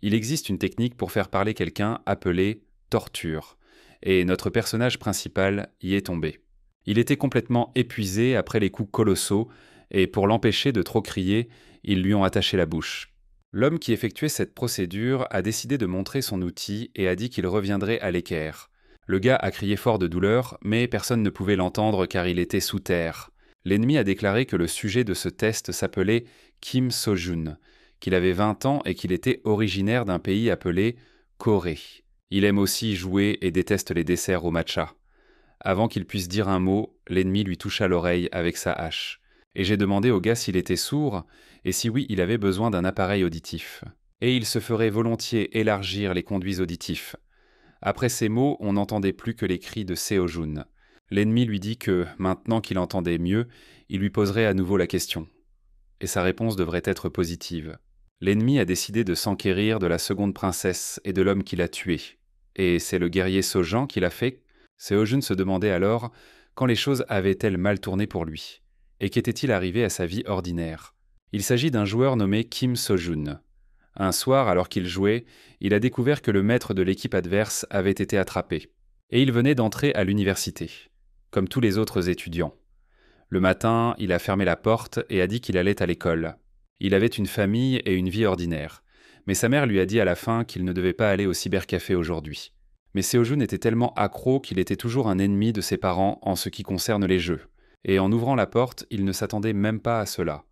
Il existe une technique pour faire parler quelqu'un appelée torture, et notre personnage principal y est tombé. Il était complètement épuisé après les coups colossaux, et pour l'empêcher de trop crier, ils lui ont attaché la bouche. L'homme qui effectuait cette procédure a décidé de montrer son outil et a dit qu'il reviendrait à l'équerre. Le gars a crié fort de douleur, mais personne ne pouvait l'entendre car il était sous terre. L'ennemi a déclaré que le sujet de ce test s'appelait Kim So-jun, qu'il avait 20 ans et qu'il était originaire d'un pays appelé Corée. Il aime aussi jouer et déteste les desserts au matcha. Avant qu'il puisse dire un mot, l'ennemi lui toucha l'oreille avec sa hache. Et j'ai demandé au gars s'il était sourd, et si oui, il avait besoin d'un appareil auditif. Et il se ferait volontiers élargir les conduits auditifs. Après ces mots, on n'entendait plus que les cris de Seo-jun. L'ennemi lui dit que, maintenant qu'il entendait mieux, il lui poserait à nouveau la question. Et sa réponse devrait être positive. L'ennemi a décidé de s'enquérir de la seconde princesse et de l'homme qui l'a tué. Et c'est le guerrier Sojan qui l'a fait. Seo-jun se demandait alors quand les choses avaient-elles mal tourné pour lui. Et qu'était-il arrivé à sa vie ordinaire? Il s'agit d'un joueur nommé Kim So-jun. Un soir, alors qu'il jouait, il a découvert que le maître de l'équipe adverse avait été attrapé. Et il venait d'entrer à l'université, comme tous les autres étudiants. Le matin, il a fermé la porte et a dit qu'il allait à l'école. Il avait une famille et une vie ordinaire. Mais sa mère lui a dit à la fin qu'il ne devait pas aller au cybercafé aujourd'hui. Mais Seo-jun était tellement accro qu'il était toujours un ennemi de ses parents en ce qui concerne les jeux. Et en ouvrant la porte, il ne s'attendait même pas à cela.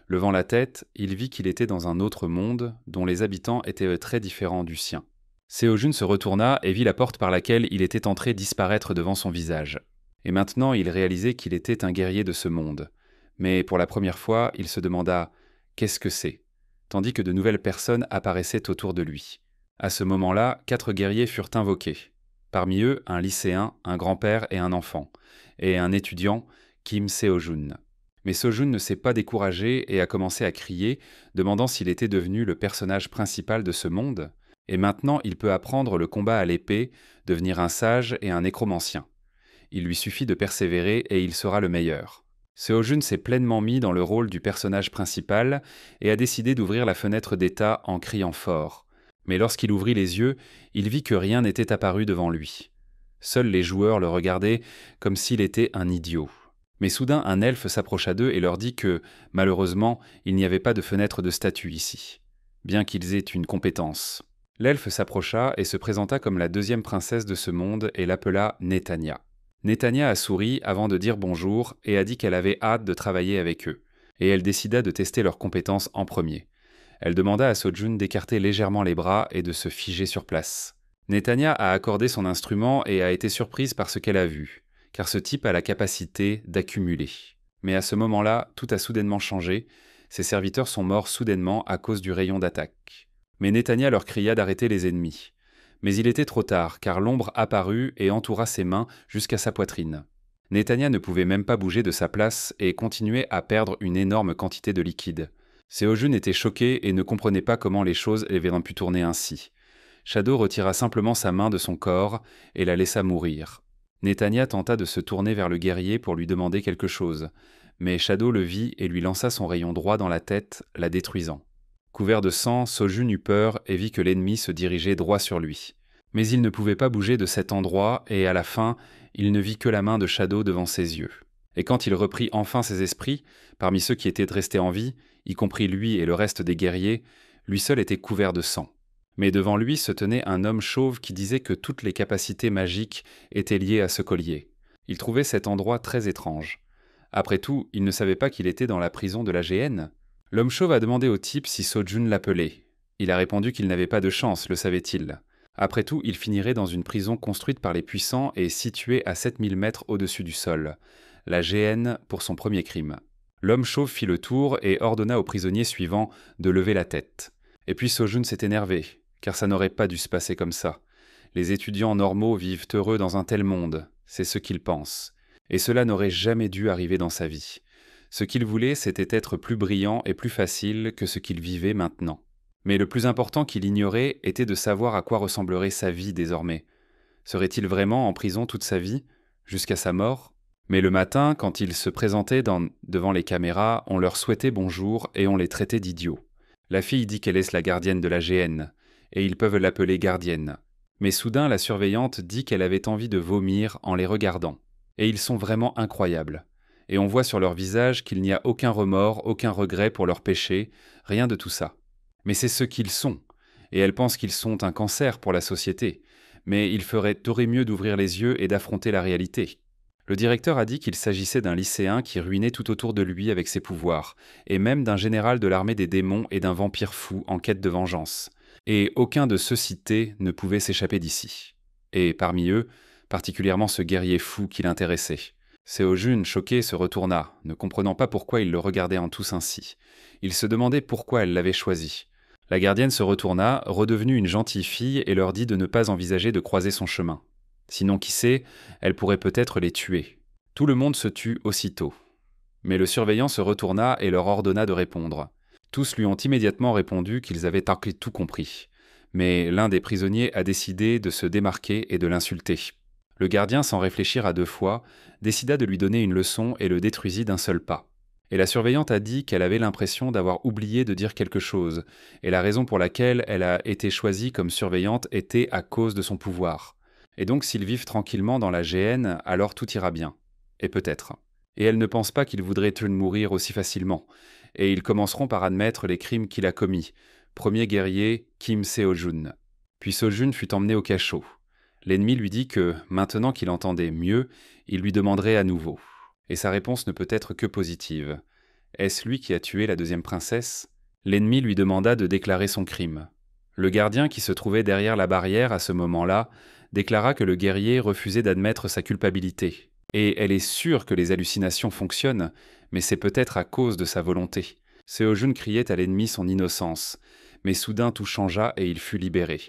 Levant la tête, il vit qu'il était dans un autre monde, dont les habitants étaient très différents du sien. Seo-jun se retourna et vit la porte par laquelle il était entré disparaître devant son visage. Et maintenant, il réalisait qu'il était un guerrier de ce monde. Mais pour la première fois, il se demanda « Qu'est-ce que c'est ?» tandis que de nouvelles personnes apparaissaient autour de lui. À ce moment-là, 4 guerriers furent invoqués. Parmi eux, un lycéen, un grand-père et un enfant, et un étudiant, Kim Seo-jun. Mais Seo-jun ne s'est pas découragé et a commencé à crier, demandant s'il était devenu le personnage principal de ce monde, et maintenant il peut apprendre le combat à l'épée, devenir un sage et un nécromancien. Il lui suffit de persévérer et il sera le meilleur. Seo-jun s'est pleinement mis dans le rôle du personnage principal et a décidé d'ouvrir la fenêtre d'état en criant fort. Mais lorsqu'il ouvrit les yeux, il vit que rien n'était apparu devant lui. Seuls les joueurs le regardaient comme s'il était un idiot. Mais soudain, un elfe s'approcha d'eux et leur dit que, malheureusement, il n'y avait pas de fenêtre de statue ici, bien qu'ils aient une compétence. L'elfe s'approcha et se présenta comme la 2e princesse de ce monde et l'appela Netanya. Netanya a souri avant de dire bonjour et a dit qu'elle avait hâte de travailler avec eux, et elle décida de tester leurs compétences en premier. Elle demanda à Seo-jun d'écarter légèrement les bras et de se figer sur place. Netanya a accordé son instrument et a été surprise par ce qu'elle a vu, car ce type a la capacité d'accumuler. Mais à ce moment-là, tout a soudainement changé, ses serviteurs sont morts soudainement à cause du rayon d'attaque. Mais Netanya leur cria d'arrêter les ennemis. Mais il était trop tard, car l'ombre apparut et entoura ses mains jusqu'à sa poitrine. Netanya ne pouvait même pas bouger de sa place et continuait à perdre une énorme quantité de liquide. Seo-jun était choqué et ne comprenait pas comment les choses avaient pu tourner ainsi. Shadow retira simplement sa main de son corps et la laissa mourir. Netanya tenta de se tourner vers le guerrier pour lui demander quelque chose, mais Shadow le vit et lui lança son rayon droit dans la tête, la détruisant. Couvert de sang, Seo-jun eut peur et vit que l'ennemi se dirigeait droit sur lui. Mais il ne pouvait pas bouger de cet endroit et à la fin, il ne vit que la main de Shadow devant ses yeux. Et quand il reprit enfin ses esprits, parmi ceux qui étaient restés en vie, y compris lui et le reste des guerriers, lui seul était couvert de sang. Mais devant lui se tenait un homme chauve qui disait que toutes les capacités magiques étaient liées à ce collier. Il trouvait cet endroit très étrange. Après tout, il ne savait pas qu'il était dans la prison de la GN. L'homme chauve a demandé au type si Seo-jun l'appelait. Il a répondu qu'il n'avait pas de chance, le savait-il. Après tout, il finirait dans une prison construite par les puissants et située à 7000 mètres au-dessus du sol. La GN pour son premier crime. L'homme chauve fit le tour et ordonna au prisonnier suivant de lever la tête. Et puis Seo-jun s'est énervé, car ça n'aurait pas dû se passer comme ça. Les étudiants normaux vivent heureux dans un tel monde, c'est ce qu'il pense. Et cela n'aurait jamais dû arriver dans sa vie. Ce qu'il voulait, c'était être plus brillant et plus facile que ce qu'il vivait maintenant. Mais le plus important qu'il ignorait était de savoir à quoi ressemblerait sa vie désormais. Serait-il vraiment en prison toute sa vie, jusqu'à sa mort ? Mais le matin, quand ils se présentaient devant les caméras, on leur souhaitait bonjour et on les traitait d'idiots. La fille dit qu'elle est la gardienne de la GN, et ils peuvent l'appeler gardienne. Mais soudain, la surveillante dit qu'elle avait envie de vomir en les regardant. Et ils sont vraiment incroyables. Et on voit sur leur visage qu'il n'y a aucun remords, aucun regret pour leurs péchés, rien de tout ça. Mais c'est ce qu'ils sont. Et elle pense qu'ils sont un cancer pour la société. Mais il t'aurait mieux d'ouvrir les yeux et d'affronter la réalité. Le directeur a dit qu'il s'agissait d'un lycéen qui ruinait tout autour de lui avec ses pouvoirs, et même d'un général de l'armée des démons et d'un vampire fou en quête de vengeance. Et aucun de ceux cités ne pouvait s'échapper d'ici. Et parmi eux, particulièrement ce guerrier fou qui l'intéressait. Seo-jun, choqué, se retourna, ne comprenant pas pourquoi il le regardait en tous ainsi. Il se demandait pourquoi elle l'avait choisi. La gardienne se retourna, redevenue une gentille fille, et leur dit de ne pas envisager de croiser son chemin. Sinon, qui sait, elle pourrait peut-être les tuer. Tout le monde se tut aussitôt. Mais le surveillant se retourna et leur ordonna de répondre. Tous lui ont immédiatement répondu qu'ils avaient tout compris. Mais l'un des prisonniers a décidé de se démarquer et de l'insulter. Le gardien, sans réfléchir à deux fois, décida de lui donner une leçon et le détruisit d'un seul pas. Et la surveillante a dit qu'elle avait l'impression d'avoir oublié de dire quelque chose, et la raison pour laquelle elle a été choisie comme surveillante était à cause de son pouvoir. Et donc s'ils vivent tranquillement dans la GN, alors tout ira bien. Et peut-être. Et elle ne pense pas qu'il voudrait mourir aussi facilement. Et ils commenceront par admettre les crimes qu'il a commis. Premier guerrier, Kim Seo-jun. Puis Seo-jun fut emmené au cachot. L'ennemi lui dit que, maintenant qu'il entendait mieux, il lui demanderait à nouveau. Et sa réponse ne peut être que positive. Est-ce lui qui a tué la deuxième princesse ? L'ennemi lui demanda de déclarer son crime. Le gardien qui se trouvait derrière la barrière à ce moment-là déclara que le guerrier refusait d'admettre sa culpabilité. Et elle est sûre que les hallucinations fonctionnent, mais c'est peut-être à cause de sa volonté. Seo-jun criait à l'ennemi son innocence, mais soudain tout changea et il fut libéré.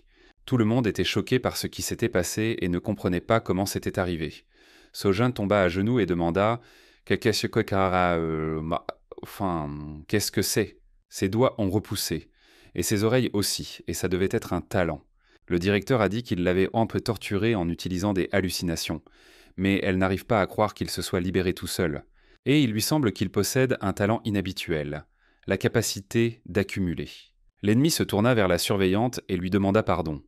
Tout le monde était choqué par ce qui s'était passé et ne comprenait pas comment c'était arrivé. Seo-jun tomba à genoux et demanda « Qu'est-ce que c'est ?» Ses doigts ont repoussé, et ses oreilles aussi, et ça devait être un talent. Le directeur a dit qu'il l'avait un peu torturé en utilisant des hallucinations, mais elle n'arrive pas à croire qu'il se soit libéré tout seul. Et il lui semble qu'il possède un talent inhabituel, la capacité d'accumuler. L'ennemi se tourna vers la surveillante et lui demanda pardon.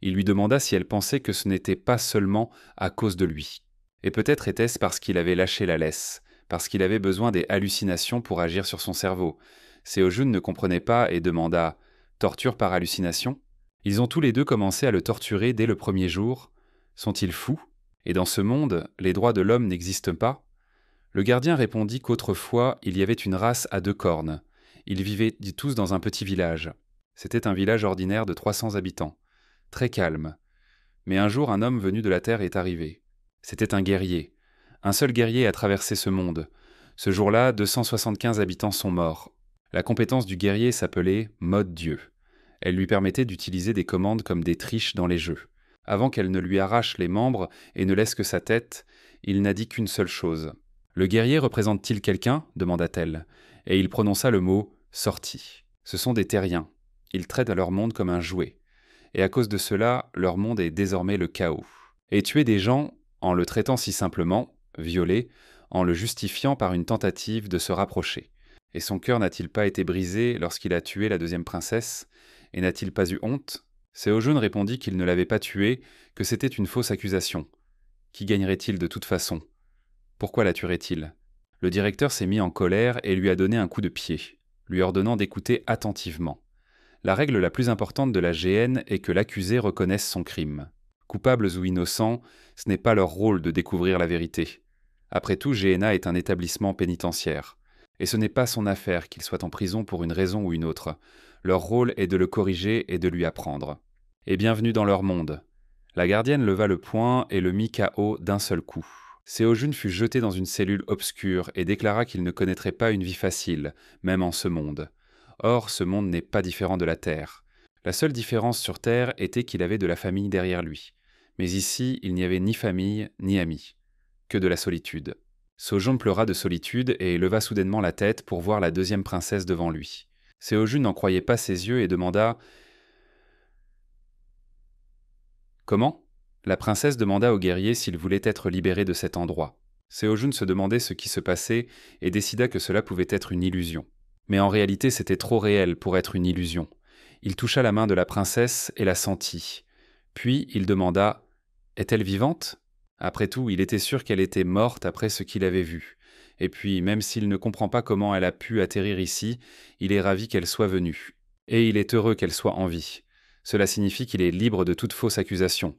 Il lui demanda si elle pensait que ce n'était pas seulement à cause de lui. Et peut-être était-ce parce qu'il avait lâché la laisse, parce qu'il avait besoin des hallucinations pour agir sur son cerveau. Seo-jun ne comprenait pas et demanda « Torture par hallucination ?» Ils ont tous les deux commencé à le torturer dès le premier jour. Sont-ils fous ? Et dans ce monde, les droits de l'homme n'existent pas ? Le gardien répondit qu'autrefois, il y avait une race à 2 cornes. Ils vivaient tous dans un petit village. C'était un village ordinaire de 300 habitants. Très calme. Mais un jour, un homme venu de la terre est arrivé. C'était un guerrier. Un seul guerrier a traversé ce monde. Ce jour-là, 275 habitants sont morts. La compétence du guerrier s'appelait « Mode Dieu ». Elle lui permettait d'utiliser des commandes comme des triches dans les jeux. Avant qu'elle ne lui arrache les membres et ne laisse que sa tête, il n'a dit qu'une seule chose. « Le guerrier représente-t-il quelqu'un » demanda-t-elle. Et il prononça le mot « sorti ». Ce sont des terriens. Ils traitent à leur monde comme un jouet. Et à cause de cela, leur monde est désormais le chaos. Et tuer des gens, en le traitant si simplement, violer, en le justifiant par une tentative de se rapprocher. Et son cœur n'a-t-il pas été brisé lorsqu'il a tué la deuxième princesse ? Et n'a-t-il pas eu honte ? Seo-jun répondit qu'il ne l'avait pas tuée, que c'était une fausse accusation. Qui gagnerait-il de toute façon ? Pourquoi la tuerait-il ? Le directeur s'est mis en colère et lui a donné un coup de pied, lui ordonnant d'écouter attentivement. La règle la plus importante de la GN est que l'accusé reconnaisse son crime. Coupables ou innocents, ce n'est pas leur rôle de découvrir la vérité. Après tout, GNA est un établissement pénitentiaire. Et ce n'est pas son affaire qu'il soit en prison pour une raison ou une autre. Leur rôle est de le corriger et de lui apprendre. Et bienvenue dans leur monde. La gardienne leva le poing et le mit KO d'un seul coup. Seo-jun fut jeté dans une cellule obscure et déclara qu'il ne connaîtrait pas une vie facile, même en ce monde. Or, ce monde n'est pas différent de la Terre. La seule différence sur Terre était qu'il avait de la famille derrière lui. Mais ici, il n'y avait ni famille, ni amis. Que de la solitude. Seo-jun pleura de solitude et leva soudainement la tête pour voir la deuxième princesse devant lui. Seo-jun n'en croyait pas ses yeux et demanda « Comment ?» La princesse demanda au guerrier s'il voulait être libéré de cet endroit. Seo-jun se demandait ce qui se passait et décida que cela pouvait être une illusion. Mais en réalité, c'était trop réel pour être une illusion. Il toucha la main de la princesse et la sentit. Puis il demanda « Est-elle vivante ?» Après tout, il était sûr qu'elle était morte après ce qu'il avait vu. Et puis, même s'il ne comprend pas comment elle a pu atterrir ici, il est ravi qu'elle soit venue. Et il est heureux qu'elle soit en vie. Cela signifie qu'il est libre de toute fausse accusation.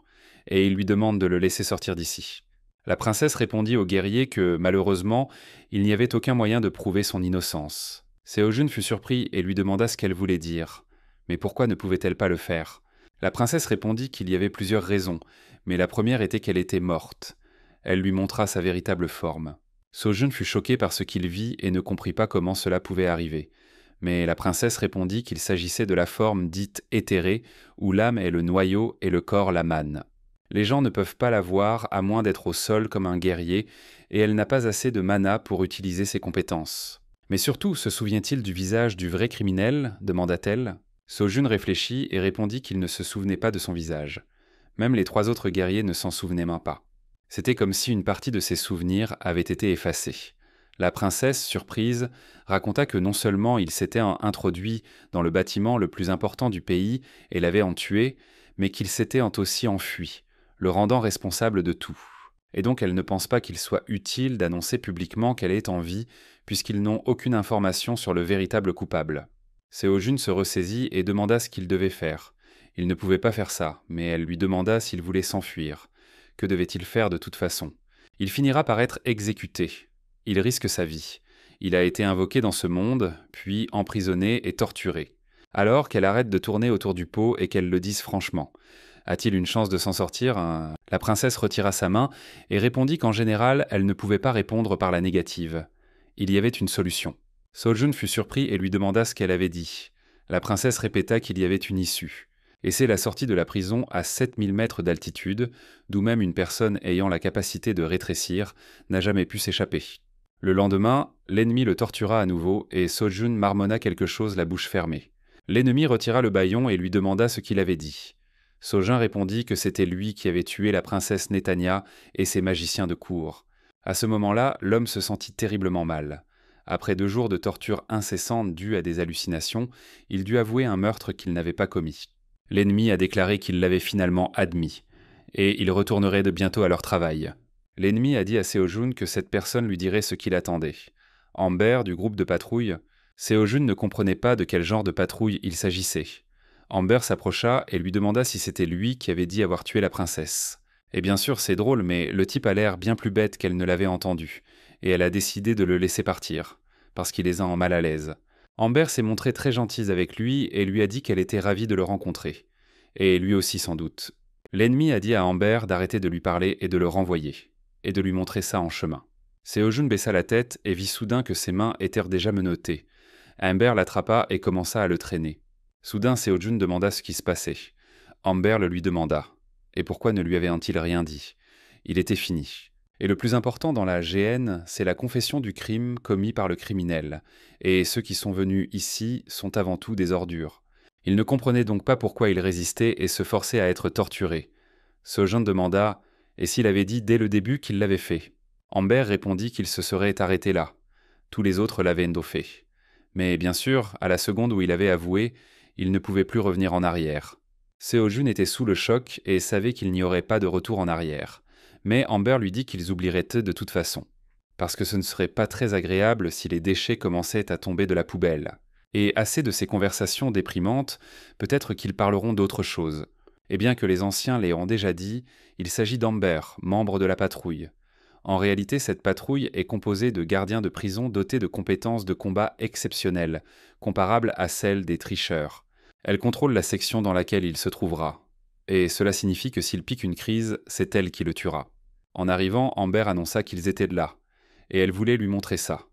Et il lui demande de le laisser sortir d'ici. La princesse répondit au guerrier que, malheureusement, il n'y avait aucun moyen de prouver son innocence. Seo-jun fut surpris et lui demanda ce qu'elle voulait dire. Mais pourquoi ne pouvait-elle pas le faire ? La princesse répondit qu'il y avait plusieurs raisons, mais la première était qu'elle était morte. Elle lui montra sa véritable forme. Seo-jun fut choqué par ce qu'il vit et ne comprit pas comment cela pouvait arriver. Mais la princesse répondit qu'il s'agissait de la forme dite éthérée, où l'âme est le noyau et le corps la manne. Les gens ne peuvent pas la voir à moins d'être au sol comme un guerrier, et elle n'a pas assez de mana pour utiliser ses compétences. Mais surtout, se souvient-il du visage du vrai criminel ? Demanda-t-elle. Seo-jun réfléchit et répondit qu'il ne se souvenait pas de son visage. Même les 3 autres guerriers ne s'en souvenaient même pas. C'était comme si une partie de ses souvenirs avait été effacée. La princesse, surprise, raconta que non seulement il s'était introduit dans le bâtiment le plus important du pays et l'avait tué, mais qu'il s'était aussi enfui, le rendant responsable de tout. Et donc elle ne pense pas qu'il soit utile d'annoncer publiquement qu'elle est en vie, puisqu'ils n'ont aucune information sur le véritable coupable. Seo-jun se ressaisit et demanda ce qu'il devait faire. Il ne pouvait pas faire ça, mais elle lui demanda s'il voulait s'enfuir. Que devait-il faire de toute façon ? Il finira par être exécuté. Il risque sa vie. Il a été invoqué dans ce monde, puis emprisonné et torturé. Alors qu'elle arrête de tourner autour du pot et qu'elle le dise franchement. A-t-il une chance de s'en sortir ? La princesse retira sa main et répondit qu'en général, elle ne pouvait pas répondre par la négative. Il y avait une solution. Seo-jun fut surpris et lui demanda ce qu'elle avait dit. La princesse répéta qu'il y avait une issue. Et c'est la sortie de la prison à 7000 mètres d'altitude, d'où même une personne ayant la capacité de rétrécir n'a jamais pu s'échapper. Le lendemain, l'ennemi le tortura à nouveau et Seo-jun marmonna quelque chose la bouche fermée. L'ennemi retira le bâillon et lui demanda ce qu'il avait dit. Seo-jun répondit que c'était lui qui avait tué la princesse Netanya et ses magiciens de cour. À ce moment-là, l'homme se sentit terriblement mal. Après 2 jours de torture incessante due à des hallucinations, il dut avouer un meurtre qu'il n'avait pas commis. L'ennemi a déclaré qu'il l'avait finalement admis, et ils retourneraient de bientôt à leur travail. L'ennemi a dit à Seo-jun que cette personne lui dirait ce qu'il attendait. Amber, du groupe de patrouille, Seo-jun ne comprenait pas de quel genre de patrouille il s'agissait. Amber s'approcha et lui demanda si c'était lui qui avait dit avoir tué la princesse. Et bien sûr, c'est drôle, mais le type a l'air bien plus bête qu'elle ne l'avait entendu, et elle a décidé de le laisser partir, parce qu'il les a en mal à l'aise. Amber s'est montrée très gentille avec lui et lui a dit qu'elle était ravie de le rencontrer. Et lui aussi sans doute. L'ennemi a dit à Amber d'arrêter de lui parler et de le renvoyer, et de lui montrer ça en chemin. Seo-jun baissa la tête et vit soudain que ses mains étaient déjà menottées. Amber l'attrapa et commença à le traîner. Soudain, Seo-jun demanda ce qui se passait. Amber le lui demanda. Et pourquoi ne lui avait-il rien dit ? Il était fini. Et le plus important dans la GN, c'est la confession du crime commis par le criminel. Et ceux qui sont venus ici sont avant tout des ordures. Il ne comprenait donc pas pourquoi il résistait et se forçait à être torturé. Seo-jun demanda « Et s'il avait dit dès le début qu'il l'avait fait ?» Amber répondit qu'il se serait arrêté là. Tous les autres l'avaient endoffé. Mais bien sûr, à la seconde où il avait avoué, il ne pouvait plus revenir en arrière. Seo-jun était sous le choc et savait qu'il n'y aurait pas de retour en arrière. Mais Amber lui dit qu'ils oublieraient de toute façon. Parce que ce ne serait pas très agréable si les déchets commençaient à tomber de la poubelle. Et assez de ces conversations déprimantes, peut-être qu'ils parleront d'autre chose. Et bien que les anciens l'aient déjà dit, il s'agit d'Amber, membre de la patrouille. En réalité, cette patrouille est composée de gardiens de prison dotés de compétences de combat exceptionnelles, comparables à celles des tricheurs. Elle contrôle la section dans laquelle il se trouvera. Et cela signifie que s'il pique une crise, c'est elle qui le tuera. En arrivant, Amber annonça qu'ils étaient là, et elle voulait lui montrer ça.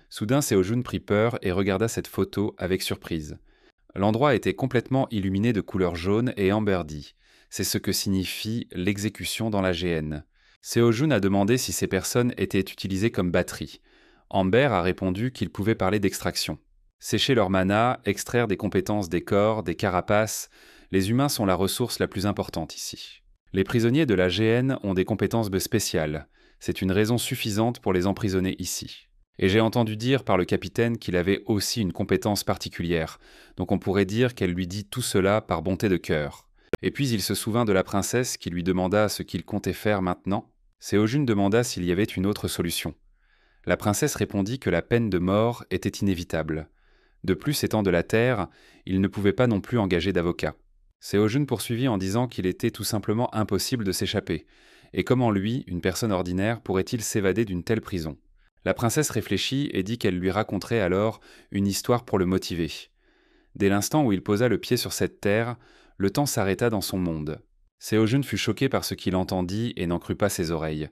Soudain, Seo-jun prit peur et regarda cette photo avec surprise. L'endroit était complètement illuminé de couleur jaune et Amber dit « C'est ce que signifie l'exécution dans la GN ». Seo-jun a demandé si ces personnes étaient utilisées comme batterie. Amber a répondu qu'il pouvait parler d'extraction. Sécher leur mana, extraire des compétences des corps, des carapaces, les humains sont la ressource la plus importante ici. Les prisonniers de la GN ont des compétences spéciales. C'est une raison suffisante pour les emprisonner ici. Et j'ai entendu dire par le capitaine qu'il avait aussi une compétence particulière, donc on pourrait dire qu'elle lui dit tout cela par bonté de cœur. Et puis il se souvint de la princesse qui lui demanda ce qu'il comptait faire maintenant. Séojun demanda s'il y avait une autre solution. La princesse répondit que la peine de mort était inévitable. De plus, étant de la terre, il ne pouvait pas non plus engager d'avocat. Séojun poursuivit en disant qu'il était tout simplement impossible de s'échapper. Et comment lui, une personne ordinaire, pourrait-il s'évader d'une telle prison ? La princesse réfléchit et dit qu'elle lui raconterait alors une histoire pour le motiver. Dès l'instant où il posa le pied sur cette terre, le temps s'arrêta dans son monde. Séojun fut choqué par ce qu'il entendit et n'en crut pas ses oreilles.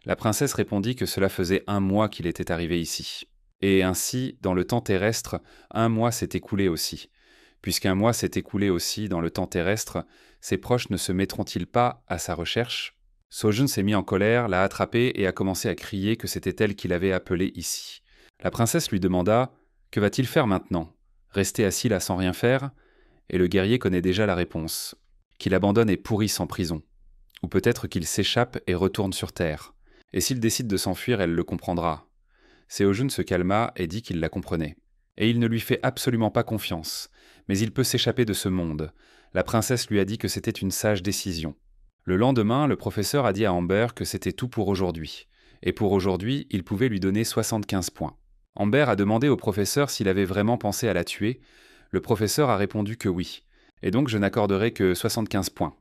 La princesse répondit que cela faisait 1 mois qu'il était arrivé ici. Et ainsi, dans le temps terrestre, 1 mois s'est écoulé aussi. Puisqu'un mois s'est écoulé aussi dans le temps terrestre, ses proches ne se mettront-ils pas à sa recherche ? Sojun s'est mis en colère, l'a attrapée et a commencé à crier que c'était elle qui l'avait appelé ici. La princesse lui demanda « Que va-t-il faire maintenant ? Rester assis là sans rien faire ?» Et le guerrier connaît déjà la réponse. Qu'il abandonne et pourrisse en prison. Ou peut-être qu'il s'échappe et retourne sur terre. Et s'il décide de s'enfuir, elle le comprendra. Séojun se calma et dit qu'il la comprenait. Et il ne lui fait absolument pas confiance. Mais il peut s'échapper de ce monde. La princesse lui a dit que c'était une sage décision. Le lendemain, le professeur a dit à Amber que c'était tout pour aujourd'hui. Et pour aujourd'hui, il pouvait lui donner 75 points. Amber a demandé au professeur s'il avait vraiment pensé à la tuer. Le professeur a répondu que oui. Et donc je n'accorderai que 75 points.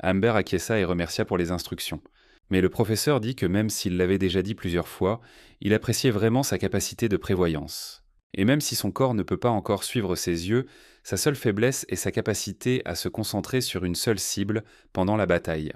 Amber acquiesça et remercia pour les instructions. Mais le professeur dit que même s'il l'avait déjà dit plusieurs fois, il appréciait vraiment sa capacité de prévoyance. Et même si son corps ne peut pas encore suivre ses yeux, sa seule faiblesse est sa capacité à se concentrer sur une seule cible pendant la bataille.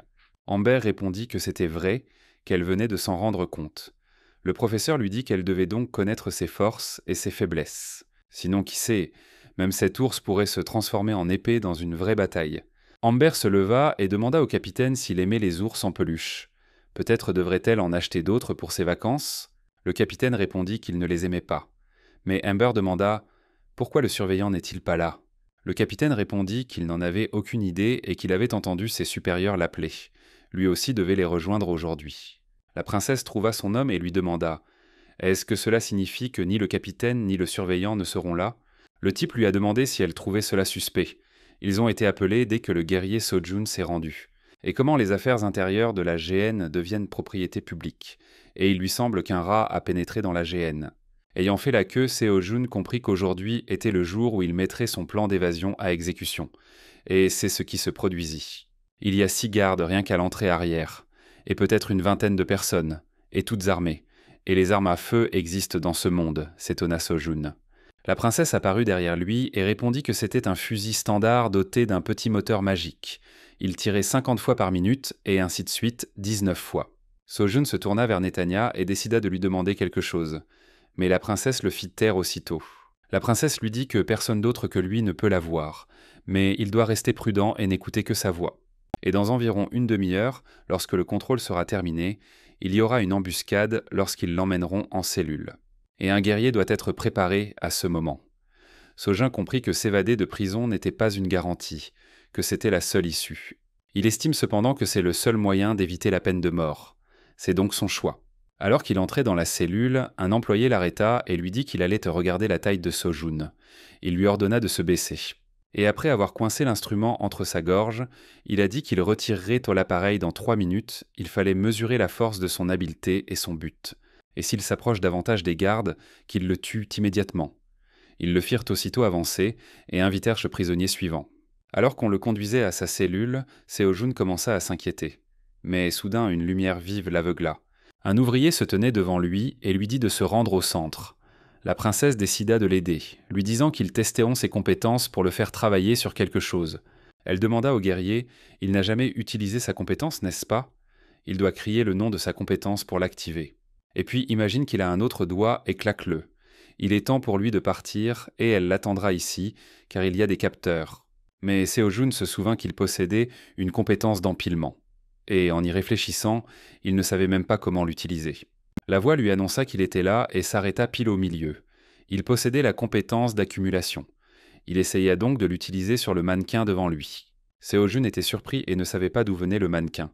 Amber répondit que c'était vrai, qu'elle venait de s'en rendre compte. Le professeur lui dit qu'elle devait donc connaître ses forces et ses faiblesses. Sinon, qui sait, même cet ours pourrait se transformer en épée dans une vraie bataille. Amber se leva et demanda au capitaine s'il aimait les ours en peluche. Peut-être devrait-elle en acheter d'autres pour ses vacances ? Le capitaine répondit qu'il ne les aimait pas. Mais Amber demanda « Pourquoi le surveillant n'est-il pas là ?» Le capitaine répondit qu'il n'en avait aucune idée et qu'il avait entendu ses supérieurs l'appeler. Lui aussi devait les rejoindre aujourd'hui. La princesse trouva son homme et lui demanda « Est-ce que cela signifie que ni le capitaine ni le surveillant ne seront là ?» Le type lui a demandé si elle trouvait cela suspect. Ils ont été appelés dès que le guerrier Sojun s'est rendu. Et comment les affaires intérieures de la GN deviennent propriété publique. Et il lui semble qu'un rat a pénétré dans la GN. Ayant fait la queue, Séojun comprit qu'aujourd'hui était le jour où il mettrait son plan d'évasion à exécution. Et c'est ce qui se produisit. Il y a 6 gardes rien qu'à l'entrée arrière, et peut-être une vingtaine de personnes, et toutes armées. Et les armes à feu existent dans ce monde, s'étonna Sojun. La princesse apparut derrière lui et répondit que c'était un fusil standard doté d'un petit moteur magique. Il tirait 50 fois par minute, et ainsi de suite, 19 fois. Sojun se tourna vers Netanya et décida de lui demander quelque chose. Mais la princesse le fit taire aussitôt. La princesse lui dit que personne d'autre que lui ne peut la voir, mais il doit rester prudent et n'écouter que sa voix. Et dans environ une demi-heure, lorsque le contrôle sera terminé, il y aura une embuscade lorsqu'ils l'emmèneront en cellule. Et un guerrier doit être préparé à ce moment. Sojun comprit que s'évader de prison n'était pas une garantie, que c'était la seule issue. Il estime cependant que c'est le seul moyen d'éviter la peine de mort. C'est donc son choix. Alors qu'il entrait dans la cellule, un employé l'arrêta et lui dit qu'il allait regarder la taille de Sojun. Il lui ordonna de se baisser. Et après avoir coincé l'instrument entre sa gorge, il a dit qu'il retirerait l'appareil dans 3 minutes, il fallait mesurer la force de son habileté et son but. Et s'il s'approche davantage des gardes, qu'il le tue immédiatement. Ils le firent aussitôt avancer et invitèrent le prisonnier suivant. Alors qu'on le conduisait à sa cellule, Séojun commença à s'inquiéter. Mais soudain une lumière vive l'aveugla. Un ouvrier se tenait devant lui et lui dit de se rendre au centre. La princesse décida de l'aider, lui disant qu'ils testeront ses compétences pour le faire travailler sur quelque chose. Elle demanda au guerrier « Il n'a jamais utilisé sa compétence, n'est-ce pas ?» Il doit crier le nom de sa compétence pour l'activer. Et puis imagine qu'il a un autre doigt et claque-le. Il est temps pour lui de partir et elle l'attendra ici, car il y a des capteurs. Mais Séojun se souvint qu'il possédait une compétence d'empilement. Et en y réfléchissant, il ne savait même pas comment l'utiliser. La voix lui annonça qu'il était là et s'arrêta pile au milieu. Il possédait la compétence d'accumulation. Il essaya donc de l'utiliser sur le mannequin devant lui. Séojun était surpris et ne savait pas d'où venait le mannequin.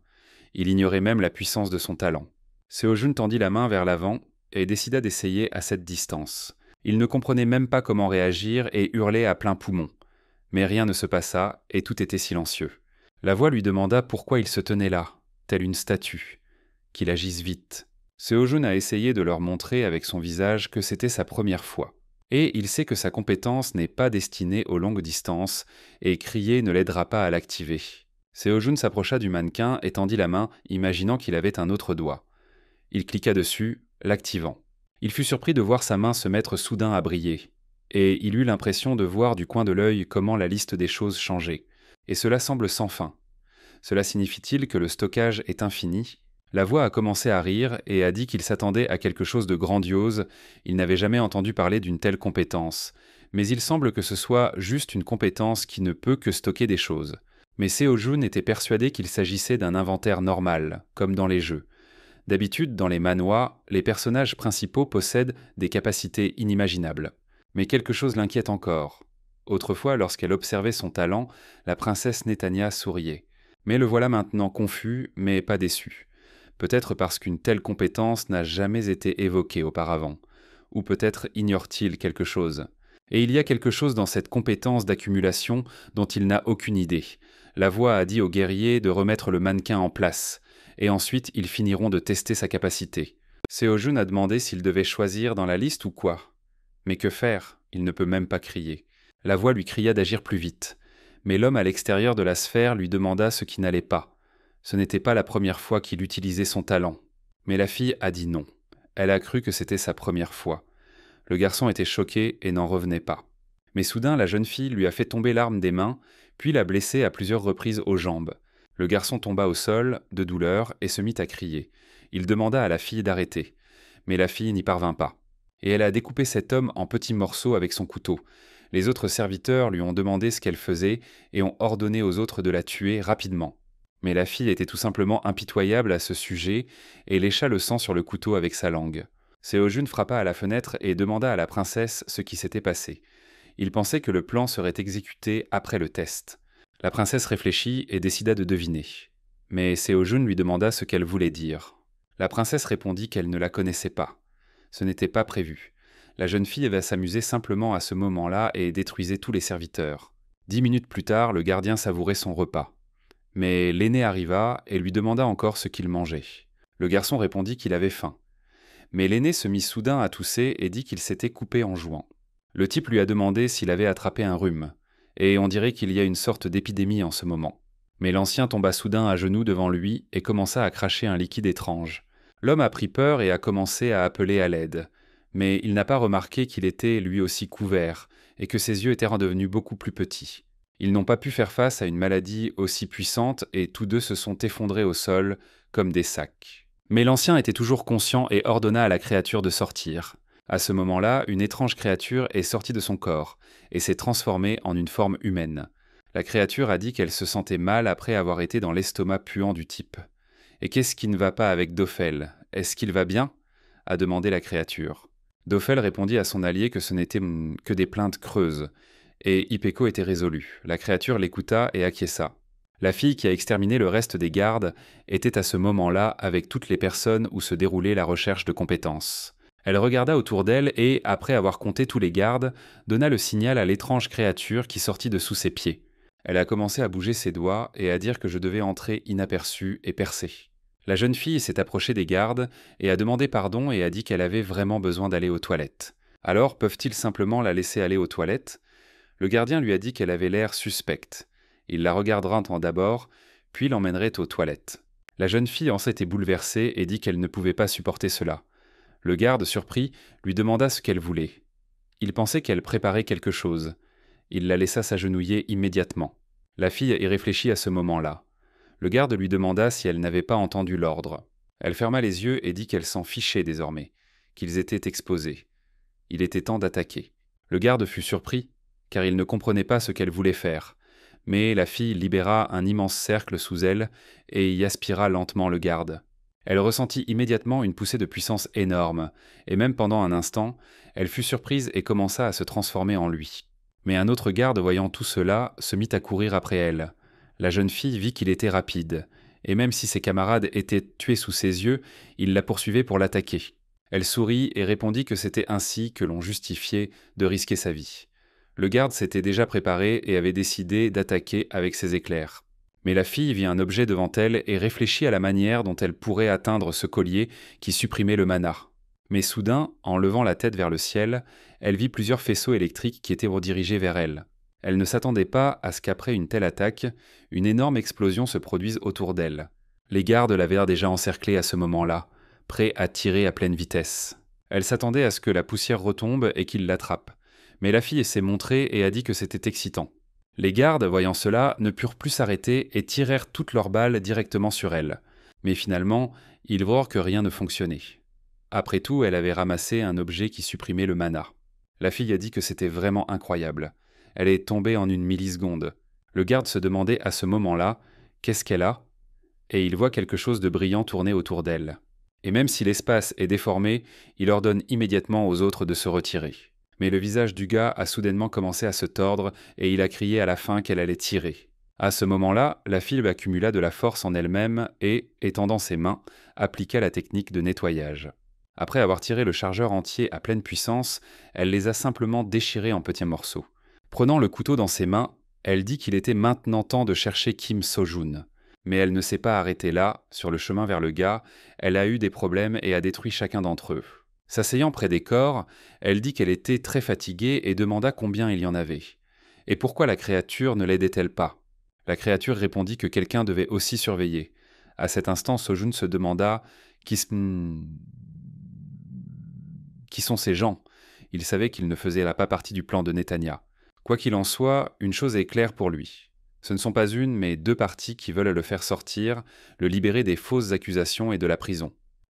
Il ignorait même la puissance de son talent. Séojun tendit la main vers l'avant et décida d'essayer à cette distance. Il ne comprenait même pas comment réagir et hurlait à plein poumon. Mais rien ne se passa et tout était silencieux. La voix lui demanda pourquoi il se tenait là, telle une statue, qu'il agisse vite. Seo-jun a essayé de leur montrer avec son visage que c'était sa première fois. Et il sait que sa compétence n'est pas destinée aux longues distances et crier ne l'aidera pas à l'activer. Seo-jun s'approcha du mannequin et tendit la main, imaginant qu'il avait un autre doigt. Il cliqua dessus, l'activant. Il fut surpris de voir sa main se mettre soudain à briller. Et il eut l'impression de voir du coin de l'œil comment la liste des choses changeait. Et cela semble sans fin. Cela signifie-t-il que le stockage est infini ? La voix a commencé à rire et a dit qu'il s'attendait à quelque chose de grandiose, il n'avait jamais entendu parler d'une telle compétence. Mais il semble que ce soit juste une compétence qui ne peut que stocker des choses. Mais Seo-jun était persuadé qu'il s'agissait d'un inventaire normal, comme dans les jeux. D'habitude, dans les manhwas, les personnages principaux possèdent des capacités inimaginables. Mais quelque chose l'inquiète encore. Autrefois, lorsqu'elle observait son talent, la princesse Netanya souriait. Mais le voilà maintenant confus, mais pas déçu. Peut-être parce qu'une telle compétence n'a jamais été évoquée auparavant. Ou peut-être ignore-t-il quelque chose. Et il y a quelque chose dans cette compétence d'accumulation dont il n'a aucune idée. La voix a dit aux guerriers de remettre le mannequin en place. Et ensuite, ils finiront de tester sa capacité. Seo-jun a demandé s'il devait choisir dans la liste ou quoi. Mais que faire ? Il ne peut même pas crier. La voix lui cria d'agir plus vite. Mais l'homme à l'extérieur de la sphère lui demanda ce qui n'allait pas. Ce n'était pas la première fois qu'il utilisait son talent. Mais la fille a dit non. Elle a cru que c'était sa première fois. Le garçon était choqué et n'en revenait pas. Mais soudain, la jeune fille lui a fait tomber l'arme des mains, puis l'a blessé à plusieurs reprises aux jambes. Le garçon tomba au sol, de douleur, et se mit à crier. Il demanda à la fille d'arrêter. Mais la fille n'y parvint pas. Et elle a découpé cet homme en petits morceaux avec son couteau. Les autres serviteurs lui ont demandé ce qu'elle faisait et ont ordonné aux autres de la tuer rapidement. Mais la fille était tout simplement impitoyable à ce sujet et lécha le sang sur le couteau avec sa langue. Seo-jun frappa à la fenêtre et demanda à la princesse ce qui s'était passé. Il pensait que le plan serait exécuté après le test. La princesse réfléchit et décida de deviner. Mais Seo-jun lui demanda ce qu'elle voulait dire. La princesse répondit qu'elle ne la connaissait pas. Ce n'était pas prévu. La jeune fille va s'amuser simplement à ce moment-là et détruisait tous les serviteurs. 10 minutes plus tard, le gardien savourait son repas. Mais l'aîné arriva et lui demanda encore ce qu'il mangeait. Le garçon répondit qu'il avait faim. Mais l'aîné se mit soudain à tousser et dit qu'il s'était coupé en jouant. Le type lui a demandé s'il avait attrapé un rhume. Et on dirait qu'il y a une sorte d'épidémie en ce moment. Mais l'ancien tomba soudain à genoux devant lui et commença à cracher un liquide étrange. L'homme a pris peur et a commencé à appeler à l'aide. Mais il n'a pas remarqué qu'il était lui aussi couvert et que ses yeux étaient redevenus beaucoup plus petits. Ils n'ont pas pu faire face à une maladie aussi puissante et tous deux se sont effondrés au sol comme des sacs. Mais l'ancien était toujours conscient et ordonna à la créature de sortir. À ce moment-là, une étrange créature est sortie de son corps et s'est transformée en une forme humaine. La créature a dit qu'elle se sentait mal après avoir été dans l'estomac puant du type. « Et qu'est-ce qui ne va pas avec Dofel ? Est-ce qu'il va bien ?» a demandé la créature. Dofel répondit à son allié que ce n'était que des plaintes creuses, et Ipeko était résolu. La créature l'écouta et acquiesça. La fille qui a exterminé le reste des gardes était à ce moment-là avec toutes les personnes où se déroulait la recherche de compétences. Elle regarda autour d'elle et, après avoir compté tous les gardes, donna le signal à l'étrange créature qui sortit de sous ses pieds. Elle a commencé à bouger ses doigts et à dire que je devais entrer inaperçue et percer. La jeune fille s'est approchée des gardes et a demandé pardon et a dit qu'elle avait vraiment besoin d'aller aux toilettes. Alors, peuvent-ils simplement la laisser aller aux toilettes ? Le gardien lui a dit qu'elle avait l'air suspecte. Il la regardera d'abord, puis l'emmènerait aux toilettes. La jeune fille en s'était bouleversée et dit qu'elle ne pouvait pas supporter cela. Le garde, surpris, lui demanda ce qu'elle voulait. Il pensait qu'elle préparait quelque chose. Il la laissa s'agenouiller immédiatement. La fille y réfléchit à ce moment-là. Le garde lui demanda si elle n'avait pas entendu l'ordre. Elle ferma les yeux et dit qu'elle s'en fichait désormais, qu'ils étaient exposés. Il était temps d'attaquer. Le garde fut surpris, car il ne comprenait pas ce qu'elle voulait faire. Mais la fille libéra un immense cercle sous elle et y aspira lentement le garde. Elle ressentit immédiatement une poussée de puissance énorme, et même pendant un instant, elle fut surprise et commença à se transformer en lui. Mais un autre garde, voyant tout cela, se mit à courir après elle. La jeune fille vit qu'il était rapide, et même si ses camarades étaient tués sous ses yeux, il la poursuivait pour l'attaquer. Elle sourit et répondit que c'était ainsi que l'on justifiait de risquer sa vie. Le garde s'était déjà préparé et avait décidé d'attaquer avec ses éclairs. Mais la fille vit un objet devant elle et réfléchit à la manière dont elle pourrait atteindre ce collier qui supprimait le mana. Mais soudain, en levant la tête vers le ciel, elle vit plusieurs faisceaux électriques qui étaient redirigés vers elle. Elle ne s'attendait pas à ce qu'après une telle attaque, une énorme explosion se produise autour d'elle. Les gardes l'avaient déjà encerclée à ce moment-là, prêts à tirer à pleine vitesse. Elle s'attendait à ce que la poussière retombe et qu'ils l'attrapent. Mais la fille s'est montrée et a dit que c'était excitant. Les gardes, voyant cela, ne purent plus s'arrêter et tirèrent toutes leurs balles directement sur elle. Mais finalement, ils virent que rien ne fonctionnait. Après tout, elle avait ramassé un objet qui supprimait le mana. La fille a dit que c'était vraiment incroyable. Elle est tombée en une milliseconde. Le garde se demandait à ce moment-là « Qu'est-ce qu'elle a ?» Et il voit quelque chose de brillant tourner autour d'elle. Et même si l'espace est déformé, il ordonne immédiatement aux autres de se retirer. Mais le visage du gars a soudainement commencé à se tordre et il a crié à la fin qu'elle allait tirer. À ce moment-là, la fille accumula de la force en elle-même et, étendant ses mains, appliqua la technique de nettoyage. Après avoir tiré le chargeur entier à pleine puissance, elle les a simplement déchirés en petits morceaux. Prenant le couteau dans ses mains, elle dit qu'il était maintenant temps de chercher Kim So-jun. Mais elle ne s'est pas arrêtée là, sur le chemin vers le gars, elle a eu des problèmes et a détruit chacun d'entre eux. S'asseyant près des corps, elle dit qu'elle était très fatiguée et demanda combien il y en avait. Et pourquoi la créature ne l'aidait-elle pas? La créature répondit que quelqu'un devait aussi surveiller. À cet instant, So-jun se demanda qui sont ces gens? Il savait qu'ils ne faisaient pas partie du plan de Netanya. Quoi qu'il en soit, une chose est claire pour lui. Ce ne sont pas une, mais deux parties qui veulent le faire sortir, le libérer des fausses accusations et de la prison.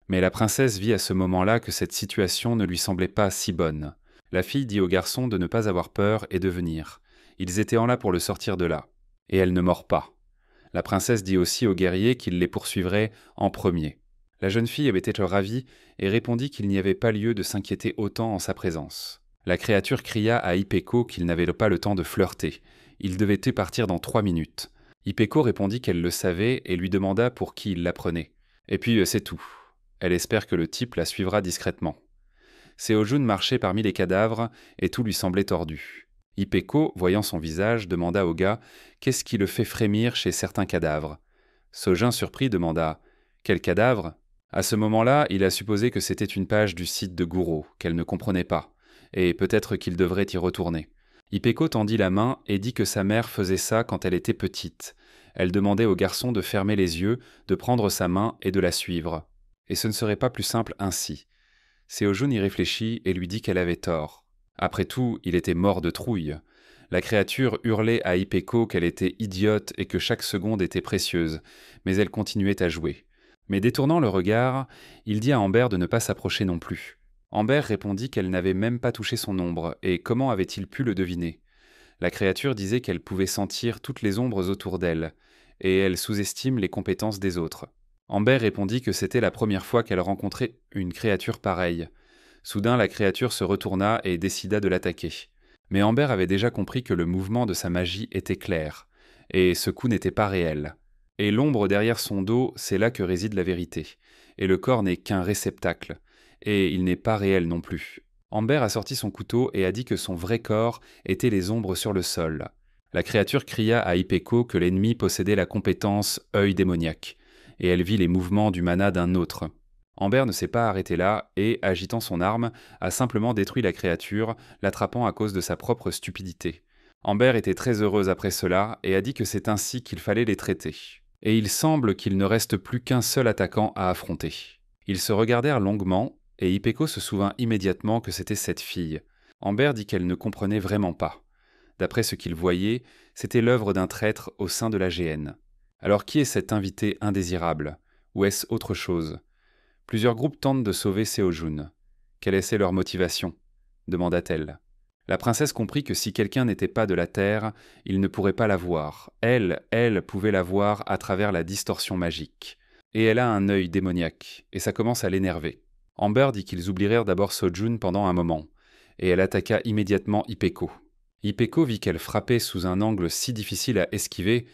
Mais la princesse vit à ce moment-là que cette situation ne lui semblait pas si bonne. La fille dit au garçon de ne pas avoir peur et de venir. Ils étaient en là pour le sortir de là. Et elle ne mord pas. La princesse dit aussi au guerrier qu'il les poursuivrait en premier. La jeune fille avait été ravie et répondit qu'il n'y avait pas lieu de s'inquiéter autant en sa présence. La créature cria à Ipeko qu'il n'avait pas le temps de flirter. Il devait partir dans 3 minutes. Ipeko répondit qu'elle le savait et lui demanda pour qui il la prenait. Et puis c'est tout. Elle espère que le type la suivra discrètement. Seo-jun marchait parmi les cadavres et tout lui semblait tordu. Ipeko, voyant son visage, demanda au gars « Qu'est-ce qui le fait frémir chez certains cadavres ?» Seo-jun, surpris, demanda « Quel cadavre ?» À ce moment-là, il a supposé que c'était une page du site de Guro, qu'elle ne comprenait pas, et peut-être qu'il devrait y retourner. Ipeko tendit la main et dit que sa mère faisait ça quand elle était petite. Elle demandait au garçon de fermer les yeux, de prendre sa main et de la suivre. Et ce ne serait pas plus simple ainsi. Seo-jun y réfléchit et lui dit qu'elle avait tort. Après tout, il était mort de trouille. La créature hurlait à Ipeko qu'elle était idiote et que chaque seconde était précieuse, mais elle continuait à jouer. Mais détournant le regard, il dit à Amber de ne pas s'approcher non plus. Amber répondit qu'elle n'avait même pas touché son ombre, et comment avait-il pu le deviner? La créature disait qu'elle pouvait sentir toutes les ombres autour d'elle, et elle sous-estime les compétences des autres. Amber répondit que c'était la première fois qu'elle rencontrait une créature pareille. Soudain, la créature se retourna et décida de l'attaquer. Mais Amber avait déjà compris que le mouvement de sa magie était clair, et ce coup n'était pas réel. Et l'ombre derrière son dos, c'est là que réside la vérité. Et le corps n'est qu'un réceptacle. Et il n'est pas réel non plus. Amber a sorti son couteau et a dit que son vrai corps était les ombres sur le sol. La créature cria à Ipeko que l'ennemi possédait la compétence œil démoniaque. Et elle vit les mouvements du mana d'un autre. Amber ne s'est pas arrêté là et, agitant son arme, a simplement détruit la créature, l'attrapant à cause de sa propre stupidité. Amber était très heureuse après cela et a dit que c'est ainsi qu'il fallait les traiter. Et il semble qu'il ne reste plus qu'un seul attaquant à affronter. Ils se regardèrent longuement, et Ipeko se souvint immédiatement que c'était cette fille. Amber dit qu'elle ne comprenait vraiment pas. D'après ce qu'il voyait, c'était l'œuvre d'un traître au sein de la GN. Alors qui est cet invité indésirable? Ou est-ce autre chose? Plusieurs groupes tentent de sauver Seo-jun. Quelle est leur motivation? Demanda-t-elle. La princesse comprit que si quelqu'un n'était pas de la Terre, il ne pourrait pas la voir. Elle pouvait la voir à travers la distorsion magique. Et elle a un œil démoniaque, et ça commence à l'énerver. Amber dit qu'ils oublièrent d'abord So-jun pendant un moment, et elle attaqua immédiatement Ipeko. Ipeko vit qu'elle frappait sous un angle si difficile à esquiver,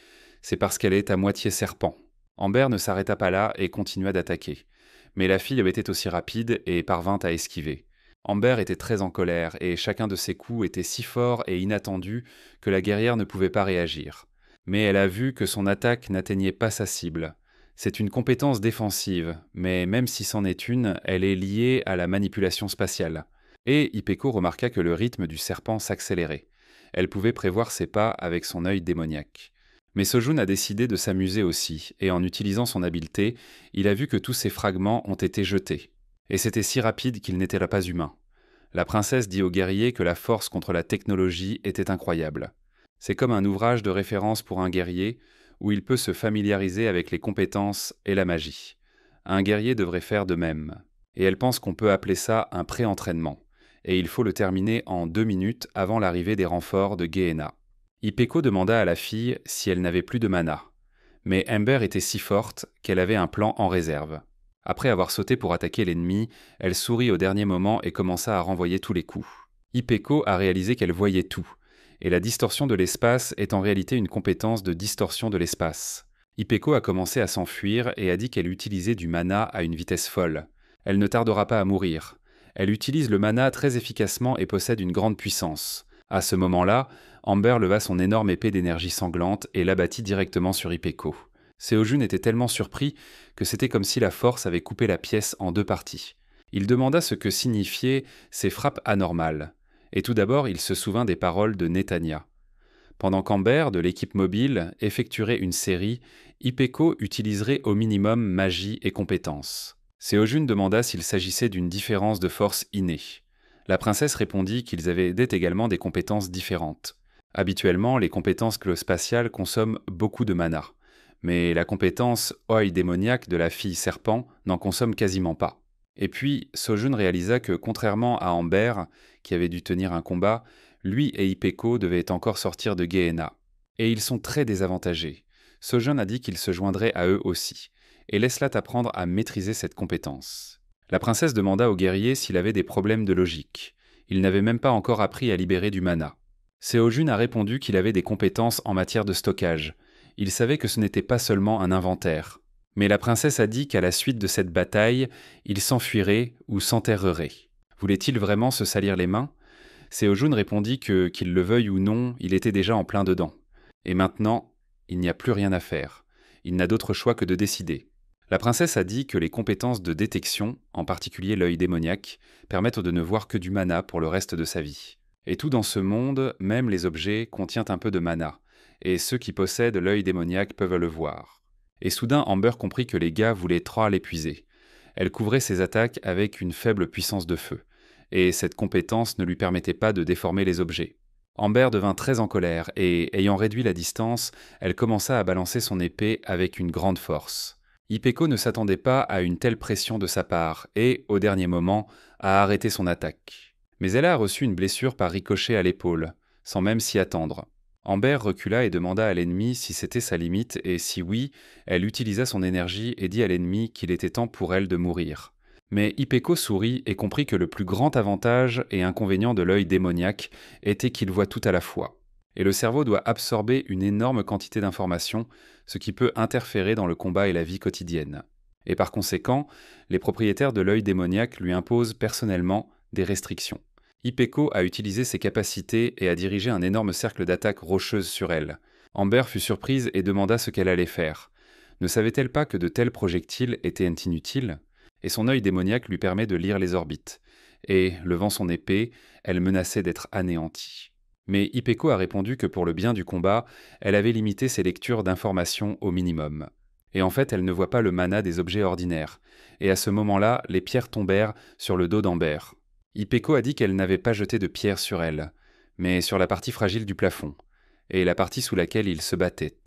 c'est parce qu'elle est à moitié serpent. Amber ne s'arrêta pas là et continua d'attaquer. Mais la fille était aussi rapide et parvint à esquiver. Amber était très en colère et chacun de ses coups était si fort et inattendu que la guerrière ne pouvait pas réagir. Mais elle a vu que son attaque n'atteignait pas sa cible. C'est une compétence défensive, mais même si c'en est une, elle est liée à la manipulation spatiale. Et Ipeco remarqua que le rythme du serpent s'accélérait. Elle pouvait prévoir ses pas avec son œil démoniaque. Mais Sojun a décidé de s'amuser aussi, et en utilisant son habileté, il a vu que tous ces fragments ont été jetés. Et c'était si rapide qu'il n'était là pas humain. La princesse dit au guerrier que la force contre la technologie était incroyable. C'est comme un ouvrage de référence pour un guerrier, où il peut se familiariser avec les compétences et la magie. Un guerrier devrait faire de même. Et elle pense qu'on peut appeler ça un pré-entraînement. Et il faut le terminer en 2 minutes avant l'arrivée des renforts de Gehenna. Ipeco demanda à la fille si elle n'avait plus de mana. Mais Amber était si forte qu'elle avait un plan en réserve. Après avoir sauté pour attaquer l'ennemi, elle sourit au dernier moment et commença à renvoyer tous les coups. Ipeco a réalisé qu'elle voyait tout, et la distorsion de l'espace est en réalité une compétence de distorsion de l'espace. Ipeco a commencé à s'enfuir et a dit qu'elle utilisait du mana à une vitesse folle. Elle ne tardera pas à mourir. Elle utilise le mana très efficacement et possède une grande puissance. À ce moment-là, Amber leva son énorme épée d'énergie sanglante et l'abattit directement sur Ipeco. Seojun était tellement surpris que c'était comme si la force avait coupé la pièce en 2 parties. Il demanda ce que signifiaient ces frappes anormales. Et tout d'abord, il se souvint des paroles de Netanya. Pendant qu'Amber, de l'équipe mobile, effectuerait une série, Ipeco utiliserait au minimum magie et compétences. Seojun demanda s'il s'agissait d'une différence de force innée. La princesse répondit qu'ils avaient également des compétences différentes. Habituellement, les compétences clospatiales consomment beaucoup de mana. Mais la compétence œil démoniaque de la fille serpent n'en consomme quasiment pas. Et puis, Sojun réalisa que, contrairement à Amber, qui avait dû tenir un combat, lui et Ipeco devaient encore sortir de Gehenna. Et ils sont très désavantagés. Sojun a dit qu'il se joindrait à eux aussi, et laisse-la t'apprendre à maîtriser cette compétence. La princesse demanda au guerrier s'il avait des problèmes de logique. Il n'avait même pas encore appris à libérer du mana. Seojun a répondu qu'il avait des compétences en matière de stockage. Il savait que ce n'était pas seulement un inventaire. Mais la princesse a dit qu'à la suite de cette bataille, il s'enfuirait ou s'enterrerait. Voulait-il vraiment se salir les mains ? Seojun répondit que, qu'il le veuille ou non, il était déjà en plein dedans. Et maintenant, il n'y a plus rien à faire. Il n'a d'autre choix que de décider. La princesse a dit que les compétences de détection, en particulier l'œil démoniaque, permettent de ne voir que du mana pour le reste de sa vie. Et tout dans ce monde, même les objets, contient un peu de mana. Et ceux qui possèdent l'œil démoniaque peuvent le voir. Et soudain, Amber comprit que les gars voulaient trop l'épuiser. Elle couvrait ses attaques avec une faible puissance de feu, et cette compétence ne lui permettait pas de déformer les objets. Amber devint très en colère, et, ayant réduit la distance, elle commença à balancer son épée avec une grande force. Ipeco ne s'attendait pas à une telle pression de sa part, et, au dernier moment, a arrêté son attaque. Mais elle a reçu une blessure par ricochet à l'épaule, sans même s'y attendre. Amber recula et demanda à l'ennemi si c'était sa limite et si oui, elle utilisa son énergie et dit à l'ennemi qu'il était temps pour elle de mourir. Mais Ipeco sourit et comprit que le plus grand avantage et inconvénient de l'œil démoniaque était qu'il voit tout à la fois. Et le cerveau doit absorber une énorme quantité d'informations, ce qui peut interférer dans le combat et la vie quotidienne. Et par conséquent, les propriétaires de l'œil démoniaque lui imposent personnellement des restrictions. Ipeco a utilisé ses capacités et a dirigé un énorme cercle d'attaque rocheuse sur elle. Amber fut surprise et demanda ce qu'elle allait faire. Ne savait-elle pas que de tels projectiles étaient inutiles ? Et son œil démoniaque lui permet de lire les orbites. Et, levant son épée, elle menaçait d'être anéantie. Mais Ipeco a répondu que pour le bien du combat, elle avait limité ses lectures d'informations au minimum. Et en fait, elle ne voit pas le mana des objets ordinaires. Et à ce moment-là, les pierres tombèrent sur le dos d'Amber. Ipeco a dit qu'elle n'avait pas jeté de pierre sur elle, mais sur la partie fragile du plafond, et la partie sous laquelle il se battait.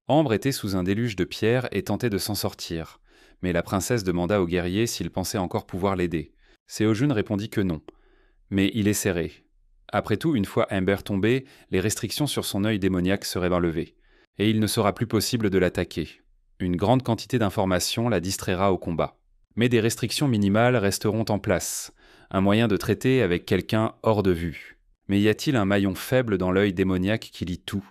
Ambre était sous un déluge de pierres et tentait de s'en sortir, mais la princesse demanda au guerrier s'il pensait encore pouvoir l'aider. Seojun répondit que non, mais il essaierait. Après tout, une fois Amber tombée, les restrictions sur son œil démoniaque seraient enlevées, et il ne sera plus possible de l'attaquer. Une grande quantité d'informations la distraira au combat. Mais des restrictions minimales resteront en place, un moyen de traiter avec quelqu'un hors de vue. Mais y a-t-il un maillon faible dans l'œil démoniaque qui lit tout ?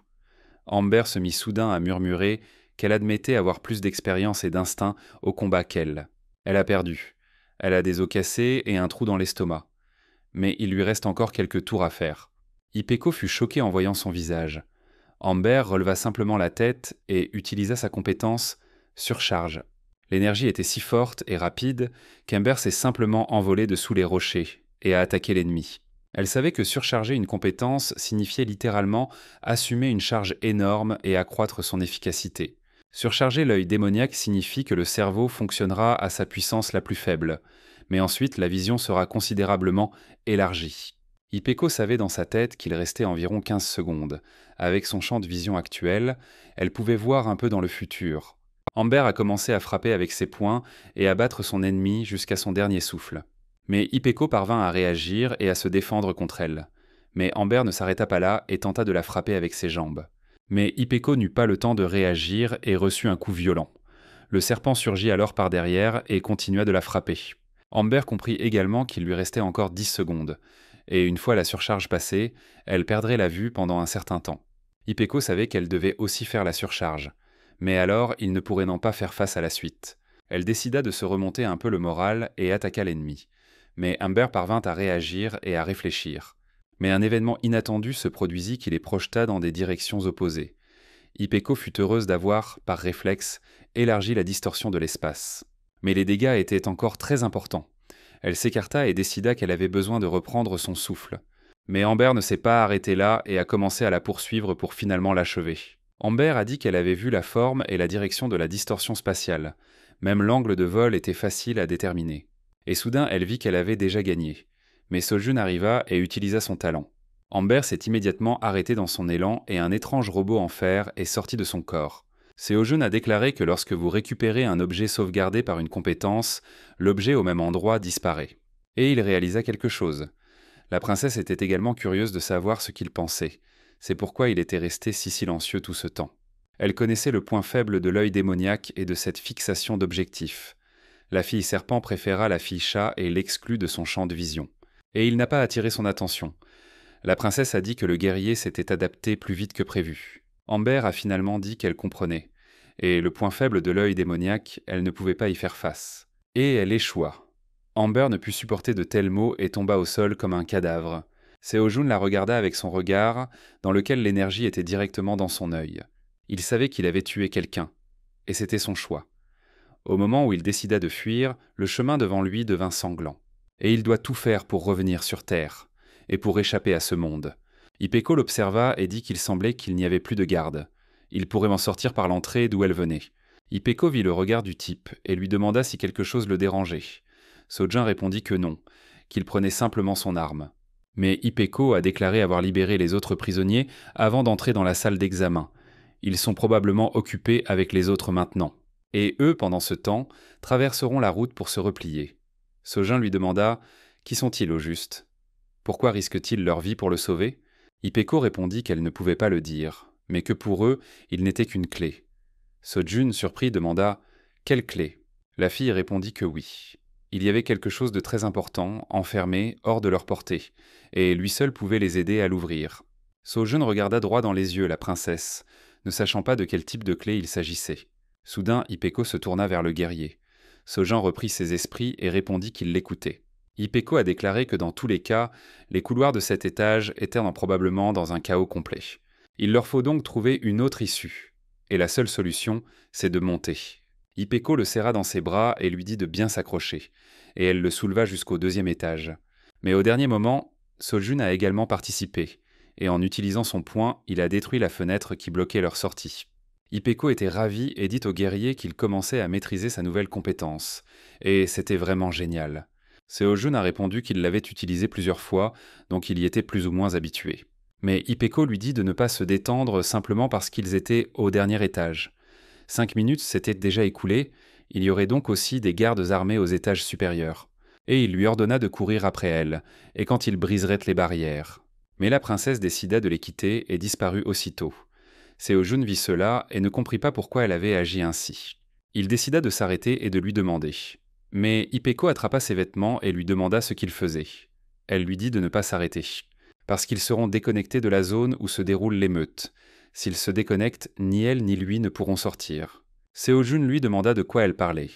Amber se mit soudain à murmurer qu'elle admettait avoir plus d'expérience et d'instinct au combat qu'elle. Elle a perdu. Elle a des os cassés et un trou dans l'estomac. Mais il lui reste encore quelques tours à faire. Ipeco fut choqué en voyant son visage. Amber releva simplement la tête et utilisa sa compétence « surcharge ». L'énergie était si forte et rapide qu'Amber s'est simplement envolée de sous les rochers et a attaqué l'ennemi. Elle savait que surcharger une compétence signifiait littéralement assumer une charge énorme et accroître son efficacité. Surcharger l'œil démoniaque signifie que le cerveau fonctionnera à sa puissance la plus faible, mais ensuite la vision sera considérablement élargie. Ipeco savait dans sa tête qu'il restait environ 15 secondes. Avec son champ de vision actuel, elle pouvait voir un peu dans le futur. Amber a commencé à frapper avec ses poings et à battre son ennemi jusqu'à son dernier souffle. Mais Ipeco parvint à réagir et à se défendre contre elle. Mais Amber ne s'arrêta pas là et tenta de la frapper avec ses jambes. Mais Ipeco n'eut pas le temps de réagir et reçut un coup violent. Le serpent surgit alors par derrière et continua de la frapper. Amber comprit également qu'il lui restait encore 10 secondes. Et une fois la surcharge passée, elle perdrait la vue pendant un certain temps. Ipeco savait qu'elle devait aussi faire la surcharge. Mais alors, il ne pourrait non pas faire face à la suite. Elle décida de se remonter un peu le moral et attaqua l'ennemi. Mais Amber parvint à réagir et à réfléchir. Mais un événement inattendu se produisit qui les projeta dans des directions opposées. Ipeco fut heureuse d'avoir, par réflexe, élargi la distorsion de l'espace. Mais les dégâts étaient encore très importants. Elle s'écarta et décida qu'elle avait besoin de reprendre son souffle. Mais Amber ne s'est pas arrêtée là et a commencé à la poursuivre pour finalement l'achever. Amber a dit qu'elle avait vu la forme et la direction de la distorsion spatiale. Même l'angle de vol était facile à déterminer. Et soudain, elle vit qu'elle avait déjà gagné. Mais Sojun arriva et utilisa son talent. Amber s'est immédiatement arrêtée dans son élan et un étrange robot en fer est sorti de son corps. Sojun a déclaré que lorsque vous récupérez un objet sauvegardé par une compétence, l'objet au même endroit disparaît. Et il réalisa quelque chose. La princesse était également curieuse de savoir ce qu'il pensait. C'est pourquoi il était resté si silencieux tout ce temps. Elle connaissait le point faible de l'œil démoniaque et de cette fixation d'objectif. La fille serpent préféra la fille chat et l'exclut de son champ de vision. Et il n'a pas attiré son attention. La princesse a dit que le guerrier s'était adapté plus vite que prévu. Amber a finalement dit qu'elle comprenait. Et le point faible de l'œil démoniaque, elle ne pouvait pas y faire face. Et elle échoua. Amber ne put supporter de tels mots et tomba au sol comme un cadavre. Seo-jun la regarda avec son regard, dans lequel l'énergie était directement dans son œil. Il savait qu'il avait tué quelqu'un. Et c'était son choix. Au moment où il décida de fuir, le chemin devant lui devint sanglant. Et il doit tout faire pour revenir sur Terre, et pour échapper à ce monde. Ipeco l'observa et dit qu'il semblait qu'il n'y avait plus de garde. Il pourrait m'en sortir par l'entrée d'où elle venait. Ipeco vit le regard du type et lui demanda si quelque chose le dérangeait. Sojun répondit que non, qu'il prenait simplement son arme. Mais Ipeco a déclaré avoir libéré les autres prisonniers avant d'entrer dans la salle d'examen. Ils sont probablement occupés avec les autres maintenant. Et eux, pendant ce temps, traverseront la route pour se replier. Sojun lui demanda « Qui sont-ils au juste ? Pourquoi risquent-ils leur vie pour le sauver ?» Ipeco répondit qu'elle ne pouvait pas le dire, mais que pour eux, il n'était qu'une clé. Sojun, surpris, demanda « Quelle clé ?» La fille répondit que oui. Il y avait quelque chose de très important, enfermé, hors de leur portée, et lui seul pouvait les aider à l'ouvrir. Sojun regarda droit dans les yeux la princesse, ne sachant pas de quel type de clé il s'agissait. Soudain, Ipeco se tourna vers le guerrier. Sojun reprit ses esprits et répondit qu'il l'écoutait. Ipeco a déclaré que dans tous les cas, les couloirs de cet étage étaient probablement dans un chaos complet. Il leur faut donc trouver une autre issue. Et la seule solution, c'est de monter. Ipeco le serra dans ses bras et lui dit de bien s'accrocher, et elle le souleva jusqu'au 2e étage. Mais au dernier moment, Sojun a également participé, et en utilisant son poing, il a détruit la fenêtre qui bloquait leur sortie. Ipeco était ravi et dit au guerrier qu'il commençait à maîtriser sa nouvelle compétence, et c'était vraiment génial. Seo-jun a répondu qu'il l'avait utilisée plusieurs fois, donc il y était plus ou moins habitué. Mais Ipeco lui dit de ne pas se détendre simplement parce qu'ils étaient au dernier étage. 5 minutes s'étaient déjà écoulées, il y aurait donc aussi des gardes armés aux étages supérieurs. Et il lui ordonna de courir après elle, et quand ils briseraient les barrières. Mais la princesse décida de les quitter et disparut aussitôt. Seo-jun vit cela et ne comprit pas pourquoi elle avait agi ainsi. Il décida de s'arrêter et de lui demander. Mais Ipeco attrapa ses vêtements et lui demanda ce qu'il faisait. Elle lui dit de ne pas s'arrêter, parce qu'ils seront déconnectés de la zone où se déroule l'émeute. S'ils se déconnectent, ni elle ni lui ne pourront sortir. Seo-jun lui demanda de quoi elle parlait.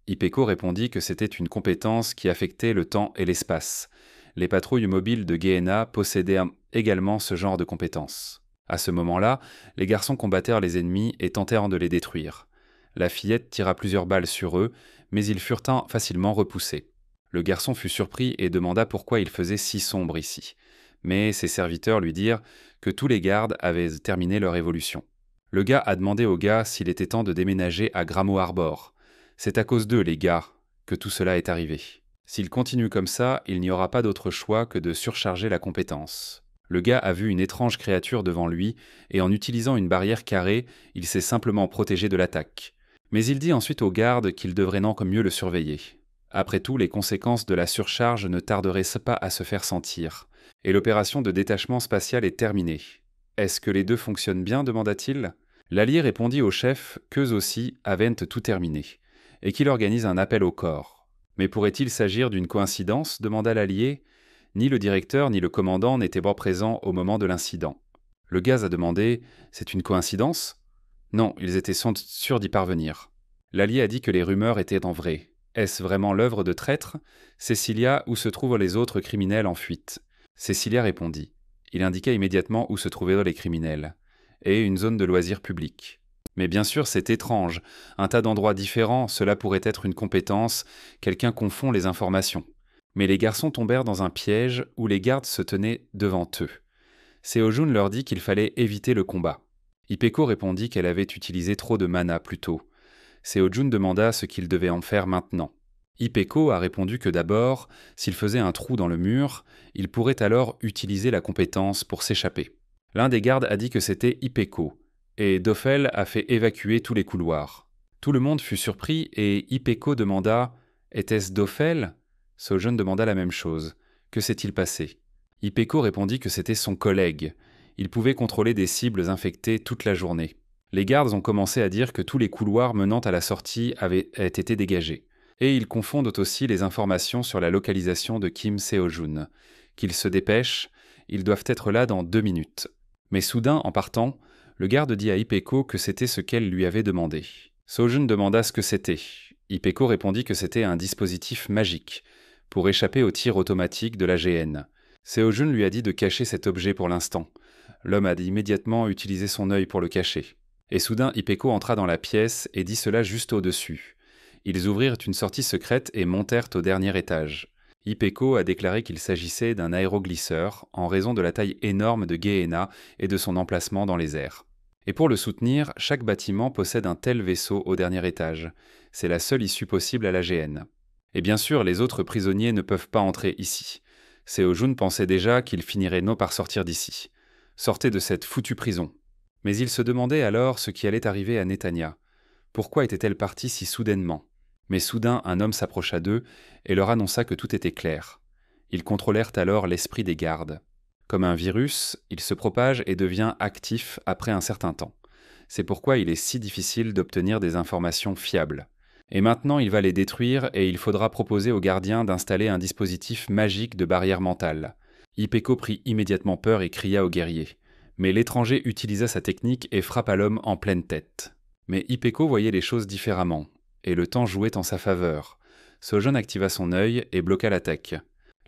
Ipeko répondit que c'était une compétence qui affectait le temps et l'espace. Les patrouilles mobiles de Gehenna possédaient également ce genre de compétences. À ce moment-là, les garçons combattèrent les ennemis et tentèrent de les détruire. La fillette tira plusieurs balles sur eux, mais ils furent facilement repoussés. Le garçon fut surpris et demanda pourquoi il faisait si sombre ici. Mais ses serviteurs lui dirent que tous les gardes avaient terminé leur évolution. Le gars a demandé aux gars s'il était temps de déménager à Gramo Harbor. C'est à cause d'eux, les gars, que tout cela est arrivé. S'il continue comme ça, il n'y aura pas d'autre choix que de surcharger la compétence. Le gars a vu une étrange créature devant lui, et en utilisant une barrière carrée, il s'est simplement protégé de l'attaque. Mais il dit ensuite aux gardes qu'ils devraient mieux le surveiller. Après tout, les conséquences de la surcharge ne tarderaient pas à se faire sentir, et l'opération de détachement spatial est terminée. « Est-ce que les deux fonctionnent bien ?» demanda-t-il. L'allié répondit au chef qu'eux aussi avaient tout terminé, et qu'il organise un appel au corps. « Mais pourrait-il s'agir d'une coïncidence ?» demanda l'allié. Ni le directeur ni le commandant n'étaient pas présents au moment de l'incident. Le gaz a demandé « C'est une coïncidence ?» Non, ils étaient sûrs d'y parvenir. L'allié a dit que les rumeurs étaient vraies. Est-ce vraiment l'œuvre de traîtres ? Cecilia, où se trouvent les autres criminels en fuite ? Cecilia répondit. Il indiqua immédiatement où se trouvaient les criminels. Et une zone de loisirs publics. Mais bien sûr, c'est étrange. Un tas d'endroits différents, cela pourrait être une compétence, quelqu'un confond les informations. Mais les garçons tombèrent dans un piège où les gardes se tenaient devant eux. Seo-jun leur dit qu'il fallait éviter le combat. Ipeko répondit qu'elle avait utilisé trop de mana plus tôt. Seo-jun demanda ce qu'il devait en faire maintenant. Ipeko a répondu que d'abord, s'il faisait un trou dans le mur, il pourrait alors utiliser la compétence pour s'échapper. L'un des gardes a dit que c'était Ipeko, et Dofel a fait évacuer tous les couloirs. Tout le monde fut surpris et Ipeko demanda « Était-ce Dofel ?» Seo-jun demanda la même chose. Que s'est-il passé ? Ipeko répondit que c'était son collègue. Il pouvait contrôler des cibles infectées toute la journée. Les gardes ont commencé à dire que tous les couloirs menant à la sortie avaient été dégagés. Et ils confondent aussi les informations sur la localisation de Kim Seo-jun. Qu'ils se dépêchent, ils doivent être là dans 2 minutes. Mais soudain, en partant, le garde dit à Ipeko que c'était ce qu'elle lui avait demandé. Seo-jun demanda ce que c'était. Ipeko répondit que c'était un dispositif magique, pour échapper au tir automatique de la GN. Seo-jun lui a dit de cacher cet objet pour l'instant. L'homme a immédiatement utilisé son œil pour le cacher. Et soudain, Ipeko entra dans la pièce et dit cela juste au-dessus. Ils ouvrirent une sortie secrète et montèrent au dernier étage. Ipeko a déclaré qu'il s'agissait d'un aéroglisseur en raison de la taille énorme de Gehenna et de son emplacement dans les airs. Et pour le soutenir, chaque bâtiment possède un tel vaisseau au dernier étage. C'est la seule issue possible à la GN. Et bien sûr, les autres prisonniers ne peuvent pas entrer ici. Seo-jun pensait déjà qu'il finirait par sortir d'ici. Sortez de cette foutue prison. Mais il se demandait alors ce qui allait arriver à Netanya. Pourquoi était-elle partie si soudainement ? Mais soudain, un homme s'approcha d'eux et leur annonça que tout était clair. Ils contrôlèrent alors l'esprit des gardes. Comme un virus, il se propage et devient actif après un certain temps. C'est pourquoi il est si difficile d'obtenir des informations fiables. Et maintenant, il va les détruire et il faudra proposer aux gardiens d'installer un dispositif magique de barrière mentale. Ipeko prit immédiatement peur et cria aux guerriers. Mais l'étranger utilisa sa technique et frappa l'homme en pleine tête. Mais Ipeko voyait les choses différemment, et le temps jouait en sa faveur. Seo-jun activa son œil et bloqua l'attaque.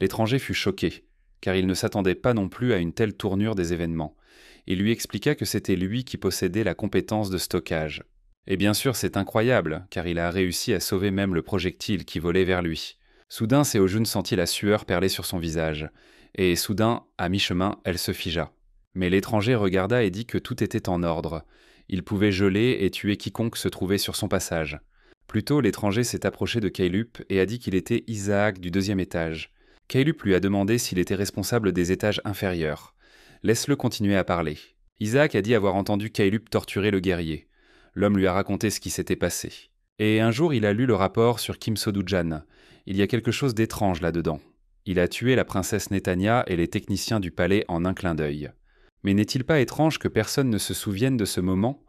L'étranger fut choqué, car il ne s'attendait pas non plus à une telle tournure des événements. Il lui expliqua que c'était lui qui possédait la compétence de stockage. Et bien sûr, c'est incroyable, car il a réussi à sauver même le projectile qui volait vers lui. Soudain, Seo-jun sentit la sueur perler sur son visage, et soudain, à mi-chemin, elle se figea. Mais l'étranger regarda et dit que tout était en ordre. Il pouvait geler et tuer quiconque se trouvait sur son passage. Plus tôt, l'étranger s'est approché de Keilup et a dit qu'il était Isaac du 2e étage. Keilup lui a demandé s'il était responsable des étages inférieurs. Laisse-le continuer à parler. Isaac a dit avoir entendu Keilup torturer le guerrier. L'homme lui a raconté ce qui s'était passé. Et un jour, il a lu le rapport sur Kim Soo-jan. Il y a quelque chose d'étrange là-dedans. Il a tué la princesse Netanya et les techniciens du palais en un clin d'œil. Mais n'est-il pas étrange que personne ne se souvienne de ce moment ?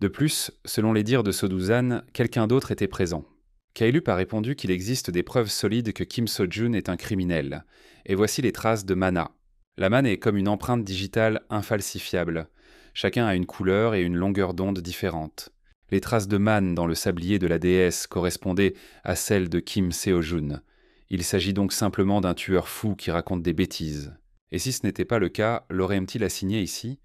De plus, selon les dires de Soo-jun, quelqu'un d'autre était présent. Keilup a répondu qu'il existe des preuves solides que Kim Soo-jun est un criminel. Et voici les traces de mana. La mana est comme une empreinte digitale infalsifiable. Chacun a une couleur et une longueur d'onde différentes. Les traces de manne dans le sablier de la déesse correspondaient à celles de Kim Seo-jun. Il s'agit donc simplement d'un tueur fou qui raconte des bêtises. Et si ce n'était pas le cas, l'aurait-il assigné ici?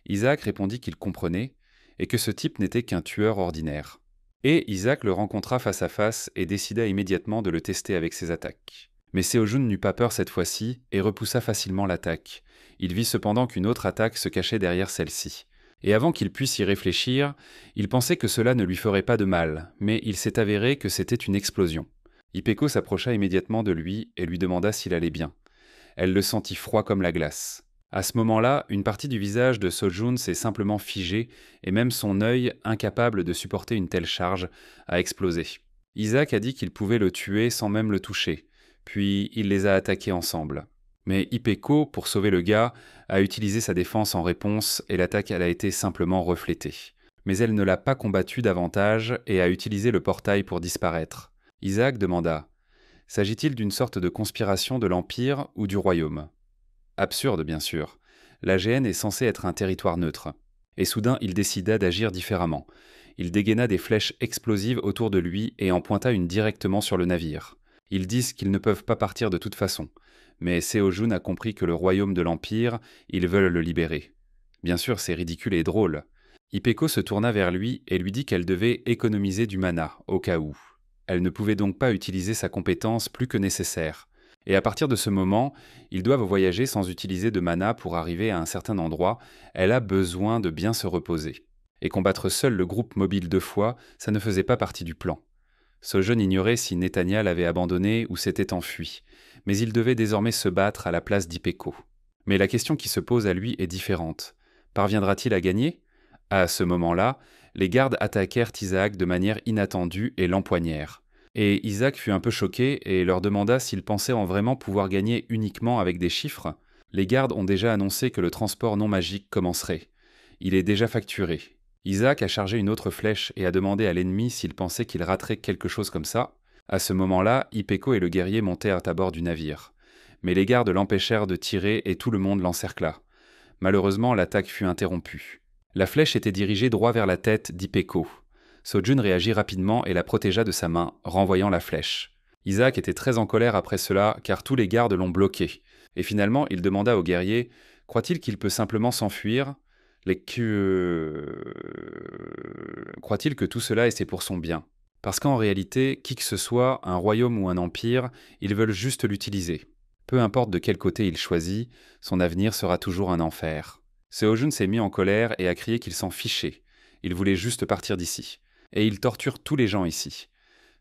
Isaac répondit qu'il comprenait, et que ce type n'était qu'un tueur ordinaire. Et Isaac le rencontra face à face et décida immédiatement de le tester avec ses attaques. Mais Seo-jun n'eut pas peur cette fois-ci et repoussa facilement l'attaque. Il vit cependant qu'une autre attaque se cachait derrière celle-ci. Et avant qu'il puisse y réfléchir, il pensait que cela ne lui ferait pas de mal, mais il s'est avéré que c'était une explosion. Hipeko s'approcha immédiatement de lui et lui demanda s'il allait bien. Elle le sentit froid comme la glace. À ce moment-là, une partie du visage de Seo-jun s'est simplement figée et même son œil, incapable de supporter une telle charge, a explosé. Isaac a dit qu'il pouvait le tuer sans même le toucher, puis il les a attaqués ensemble. Mais Hipeko, pour sauver le gars, a utilisé sa défense en réponse et l'attaque a été simplement reflétée. Mais elle ne l'a pas combattu davantage et a utilisé le portail pour disparaître. Isaac demanda « S'agit-il d'une sorte de conspiration de l'Empire ou du Royaume ?» Absurde, bien sûr. L'AGN est censé être un territoire neutre. Et soudain, il décida d'agir différemment. Il dégaina des flèches explosives autour de lui et en pointa une directement sur le navire. Ils disent qu'ils ne peuvent pas partir de toute façon. Mais Seo-jun a compris que le royaume de l'Empire, ils veulent le libérer. Bien sûr, c'est ridicule et drôle. Hipeko se tourna vers lui et lui dit qu'elle devait économiser du mana, au cas où. Elle ne pouvait donc pas utiliser sa compétence plus que nécessaire. Et à partir de ce moment, ils doivent voyager sans utiliser de mana pour arriver à un certain endroit. Elle a besoin de bien se reposer. Et combattre seul le groupe mobile 2 fois, ça ne faisait pas partie du plan. Seo-jun ignorait si Netanya l'avait abandonné ou s'était enfui, mais il devait désormais se battre à la place d'Hipeko. Mais la question qui se pose à lui est différente. Parviendra-t-il à gagner? À ce moment-là, les gardes attaquèrent Isaac de manière inattendue et l'empoignèrent. Et Isaac fut un peu choqué et leur demanda s'ils pensaient en vraiment pouvoir gagner uniquement avec des chiffres. Les gardes ont déjà annoncé que le transport non magique commencerait. Il est déjà facturé. Isaac a chargé une autre flèche et a demandé à l'ennemi s'il pensait qu'il raterait quelque chose comme ça. À ce moment-là, Hipeko et le guerrier montèrent à bord du navire. Mais les gardes l'empêchèrent de tirer et tout le monde l'encercla. Malheureusement, l'attaque fut interrompue. La flèche était dirigée droit vers la tête d'Hipeko. Seo-jun réagit rapidement et la protégea de sa main, renvoyant la flèche. Isaac était très en colère après cela, car tous les gardes l'ont bloqué. Et finalement, il demanda au guerrier « Croit-il qu'il peut simplement s'enfuir ?» Croit-il que tout cela est c'est pour son bien? Parce qu'en réalité, qui que ce soit, un royaume ou un empire, ils veulent juste l'utiliser. Peu importe de quel côté il choisit, son avenir sera toujours un enfer. Seo-jun s'est mis en colère et a crié qu'il s'en fichait. Il voulait juste partir d'ici. Et il torture tous les gens ici.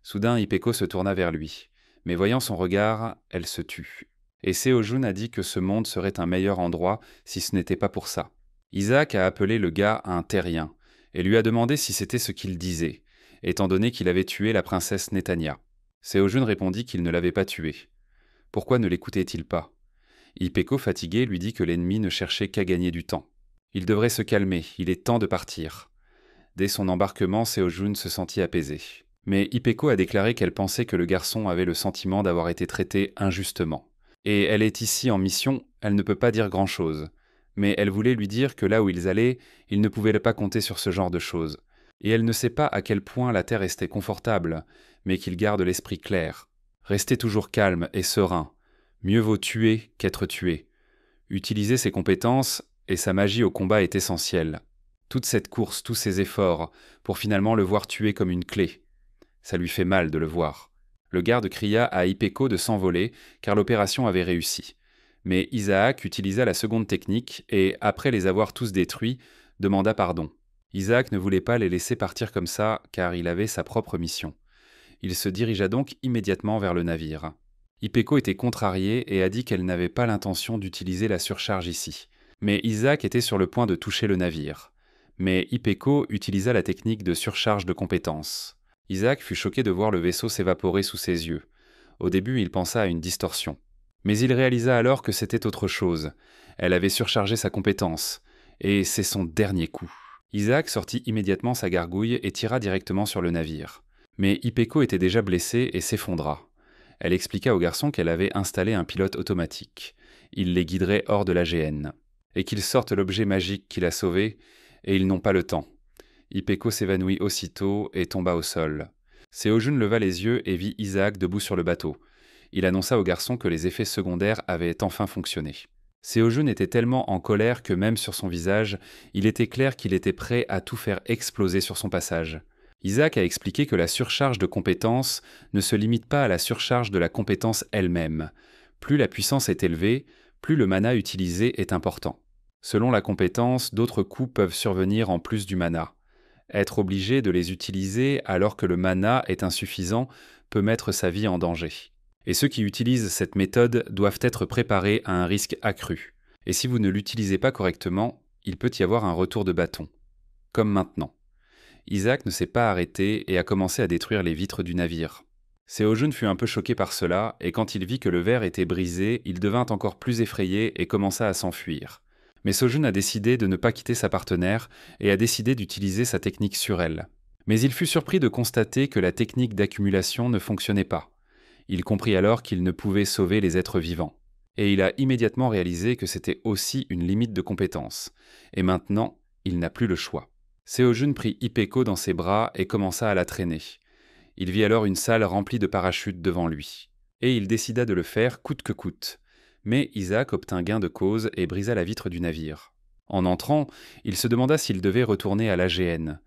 Soudain, Hipeko se tourna vers lui. Mais voyant son regard, elle se tut. Et Seo-jun a dit que ce monde serait un meilleur endroit si ce n'était pas pour ça. Isaac a appelé le gars un terrien et lui a demandé si c'était ce qu'il disait, étant donné qu'il avait tué la princesse Netanya. Seo-jun répondit qu'il ne l'avait pas tuée. Pourquoi ne l'écoutait-il pas? Hipeko, fatigué, lui dit que l'ennemi ne cherchait qu'à gagner du temps. Il devrait se calmer, il est temps de partir. Dès son embarquement, Seo-jun se sentit apaisé. Mais Hipeko a déclaré qu'elle pensait que le garçon avait le sentiment d'avoir été traité injustement. Et elle est ici en mission, elle ne peut pas dire grand-chose. Mais elle voulait lui dire que là où ils allaient, ils ne pouvaient pas compter sur ce genre de choses. Et elle ne sait pas à quel point la terre restait confortable, mais qu'il garde l'esprit clair. Restez toujours calme et serein. Mieux vaut tuer qu'être tué. Utiliser ses compétences et sa magie au combat est essentielle. Toute cette course, tous ces efforts, pour finalement le voir tuer comme une clé. Ça lui fait mal de le voir. Le garde cria à Hipeko de s'envoler, car l'opération avait réussi. Mais Isaac utilisa la seconde technique et, après les avoir tous détruits, demanda pardon. Isaac ne voulait pas les laisser partir comme ça, car il avait sa propre mission. Il se dirigea donc immédiatement vers le navire. Hipeko était contrariée et a dit qu'elle n'avait pas l'intention d'utiliser la surcharge ici. Mais Isaac était sur le point de toucher le navire. Mais Hipeko utilisa la technique de surcharge de compétences. Isaac fut choqué de voir le vaisseau s'évaporer sous ses yeux. Au début, il pensa à une distorsion. Mais il réalisa alors que c'était autre chose. Elle avait surchargé sa compétence. Et c'est son dernier coup. Isaac sortit immédiatement sa gargouille et tira directement sur le navire. Mais Hipeko était déjà blessée et s'effondra. Elle expliqua au garçon qu'elle avait installé un pilote automatique. Il les guiderait hors de l'AGN. Et qu'ils sortent l'objet magique qui l'a sauvé, et ils n'ont pas le temps. Hippéco s'évanouit aussitôt et tomba au sol. Séojun leva les yeux et vit Isaac debout sur le bateau. Il annonça au garçon que les effets secondaires avaient enfin fonctionné. Séojun était tellement en colère que même sur son visage, il était clair qu'il était prêt à tout faire exploser sur son passage. Isaac a expliqué que la surcharge de compétences ne se limite pas à la surcharge de la compétence elle-même. Plus la puissance est élevée, plus le mana utilisé est important. Selon la compétence, d'autres coûts peuvent survenir en plus du mana. Être obligé de les utiliser alors que le mana est insuffisant peut mettre sa vie en danger. Et ceux qui utilisent cette méthode doivent être préparés à un risque accru. Et si vous ne l'utilisez pas correctement, il peut y avoir un retour de bâton. Comme maintenant. Isaac ne s'est pas arrêté et a commencé à détruire les vitres du navire. Séojun fut un peu choqué par cela, et quand il vit que le verre était brisé, il devint encore plus effrayé et commença à s'enfuir. Mais Sojun a décidé de ne pas quitter sa partenaire et a décidé d'utiliser sa technique sur elle. Mais il fut surpris de constater que la technique d'accumulation ne fonctionnait pas. Il comprit alors qu'il ne pouvait sauver les êtres vivants. Et il a immédiatement réalisé que c'était aussi une limite de compétence. Et maintenant, il n'a plus le choix. Séojun prit Hippéco dans ses bras et commença à la traîner. Il vit alors une salle remplie de parachutes devant lui. Et il décida de le faire coûte que coûte. Mais Isaac obtint gain de cause et brisa la vitre du navire. En entrant, il se demanda s'il devait retourner à l'AGN.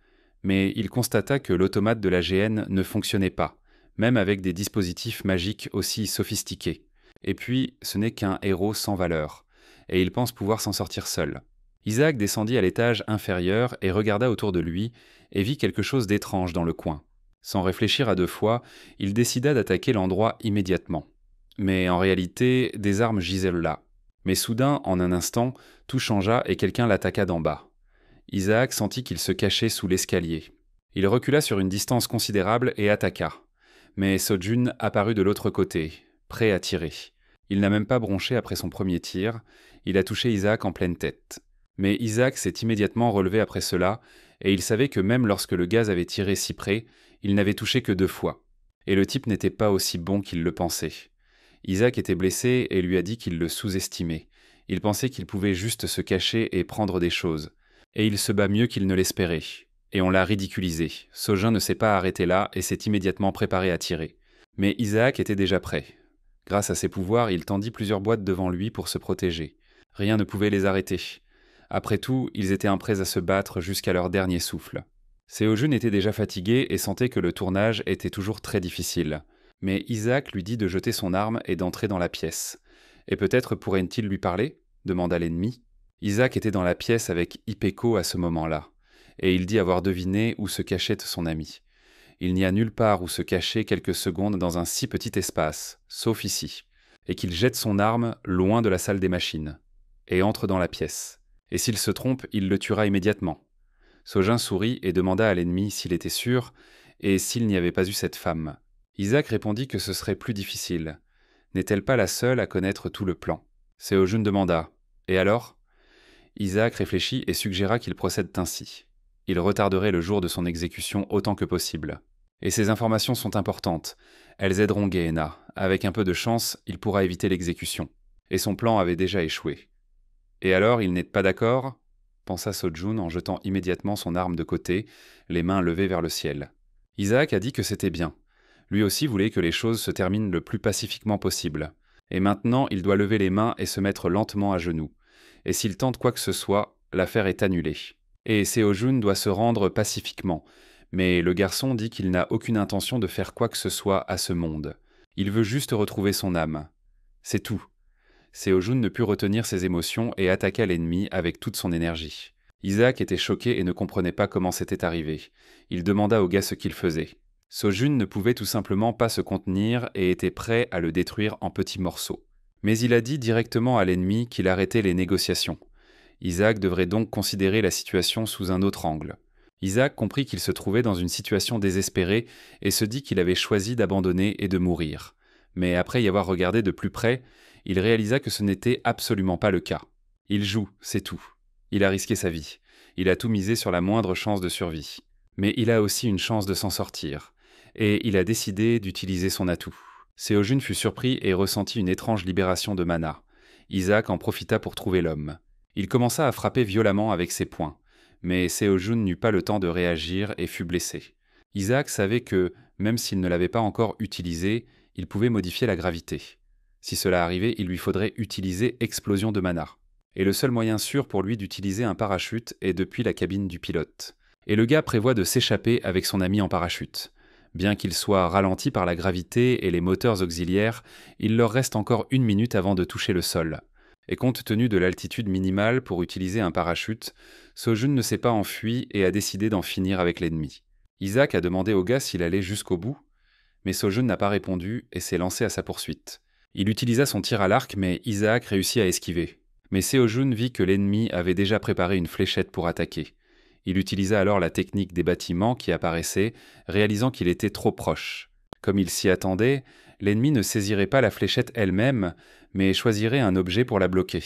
Mais il constata que l'automate de l'AGN ne fonctionnait pas, même avec des dispositifs magiques aussi sophistiqués. Et puis, ce n'est qu'un héros sans valeur, et il pense pouvoir s'en sortir seul. Isaac descendit à l'étage inférieur et regarda autour de lui, et vit quelque chose d'étrange dans le coin. Sans réfléchir à deux fois, il décida d'attaquer l'endroit immédiatement. Mais en réalité, des armes gisaient là. Mais soudain, en un instant, tout changea et quelqu'un l'attaqua d'en bas. Isaac sentit qu'il se cachait sous l'escalier. Il recula sur une distance considérable et attaqua. Mais Sojun apparut de l'autre côté, prêt à tirer. Il n'a même pas bronché après son premier tir, il a touché Isaac en pleine tête. Mais Isaac s'est immédiatement relevé après cela, et il savait que même lorsque le gaz avait tiré si près, il n'avait touché que 2 fois. Et le type n'était pas aussi bon qu'il le pensait. Isaac était blessé et lui a dit qu'il le sous-estimait. Il pensait qu'il pouvait juste se cacher et prendre des choses. Et il se bat mieux qu'il ne l'espérait. Et on l'a ridiculisé. Sojun ne s'est pas arrêté là et s'est immédiatement préparé à tirer. Mais Isaac était déjà prêt. Grâce à ses pouvoirs, il tendit plusieurs boîtes devant lui pour se protéger. Rien ne pouvait les arrêter. Après tout, ils étaient prêts à se battre jusqu'à leur dernier souffle. Séojun était déjà fatigué et sentait que le tournage était toujours très difficile. Mais Isaac lui dit de jeter son arme et d'entrer dans la pièce. Et peut-être pourrait-il lui parler ? Demanda l'ennemi. Isaac était dans la pièce avec Hippéco à ce moment-là, et il dit avoir deviné où se cachait son ami. Il n'y a nulle part où se cacher quelques secondes dans un si petit espace, sauf ici, et qu'il jette son arme loin de la salle des machines, et entre dans la pièce. Et s'il se trompe, il le tuera immédiatement. Sojun sourit et demanda à l'ennemi s'il était sûr, et s'il n'y avait pas eu cette femme. Isaac répondit que ce serait plus difficile. N'est-elle pas la seule à connaître tout le plan ? Séojun demanda « Et alors ?» Isaac réfléchit et suggéra qu'il procède ainsi. Il retarderait le jour de son exécution autant que possible. Et ces informations sont importantes. Elles aideront Gehenna. Avec un peu de chance, il pourra éviter l'exécution. Et son plan avait déjà échoué. Et alors, il n'est pas d'accord ? Pensa Sojun en jetant immédiatement son arme de côté, les mains levées vers le ciel. Isaac a dit que c'était bien. Lui aussi voulait que les choses se terminent le plus pacifiquement possible. Et maintenant, il doit lever les mains et se mettre lentement à genoux. Et s'il tente quoi que ce soit, l'affaire est annulée. Et Séojun doit se rendre pacifiquement. Mais le garçon dit qu'il n'a aucune intention de faire quoi que ce soit à ce monde. Il veut juste retrouver son âme. C'est tout. Séojun ne put retenir ses émotions et attaqua l'ennemi avec toute son énergie. Isaac était choqué et ne comprenait pas comment c'était arrivé. Il demanda au gars ce qu'il faisait. Sojun ne pouvait tout simplement pas se contenir et était prêt à le détruire en petits morceaux. Mais il a dit directement à l'ennemi qu'il arrêtait les négociations. Isaac devrait donc considérer la situation sous un autre angle. Isaac comprit qu'il se trouvait dans une situation désespérée et se dit qu'il avait choisi d'abandonner et de mourir. Mais après y avoir regardé de plus près, il réalisa que ce n'était absolument pas le cas. Il joue, c'est tout. Il a risqué sa vie. Il a tout misé sur la moindre chance de survie. Mais il a aussi une chance de s'en sortir. Et il a décidé d'utiliser son atout. Séojun fut surpris et ressentit une étrange libération de mana. Isaac en profita pour trouver l'homme. Il commença à frapper violemment avec ses poings. mais Seo-jun n'eut pas le temps de réagir et fut blessé. Isaac savait que, même s'il ne l'avait pas encore utilisé, il pouvait modifier la gravité. Si cela arrivait, il lui faudrait utiliser explosion de mana. Et le seul moyen sûr pour lui d'utiliser un parachute est depuis la cabine du pilote. Et le gars prévoit de s'échapper avec son ami en parachute. Bien qu'il soit ralenti par la gravité et les moteurs auxiliaires, il leur reste encore 1 minute avant de toucher le sol. Et compte tenu de l'altitude minimale pour utiliser un parachute, Seo-jun ne s'est pas enfui et a décidé d'en finir avec l'ennemi. Isaac a demandé au gars s'il allait jusqu'au bout, mais Seo-jun n'a pas répondu et s'est lancé à sa poursuite. Il utilisa son tir à l'arc, mais Isaac réussit à esquiver. Mais Seo-jun vit que l'ennemi avait déjà préparé une fléchette pour attaquer. Il utilisa alors la technique des bâtiments qui apparaissaient, réalisant qu'il était trop proche. Comme il s'y attendait, l'ennemi ne saisirait pas la fléchette elle-même, mais choisirait un objet pour la bloquer.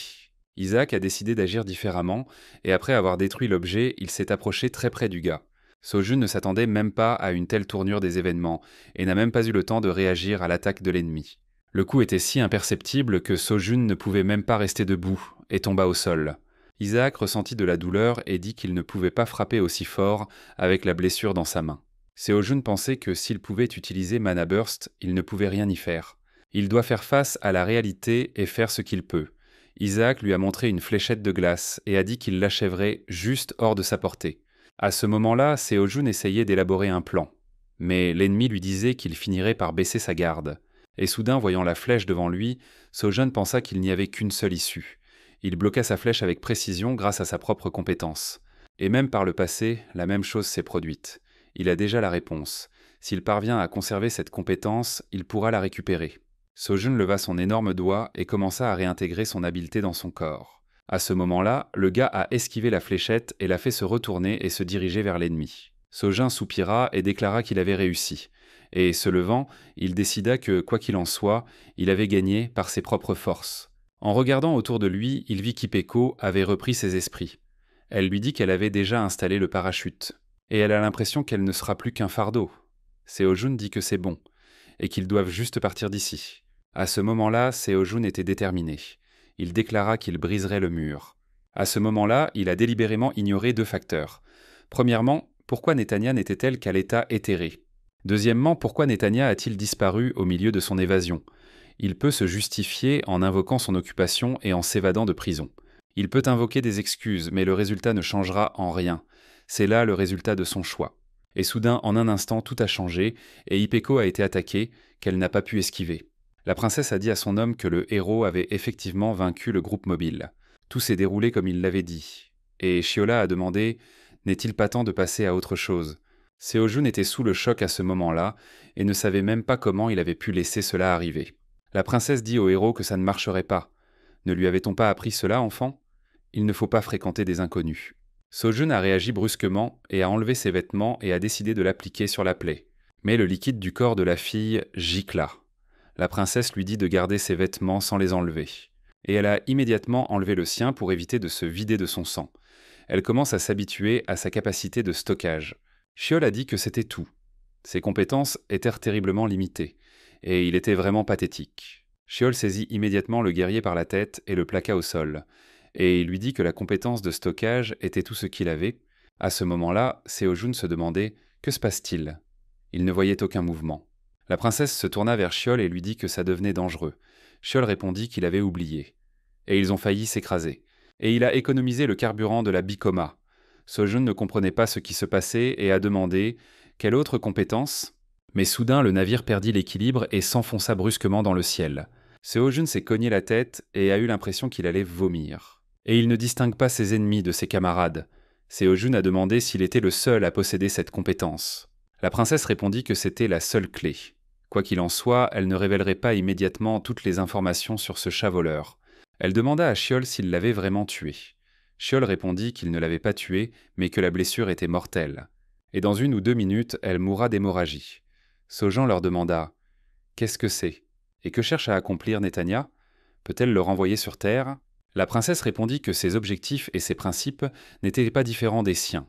Isaac a décidé d'agir différemment, et après avoir détruit l'objet, il s'est approché très près du gars. Seo-jun ne s'attendait même pas à une telle tournure des événements, et n'a même pas eu le temps de réagir à l'attaque de l'ennemi. Le coup était si imperceptible que Seo-jun ne pouvait même pas rester debout, et tomba au sol. Isaac ressentit de la douleur et dit qu'il ne pouvait pas frapper aussi fort avec la blessure dans sa main. Seo-jun pensait que s'il pouvait utiliser Mana Burst, il ne pouvait rien y faire. Il doit faire face à la réalité et faire ce qu'il peut. Isaac lui a montré une fléchette de glace et a dit qu'il l'achèverait juste hors de sa portée. À ce moment-là, Seo-jun essayait d'élaborer un plan. Mais l'ennemi lui disait qu'il finirait par baisser sa garde. Et soudain, voyant la flèche devant lui, Seo-jun pensa qu'il n'y avait qu'une seule issue. Il bloqua sa flèche avec précision grâce à sa propre compétence. Et même par le passé, la même chose s'est produite. Il a déjà la réponse. S'il parvient à conserver cette compétence, il pourra la récupérer. Seo-jun leva son énorme doigt et commença à réintégrer son habileté dans son corps. À ce moment-là, le gars a esquivé la fléchette et l'a fait se retourner et se diriger vers l'ennemi. Seo-jun soupira et déclara qu'il avait réussi. Et, se levant, il décida que, quoi qu'il en soit, il avait gagné par ses propres forces. En regardant autour de lui, il vit qu'Ipeko avait repris ses esprits. Elle lui dit qu'elle avait déjà installé le parachute. Et elle a l'impression qu'elle ne sera plus qu'un fardeau. Seo-jun dit que c'est bon, et qu'ils doivent juste partir d'ici. À ce moment-là, Seo-jun était déterminé. Il déclara qu'il briserait le mur. À ce moment-là, il a délibérément ignoré 2 facteurs. Premièrement, pourquoi Netanya n'était-elle qu'à l'état éthéré? Deuxièmement, pourquoi Netanya a-t-il disparu au milieu de son évasion? Il peut se justifier en invoquant son occupation et en s'évadant de prison. Il peut invoquer des excuses, mais le résultat ne changera en rien. C'est là le résultat de son choix. Et soudain, en un instant, tout a changé, et Ipeko a été attaquée, qu'elle n'a pas pu esquiver. La princesse a dit à son homme que le héros avait effectivement vaincu le groupe mobile. Tout s'est déroulé comme il l'avait dit. Et Shiola a demandé « N'est-il pas temps de passer à autre chose ?» Seo-jun était sous le choc à ce moment-là, et ne savait même pas comment il avait pu laisser cela arriver. La princesse dit au héros que ça ne marcherait pas. Ne lui avait-on pas appris cela, enfant? Il ne faut pas fréquenter des inconnus. Seo-jun a réagi brusquement et a enlevé ses vêtements et a décidé de l'appliquer sur la plaie. Mais le liquide du corps de la fille gicla. La princesse lui dit de garder ses vêtements sans les enlever. Et elle a immédiatement enlevé le sien pour éviter de se vider de son sang. Elle commence à s'habituer à sa capacité de stockage. Chiol a dit que c'était tout. Ses compétences étaient terriblement limitées. Et il était vraiment pathétique. Chiol saisit immédiatement le guerrier par la tête et le plaqua au sol. Et il lui dit que la compétence de stockage était tout ce qu'il avait. À ce moment-là, Seo-jun se demandait « Que se passe-t-il » Il ne voyait aucun mouvement. La princesse se tourna vers Chiol et lui dit que ça devenait dangereux. Chiol répondit qu'il avait oublié. Et ils ont failli s'écraser. Et il a économisé le carburant de la Bikoma. Seo-jun ne comprenait pas ce qui se passait et a demandé « Quelle autre compétence ?» Mais soudain, le navire perdit l'équilibre et s'enfonça brusquement dans le ciel. Seo-jun s'est cogné la tête et a eu l'impression qu'il allait vomir. Et il ne distingue pas ses ennemis de ses camarades. Seo-jun a demandé s'il était le seul à posséder cette compétence. La princesse répondit que c'était la seule clé. Quoi qu'il en soit, elle ne révélerait pas immédiatement toutes les informations sur ce chat voleur. Elle demanda à Chiol s'il l'avait vraiment tué. Chiol répondit qu'il ne l'avait pas tué, mais que la blessure était mortelle. Et dans 1 ou 2 minutes, elle mourra d'hémorragie. Seo-jun leur demanda « Qu'est-ce que c'est? Et que cherche à accomplir Netanya? Peut-elle le renvoyer sur Terre ?» La princesse répondit que ses objectifs et ses principes n'étaient pas différents des siens.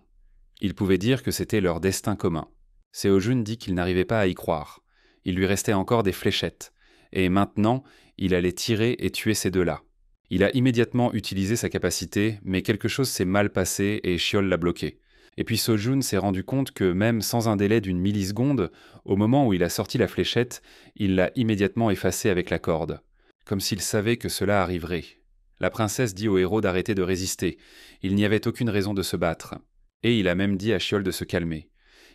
Il pouvait dire que c'était leur destin commun. Seo-jun dit qu'il n'arrivait pas à y croire. Il lui restait encore des fléchettes. Et maintenant, il allait tirer et tuer ces 2-là. Il a immédiatement utilisé sa capacité, mais quelque chose s'est mal passé et Chiol l'a bloqué. Et puis Sojun s'est rendu compte que même sans un délai d'une milliseconde, au moment où il a sorti la fléchette, il l'a immédiatement effacée avec la corde, comme s'il savait que cela arriverait. La princesse dit au héros d'arrêter de résister, il n'y avait aucune raison de se battre. Et il a même dit à Chiol de se calmer.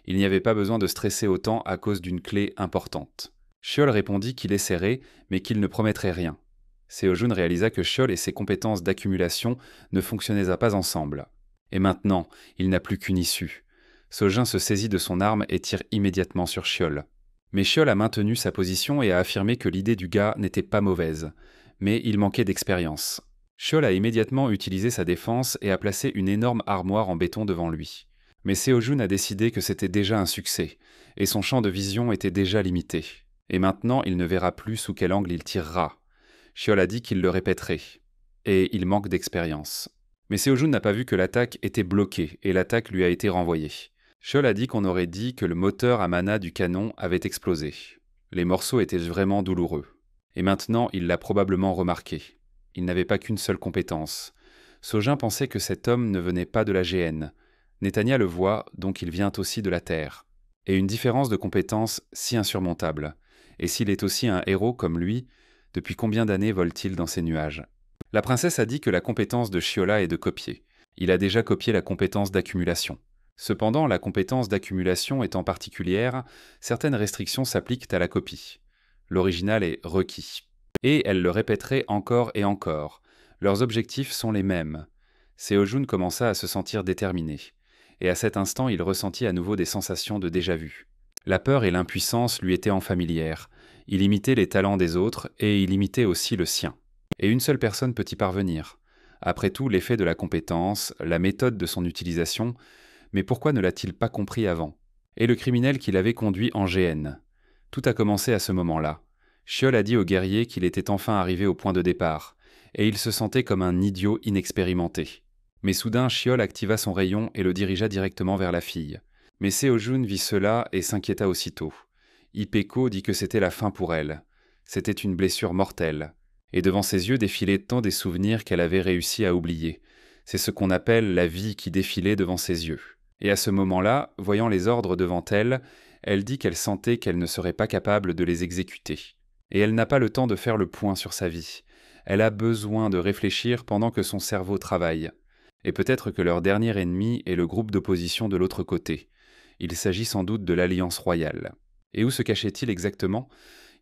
Il n'y avait pas besoin de stresser autant à cause d'une clé importante. Chiol répondit qu'il essaierait, mais qu'il ne promettrait rien. Seo-jun réalisa que Chiol et ses compétences d'accumulation ne fonctionnaient pas ensemble. Et maintenant, il n'a plus qu'une issue. Sojin se saisit de son arme et tire immédiatement sur Chiol. Mais Chiol a maintenu sa position et a affirmé que l'idée du gars n'était pas mauvaise, mais il manquait d'expérience. Chiol a immédiatement utilisé sa défense et a placé une énorme armoire en béton devant lui. Mais Seo-jun a décidé que c'était déjà un succès, et son champ de vision était déjà limité. Et maintenant, il ne verra plus sous quel angle il tirera. Chiol a dit qu'il le répéterait. Et il manque d'expérience. Mais Seo-jun n'a pas vu que l'attaque était bloquée, et l'attaque lui a été renvoyée. Chiol a dit qu'on aurait dit que le moteur à mana du canon avait explosé. Les morceaux étaient vraiment douloureux. Et maintenant, il l'a probablement remarqué. Il n'avait pas qu'une seule compétence. Sojin pensait que cet homme ne venait pas de la GN. Netanya le voit, donc il vient aussi de la Terre. Et une différence de compétences si insurmontable. Et s'il est aussi un héros comme lui, depuis combien d'années vole-t-il dans ces nuages? La princesse a dit que la compétence de Chiola est de copier. Il a déjà copié la compétence d'accumulation. Cependant, la compétence d'accumulation étant particulière, certaines restrictions s'appliquent à la copie. L'original est requis. Et elle le répéterait encore et encore. Leurs objectifs sont les mêmes. Seo-jun commença à se sentir déterminé. Et à cet instant, il ressentit à nouveau des sensations de déjà-vu. La peur et l'impuissance lui étaient en familière. Il imitait les talents des autres et il imitait aussi le sien. Et une seule personne peut y parvenir. Après tout, l'effet de la compétence, la méthode de son utilisation, mais pourquoi ne l'a-t-il pas compris avant? Et le criminel qui l'avait conduit en GN. Tout a commencé à ce moment-là. Chiol a dit au guerrier qu'il était enfin arrivé au point de départ, et il se sentait comme un idiot inexpérimenté. Mais soudain, Chiol activa son rayon et le dirigea directement vers la fille. Mais Seo-jun vit cela et s'inquiéta aussitôt. Ipeko dit que c'était la fin pour elle. C'était une blessure mortelle. Et devant ses yeux défilaient tant des souvenirs qu'elle avait réussi à oublier. C'est ce qu'on appelle la vie qui défilait devant ses yeux. Et à ce moment-là, voyant les ordres devant elle, elle dit qu'elle sentait qu'elle ne serait pas capable de les exécuter. Et elle n'a pas le temps de faire le point sur sa vie. Elle a besoin de réfléchir pendant que son cerveau travaille. Et peut-être que leur dernier ennemi est le groupe d'opposition de l'autre côté. Il s'agit sans doute de l'Alliance royale. Et où se cachait-il exactement?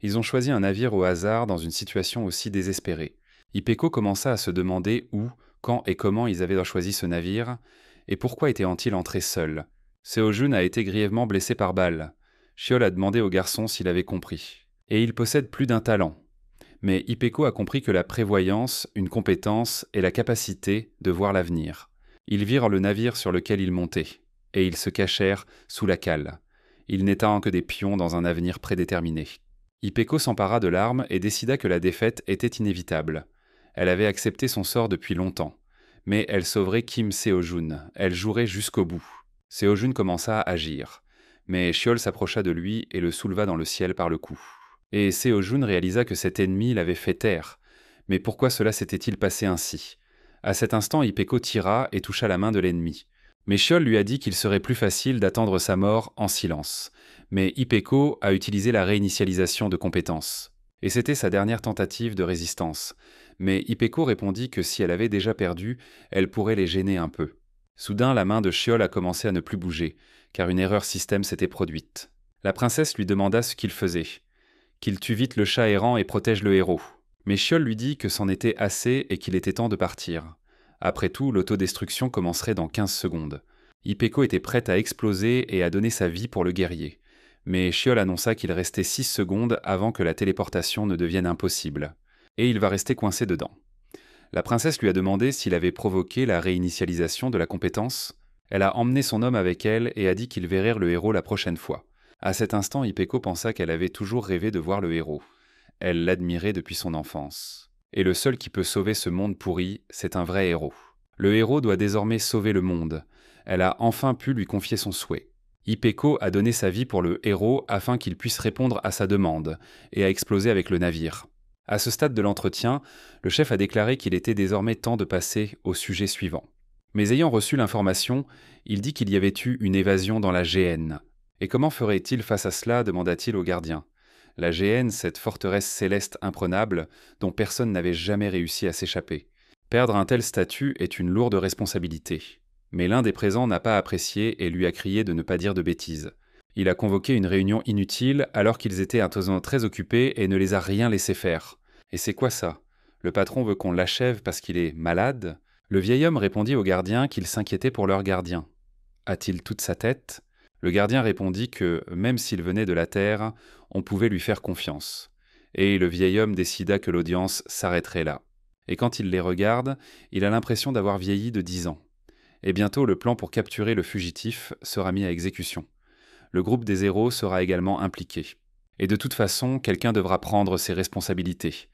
Ils ont choisi un navire au hasard dans une situation aussi désespérée. Ipeko commença à se demander où, quand et comment ils avaient choisi ce navire, et pourquoi étaient-ils entrés seuls. Seo-jun a été grièvement blessé par balle. Chiol a demandé au garçon s'il avait compris. Et il possède plus d'un talent. Mais Ipeko a compris que la prévoyance, une compétence et la capacité de voir l'avenir. Ils virent le navire sur lequel ils montaient, et ils se cachèrent sous la cale. Ils n'étant que des pions dans un avenir prédéterminé. Ipeko s'empara de l'arme et décida que la défaite était inévitable. Elle avait accepté son sort depuis longtemps. Mais elle sauverait Kim Seo-jun, elle jouerait jusqu'au bout. Seo-jun commença à agir. Mais Chiol s'approcha de lui et le souleva dans le ciel par le cou. Et Seo-jun réalisa que cet ennemi l'avait fait taire. Mais pourquoi cela s'était-il passé ainsi? À cet instant, Ipeko tira et toucha la main de l'ennemi. Mais Chiol lui a dit qu'il serait plus facile d'attendre sa mort en silence. Mais Ipeko a utilisé la réinitialisation de compétences. Et c'était sa dernière tentative de résistance. Mais Ipeko répondit que si elle avait déjà perdu, elle pourrait les gêner un peu. Soudain, la main de Chiol a commencé à ne plus bouger, car une erreur système s'était produite. La princesse lui demanda ce qu'il faisait. Qu'il tue vite le chat errant et protège le héros. Mais Chiol lui dit que c'en était assez et qu'il était temps de partir. Après tout, l'autodestruction commencerait dans 15 secondes. Ipeko était prête à exploser et à donner sa vie pour le guerrier. Mais Chiol annonça qu'il restait 6 secondes avant que la téléportation ne devienne impossible. Et il va rester coincé dedans. La princesse lui a demandé s'il avait provoqué la réinitialisation de la compétence. Elle a emmené son homme avec elle et a dit qu'ils verraient le héros la prochaine fois. À cet instant, Ipeko pensa qu'elle avait toujours rêvé de voir le héros. Elle l'admirait depuis son enfance. Et le seul qui peut sauver ce monde pourri, c'est un vrai héros. Le héros doit désormais sauver le monde. Elle a enfin pu lui confier son souhait. Ipeko a donné sa vie pour le héros afin qu'il puisse répondre à sa demande et a explosé avec le navire. À ce stade de l'entretien, le chef a déclaré qu'il était désormais temps de passer au sujet suivant. Mais ayant reçu l'information, il dit qu'il y avait eu une évasion dans la GN. Et comment ferait-il face à cela demanda-t-il au gardien. La GN, cette forteresse céleste imprenable dont personne n'avait jamais réussi à s'échapper. Perdre un tel statut est une lourde responsabilité. Mais l'un des présents n'a pas apprécié et lui a crié de ne pas dire de bêtises. Il a convoqué une réunion inutile alors qu'ils étaient à présent très occupés et ne les a rien laissé faire. Et c'est quoi ça? Le patron veut qu'on l'achève parce qu'il est malade? Le vieil homme répondit au gardien qu'il s'inquiétait pour leur gardien. A-t-il toute sa tête? Le gardien répondit que, même s'il venait de la terre, on pouvait lui faire confiance. Et le vieil homme décida que l'audience s'arrêterait là. Et quand il les regarde, il a l'impression d'avoir vieilli de 10 ans. Et bientôt le plan pour capturer le fugitif sera mis à exécution. Le groupe des héros sera également impliqué. Et de toute façon, quelqu'un devra prendre ses responsabilités.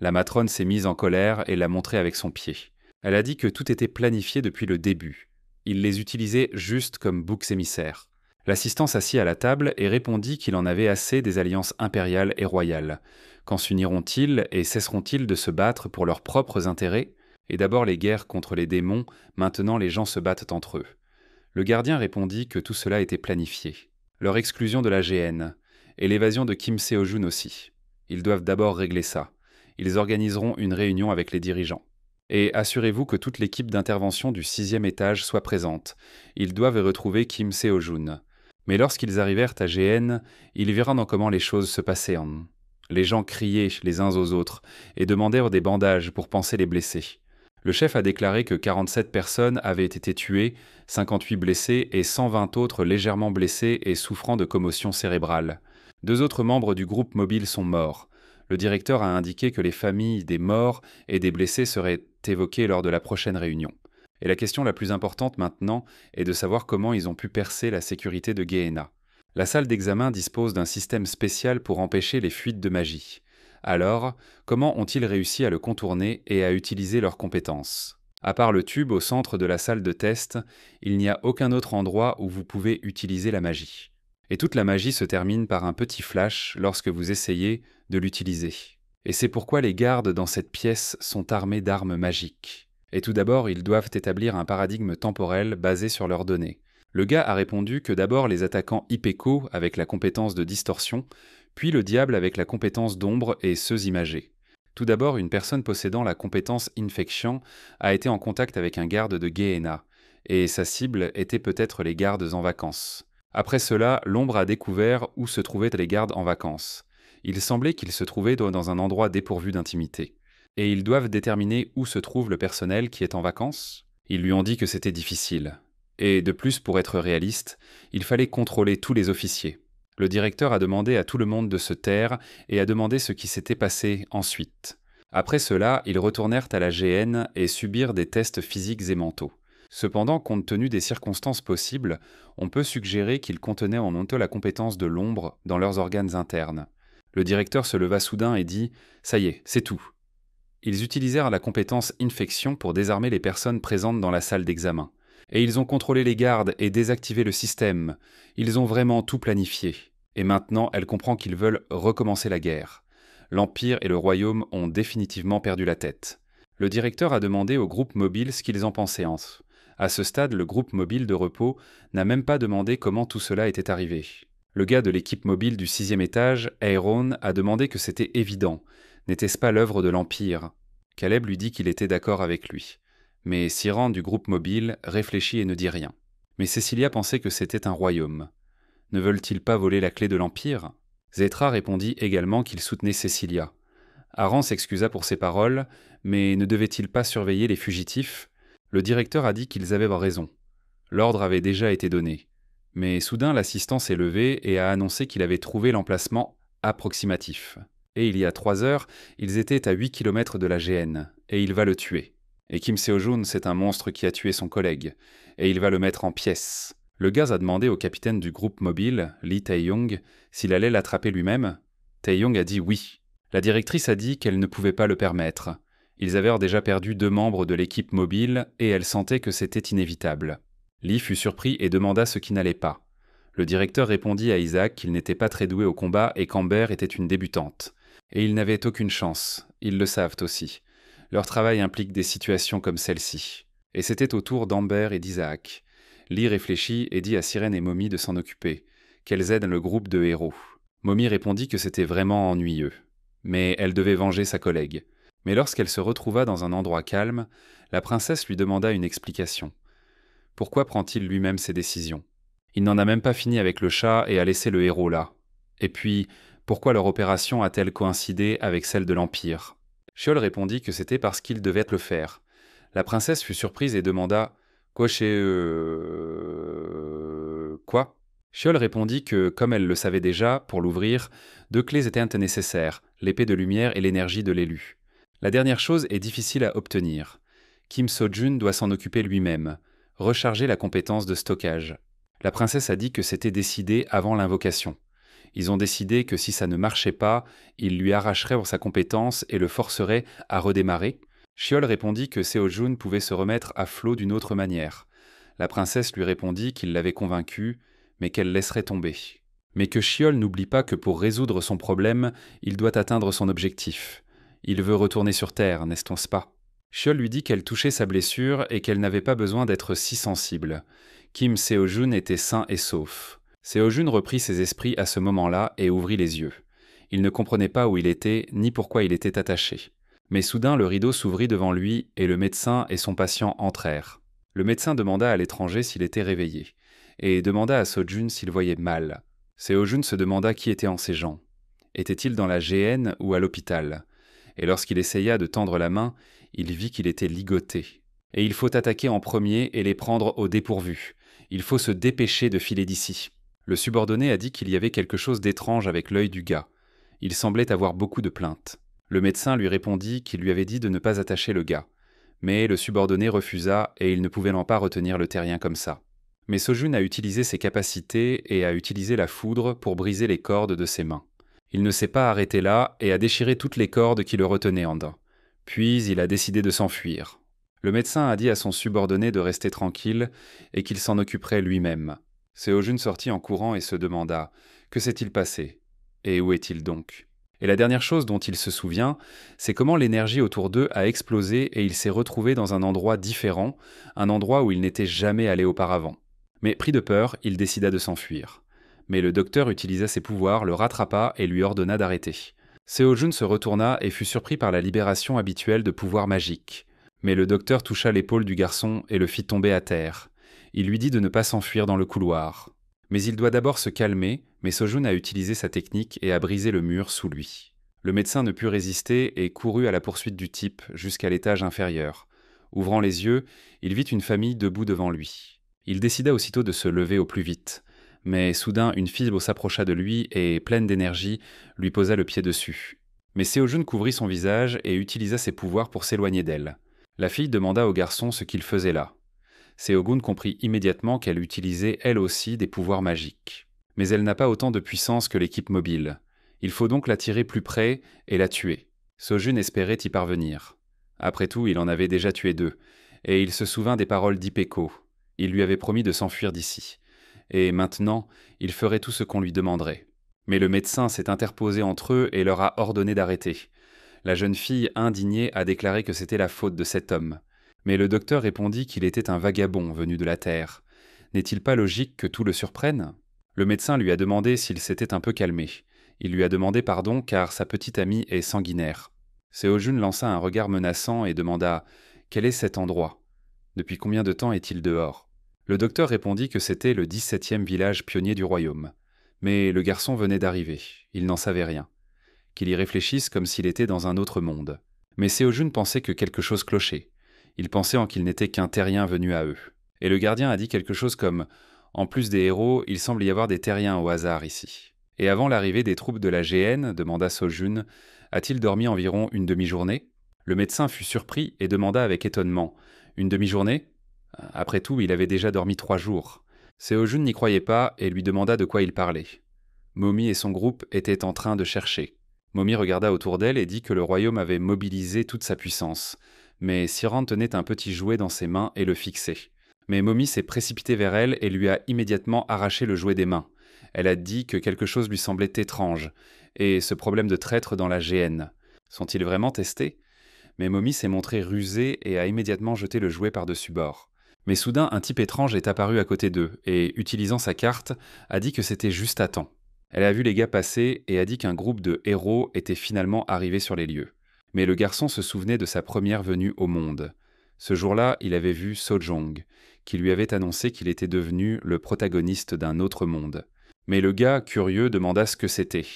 La matrone s'est mise en colère et l'a montré avec son pied. Elle a dit que tout était planifié depuis le début. Il les utilisait juste comme boucs émissaires. L'assistant s'assit à la table et répondit qu'il en avait assez des alliances impériales et royales. Quand s'uniront-ils et cesseront-ils de se battre pour leurs propres intérêts? Et d'abord les guerres contre les démons, maintenant les gens se battent entre eux. Le gardien répondit que tout cela était planifié. Leur exclusion de la GN, et l'évasion de Kim Seo-jun aussi. Ils doivent d'abord régler ça. Ils organiseront une réunion avec les dirigeants. Et assurez-vous que toute l'équipe d'intervention du 6e étage soit présente. Ils doivent retrouver Kim Seo-jun. Mais lorsqu'ils arrivèrent à GN, ils virent dans comment les choses se passaient. Les gens criaient les uns aux autres et demandèrent des bandages pour panser les blessés. Le chef a déclaré que 47 personnes avaient été tuées, 58 blessés et 120 autres légèrement blessés et souffrant de commotion cérébrale. 2 autres membres du groupe mobile sont morts. Le directeur a indiqué que les familles des morts et des blessés seraient évoquées lors de la prochaine réunion. Et la question la plus importante maintenant est de savoir comment ils ont pu percer la sécurité de Gehenna. La salle d'examen dispose d'un système spécial pour empêcher les fuites de magie. Alors, comment ont-ils réussi à le contourner et à utiliser leurs compétences? À part le tube au centre de la salle de test, il n'y a aucun autre endroit où vous pouvez utiliser la magie. Et toute la magie se termine par un petit flash lorsque vous essayez de l'utiliser. Et c'est pourquoi les gardes dans cette pièce sont armés d'armes magiques. Et tout d'abord, ils doivent établir un paradigme temporel basé sur leurs données. Le gars a répondu que d'abord les attaquants Ipeco avec la compétence de distorsion, puis le diable avec la compétence d'ombre et ceux imagés. Tout d'abord, une personne possédant la compétence Infection a été en contact avec un garde de Gehenna, et sa cible était peut-être les gardes en vacances. Après cela, l'ombre a découvert où se trouvaient les gardes en vacances. Il semblait qu'ils se trouvaient dans un endroit dépourvu d'intimité. Et ils doivent déterminer où se trouve le personnel qui est en vacances? Ils lui ont dit que c'était difficile. Et de plus, pour être réaliste, il fallait contrôler tous les officiers. Le directeur a demandé à tout le monde de se taire et a demandé ce qui s'était passé ensuite. Après cela, ils retournèrent à la GN et subirent des tests physiques et mentaux. Cependant, compte tenu des circonstances possibles, on peut suggérer qu'ils contenaient en eux la compétence de l'ombre dans leurs organes internes. Le directeur se leva soudain et dit « Ça y est, c'est tout ». Ils utilisèrent la compétence Infection pour désarmer les personnes présentes dans la salle d'examen. Et ils ont contrôlé les gardes et désactivé le système. Ils ont vraiment tout planifié. Et maintenant, elle comprend qu'ils veulent recommencer la guerre. L'Empire et le Royaume ont définitivement perdu la tête. Le directeur a demandé au groupe mobile ce qu'ils en pensaient. À ce stade, le groupe mobile de repos n'a même pas demandé comment tout cela était arrivé. Le gars de l'équipe mobile du 6e étage, Aaron, a demandé que c'était évident. N'était-ce pas l'œuvre de l'Empire? Caleb lui dit qu'il était d'accord avec lui. Mais Siran du groupe mobile réfléchit et ne dit rien. Mais Cecilia pensait que c'était un royaume. Ne veulent-ils pas voler la clé de l'Empire? Zetra répondit également qu'il soutenait Cecilia. Aran s'excusa pour ses paroles, mais ne devait-il pas surveiller les fugitifs? Le directeur a dit qu'ils avaient raison. L'ordre avait déjà été donné. Mais soudain, l'assistant s'est levé et a annoncé qu'il avait trouvé l'emplacement approximatif. Et il y a 3 heures, ils étaient à 8 km de la GN, et il va le tuer. Et Kim Seo-jun, c'est un monstre qui a tué son collègue, et il va le mettre en pièces. Le gars a demandé au capitaine du groupe mobile, Lee Tae-yong, s'il allait l'attraper lui-même. Tae-yong a dit oui. La directrice a dit qu'elle ne pouvait pas le permettre. Ils avaient déjà perdu 2 membres de l'équipe mobile, et elle sentait que c'était inévitable. Lee fut surpris et demanda ce qui n'allait pas. Le directeur répondit à Isaac qu'il n'était pas très doué au combat et qu'Amber était une débutante. Et ils n'avaient aucune chance, ils le savent aussi. Leur travail implique des situations comme celle-ci. Et c'était au tour d'Amber et d'Isaac. Lee réfléchit et dit à Sirène et Mommy de s'en occuper, qu'elles aident le groupe de héros. Mommy répondit que c'était vraiment ennuyeux. Mais elle devait venger sa collègue. Mais lorsqu'elle se retrouva dans un endroit calme, la princesse lui demanda une explication. Pourquoi prend-il lui-même ses décisions? Il n'en a même pas fini avec le chat et a laissé le héros là. Et puis, pourquoi leur opération a-t-elle coïncidé avec celle de l'Empire? Chiol répondit que c'était parce qu'il devait le faire. La princesse fut surprise et demanda « Quoi chez... quoi ?» Chiol répondit que, comme elle le savait déjà, pour l'ouvrir, 2 clés étaient nécessaires, l'épée de lumière et l'énergie de l'élu. La dernière chose est difficile à obtenir. Kim So-jun doit s'en occuper lui-même, recharger la compétence de stockage. La princesse a dit que c'était décidé avant l'invocation. Ils ont décidé que si ça ne marchait pas, ils lui arracheraient sa compétence et le forceraient à redémarrer. Chiol répondit que Seo-jun pouvait se remettre à flot d'une autre manière. La princesse lui répondit qu'il l'avait convaincue, mais qu'elle laisserait tomber. Mais que Chiol n'oublie pas que pour résoudre son problème, il doit atteindre son objectif. Il veut retourner sur Terre, n'est-ce pas? Chiol lui dit qu'elle touchait sa blessure et qu'elle n'avait pas besoin d'être si sensible. Kim Seo-jun était sain et sauf. Seo-jun reprit ses esprits à ce moment-là et ouvrit les yeux. Il ne comprenait pas où il était ni pourquoi il était attaché. Mais soudain le rideau s'ouvrit devant lui et le médecin et son patient entrèrent. Le médecin demanda à l'étranger s'il était réveillé, et demanda à So-jun s'il voyait mal. Seo-jun se demanda qui était en ces gens. Était-il dans la GN ou à l'hôpital? Et lorsqu'il essaya de tendre la main, il vit qu'il était ligoté. Et il faut attaquer en premier et les prendre au dépourvu. Il faut se dépêcher de filer d'ici. Le subordonné a dit qu'il y avait quelque chose d'étrange avec l'œil du gars. Il semblait avoir beaucoup de plaintes. Le médecin lui répondit qu'il lui avait dit de ne pas attacher le gars. Mais le subordonné refusa et il ne pouvait pas retenir le terrien comme ça. Mais So-jun a utilisé ses capacités et a utilisé la foudre pour briser les cordes de ses mains. Il ne s'est pas arrêté là et a déchiré toutes les cordes qui le retenaient en dedans. Puis il a décidé de s'enfuir. Le médecin a dit à son subordonné de rester tranquille et qu'il s'en occuperait lui-même. Seo-jun sortit en courant et se demanda « Que s'est-il passé? Et où est-il donc ?» Et la dernière chose dont il se souvient, c'est comment l'énergie autour d'eux a explosé et il s'est retrouvé dans un endroit différent, un endroit où il n'était jamais allé auparavant. Mais pris de peur, il décida de s'enfuir. Mais le docteur utilisa ses pouvoirs, le rattrapa et lui ordonna d'arrêter. Seo-jun se retourna et fut surpris par la libération habituelle de pouvoirs magiques. Mais le docteur toucha l'épaule du garçon et le fit tomber à terre. Il lui dit de ne pas s'enfuir dans le couloir. Mais il doit d'abord se calmer, mais So-jun a utilisé sa technique et a brisé le mur sous lui. Le médecin ne put résister et courut à la poursuite du type jusqu'à l'étage inférieur. Ouvrant les yeux, il vit une famille debout devant lui. Il décida aussitôt de se lever au plus vite. Mais soudain, une fibre s'approcha de lui et, pleine d'énergie, lui posa le pied dessus. Mais Seo-jun couvrit son visage et utilisa ses pouvoirs pour s'éloigner d'elle. La fille demanda au garçon ce qu'il faisait là. Seo-gun comprit immédiatement qu'elle utilisait elle aussi des pouvoirs magiques. Mais elle n'a pas autant de puissance que l'équipe mobile. Il faut donc la tirer plus près et la tuer. So-jun espérait y parvenir. Après tout, il en avait déjà tué 2, et il se souvint des paroles d'Ipeko. Il lui avait promis de s'enfuir d'ici. Et maintenant, il ferait tout ce qu'on lui demanderait. Mais le médecin s'est interposé entre eux et leur a ordonné d'arrêter. La jeune fille, indignée, a déclaré que c'était la faute de cet homme. Mais le docteur répondit qu'il était un vagabond venu de la Terre. N'est-il pas logique que tout le surprenne? Le médecin lui a demandé s'il s'était un peu calmé. Il lui a demandé pardon car sa petite amie est sanguinaire. Seo-jun lança un regard menaçant et demanda « Quel est cet endroit? Depuis combien de temps est-il dehors ?» Le docteur répondit que c'était le 17e village pionnier du royaume. Mais le garçon venait d'arriver, il n'en savait rien. Qu'il y réfléchisse comme s'il était dans un autre monde. Mais Seo-jun pensait que quelque chose clochait. Il pensait en qu'il n'était qu'un terrien venu à eux. Et le gardien a dit quelque chose comme « En plus des héros, il semble y avoir des terriens au hasard ici. » Et avant l'arrivée des troupes de la GN, demanda So-jun, a-t-il dormi environ une demi-journée? Le médecin fut surpris et demanda avec étonnement « Une demi-journée? Après tout, il avait déjà dormi 3 jours. » Seo-jun n'y croyait pas et lui demanda de quoi il parlait. Mommy et son groupe étaient en train de chercher. Mommy regarda autour d'elle et dit que le royaume avait mobilisé toute sa puissance. Mais Siran tenait un petit jouet dans ses mains et le fixait. Mais Mommy s'est précipitée vers elle et lui a immédiatement arraché le jouet des mains. Elle a dit que quelque chose lui semblait étrange, et ce problème de traître dans la GN. Sont-ils vraiment testés? Mais Mommy s'est montrée rusée et a immédiatement jeté le jouet par-dessus bord. Mais soudain, un type étrange est apparu à côté d'eux, et, utilisant sa carte, a dit que c'était juste à temps. Elle a vu les gars passer et a dit qu'un groupe de héros était finalement arrivé sur les lieux. Mais le garçon se souvenait de sa première venue au monde. Ce jour-là, il avait vu Sojong, qui lui avait annoncé qu'il était devenu le protagoniste d'un autre monde. Mais le gars, curieux, demanda ce que c'était.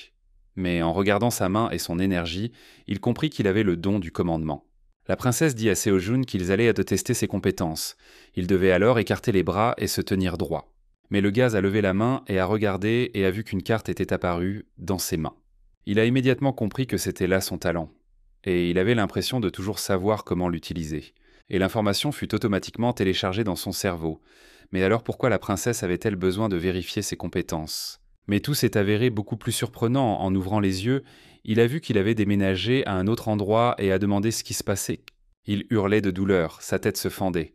Mais en regardant sa main et son énergie, il comprit qu'il avait le don du commandement. La princesse dit à Seo-jun qu'ils allaient tester ses compétences. Il devait alors écarter les bras et se tenir droit. Mais le gars a levé la main et a regardé et a vu qu'une carte était apparue dans ses mains. Il a immédiatement compris que c'était là son talent. Et il avait l'impression de toujours savoir comment l'utiliser. Et l'information fut automatiquement téléchargée dans son cerveau. Mais alors pourquoi la princesse avait-elle besoin de vérifier ses compétences? Mais tout s'est avéré beaucoup plus surprenant. En ouvrant les yeux, il a vu qu'il avait déménagé à un autre endroit et a demandé ce qui se passait. Il hurlait de douleur, sa tête se fendait.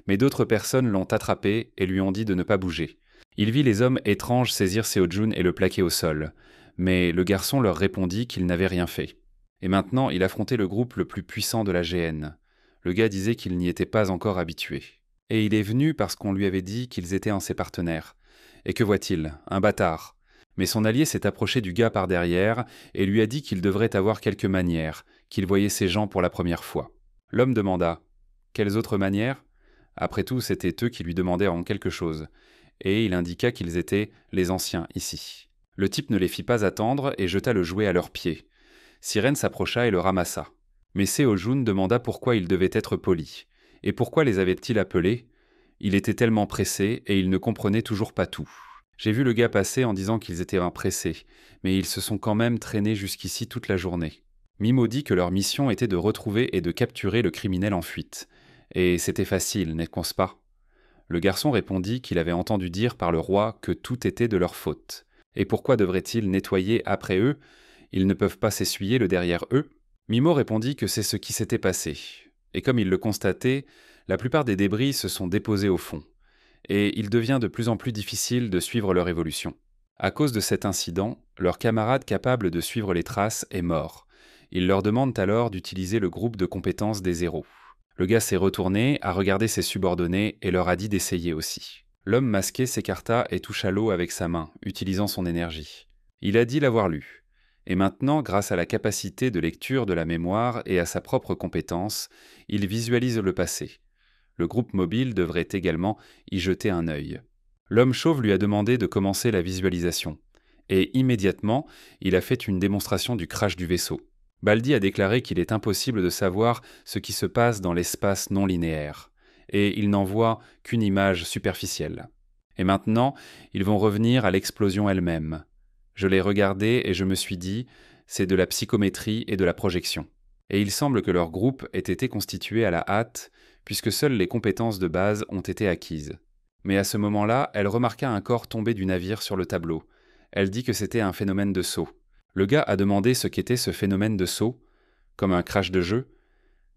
Mais d'autres personnes l'ont attrapé et lui ont dit de ne pas bouger. Il vit les hommes étranges saisir Seo-jun et le plaquer au sol. Mais le garçon leur répondit qu'il n'avait rien fait. Et maintenant, il affrontait le groupe le plus puissant de la GN. Le gars disait qu'il n'y était pas encore habitué. Et il est venu parce qu'on lui avait dit qu'ils étaient ses partenaires. Et que voit-il? Un bâtard. Mais son allié s'est approché du gars par derrière et lui a dit qu'il devrait avoir quelques manières, qu'il voyait ces gens pour la première fois. L'homme demanda « Quelles autres manières ?» Après tout, c'était eux qui lui demandaient en quelque chose. Et il indiqua qu'ils étaient les anciens ici. Le type ne les fit pas attendre et jeta le jouet à leurs pieds. Sirène s'approcha et le ramassa. Mais Seo-jun demanda pourquoi il devait être poli. Et pourquoi les avait-il appelés? Il était tellement pressé et il ne comprenait toujours pas tout. J'ai vu le gars passer en disant qu'ils étaient pressés, mais ils se sont quand même traînés jusqu'ici toute la journée. Mimo dit que leur mission était de retrouver et de capturer le criminel en fuite. Et c'était facile, n'est-ce pas? Le garçon répondit qu'il avait entendu dire par le roi que tout était de leur faute. Et pourquoi devraient-ils nettoyer après eux? Ils ne peuvent pas s'essuyer le derrière eux? Mimo répondit que c'est ce qui s'était passé. Et comme il le constatait, la plupart des débris se sont déposés au fond. Et il devient de plus en plus difficile de suivre leur évolution. À cause de cet incident, leur camarade capable de suivre les traces est mort. Ils leur demandent alors d'utiliser le groupe de compétences des héros. Le gars s'est retourné, a regardé ses subordonnés et leur a dit d'essayer aussi. L'homme masqué s'écarta et toucha l'eau avec sa main, utilisant son énergie. Il a dit l'avoir lu. Et maintenant, grâce à la capacité de lecture de la mémoire et à sa propre compétence, il visualise le passé. Le groupe mobile devrait également y jeter un œil. L'homme chauve lui a demandé de commencer la visualisation. Et immédiatement, il a fait une démonstration du crash du vaisseau. Baldi a déclaré qu'il est impossible de savoir ce qui se passe dans l'espace non linéaire. Et il n'en voit qu'une image superficielle. Et maintenant, ils vont revenir à l'explosion elle-même. Je l'ai regardé et je me suis dit, c'est de la psychométrie et de la projection. Et il semble que leur groupe ait été constitué à la hâte, puisque seules les compétences de base ont été acquises. Mais à ce moment-là, elle remarqua un corps tombé du navire sur le tableau. Elle dit que c'était un phénomène de saut. Le gars a demandé ce qu'était ce phénomène de saut, comme un crash de jeu.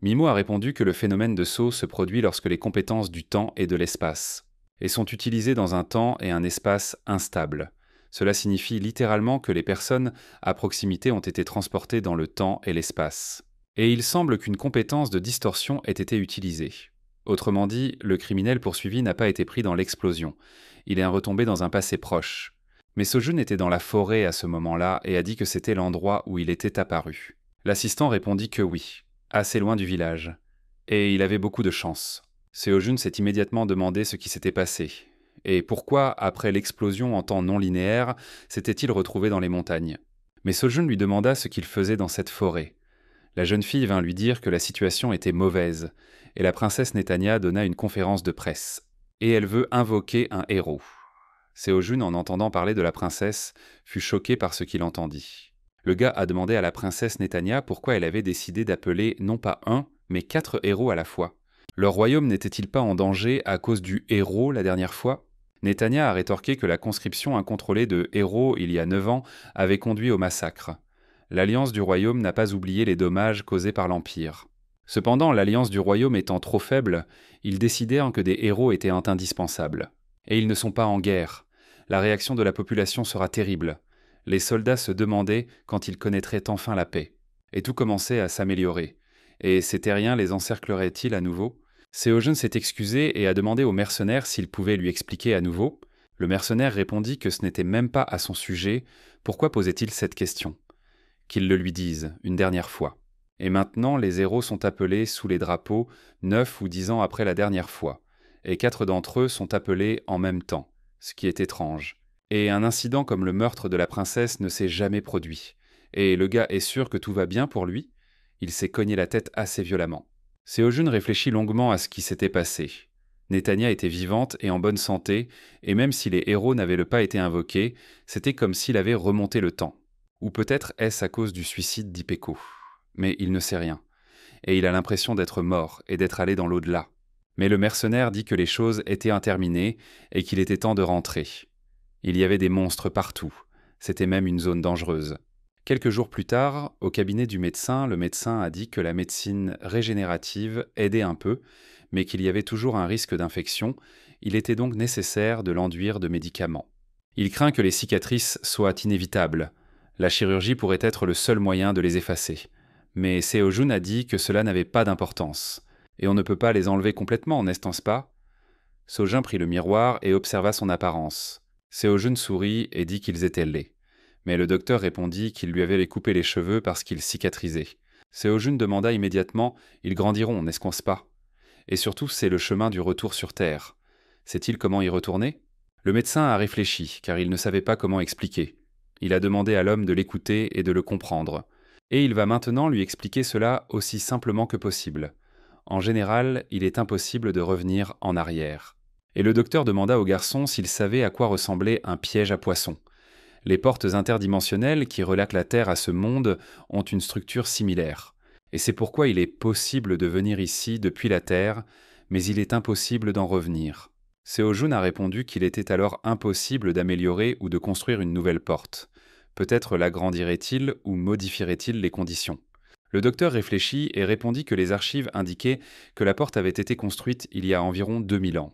Mimo a répondu que le phénomène de saut se produit lorsque les compétences du temps et de l'espace, et sont utilisées dans un temps et un espace instables. Cela signifie littéralement que les personnes à proximité ont été transportées dans le temps et l'espace. Et il semble qu'une compétence de distorsion ait été utilisée. Autrement dit, le criminel poursuivi n'a pas été pris dans l'explosion. Il est retombé dans un passé proche. Mais Seo-jun était dans la forêt à ce moment-là et a dit que c'était l'endroit où il était apparu. L'assistant répondit que oui, assez loin du village. Et il avait beaucoup de chance. Seo-jun s'est immédiatement demandé ce qui s'était passé. Et pourquoi, après l'explosion en temps non linéaire, s'était-il retrouvé dans les montagnes? Mais Seo-jun lui demanda ce qu'il faisait dans cette forêt. La jeune fille vint lui dire que la situation était mauvaise, et la princesse Netanya donna une conférence de presse. Et elle veut invoquer un héros. Seo-jun, en entendant parler de la princesse, fut choqué par ce qu'il entendit. Le gars a demandé à la princesse Netanya pourquoi elle avait décidé d'appeler non pas un, mais 4 héros à la fois. Leur royaume n'était-il pas en danger à cause du héros la dernière fois? Netanya a rétorqué que la conscription incontrôlée de héros il y a 9 ans avait conduit au massacre. L'Alliance du Royaume n'a pas oublié les dommages causés par l'Empire. Cependant, l'Alliance du Royaume étant trop faible, ils décidèrent que des héros étaient indispensables. Et ils ne sont pas en guerre. La réaction de la population sera terrible. Les soldats se demandaient quand ils connaîtraient enfin la paix. Et tout commençait à s'améliorer. Et ces terriens les encercleraient-ils à nouveau? Séojeune s'est excusé et a demandé au mercenaire s'il pouvait lui expliquer à nouveau. Le mercenaire répondit que ce n'était même pas à son sujet. Pourquoi posait-il cette question? Qu'il le lui dise, une dernière fois. Et maintenant, les héros sont appelés sous les drapeaux 9 ou 10 ans après la dernière fois. Et 4 d'entre eux sont appelés en même temps, ce qui est étrange. Et un incident comme le meurtre de la princesse ne s'est jamais produit. Et le gars est sûr que tout va bien pour lui? Il s'est cogné la tête assez violemment. Séojeune réfléchit longuement à ce qui s'était passé. Netanya était vivante et en bonne santé, et même si les héros n'avaient pas été invoqués, c'était comme s'il avait remonté le temps. Ou peut-être est-ce à cause du suicide d'Ipeko. Mais il ne sait rien. Et il a l'impression d'être mort et d'être allé dans l'au-delà. Mais le mercenaire dit que les choses étaient interminées et qu'il était temps de rentrer. Il y avait des monstres partout. C'était même une zone dangereuse. Quelques jours plus tard, au cabinet du médecin, le médecin a dit que la médecine régénérative aidait un peu, mais qu'il y avait toujours un risque d'infection. Il était donc nécessaire de l'enduire de médicaments. Il craint que les cicatrices soient inévitables. La chirurgie pourrait être le seul moyen de les effacer. Mais Séojeune a dit que cela n'avait pas d'importance. Et on ne peut pas les enlever complètement, n'est-ce pas? Sojin prit le miroir et observa son apparence. Séojeune sourit et dit qu'ils étaient laids. Mais le docteur répondit qu'il lui avait coupé les cheveux parce qu'ils cicatrisaient. Séojeune demanda immédiatement « Ils grandiront, n'est-ce pas ?» Et surtout, c'est le chemin du retour sur Terre. Sait-il comment y retourner? Le médecin a réfléchi, car il ne savait pas comment expliquer. Il a demandé à l'homme de l'écouter et de le comprendre. Et il va maintenant lui expliquer cela aussi simplement que possible. En général, il est impossible de revenir en arrière. Et le docteur demanda au garçon s'il savait à quoi ressemblait un piège à poissons. Les portes interdimensionnelles qui relatent la Terre à ce monde ont une structure similaire. Et c'est pourquoi il est possible de venir ici depuis la Terre, mais il est impossible d'en revenir. Séojeune a répondu qu'il était alors impossible d'améliorer ou de construire une nouvelle porte. Peut-être l'agrandirait-il ou modifierait-il les conditions. Le docteur réfléchit et répondit que les archives indiquaient que la porte avait été construite il y a environ 2000 ans.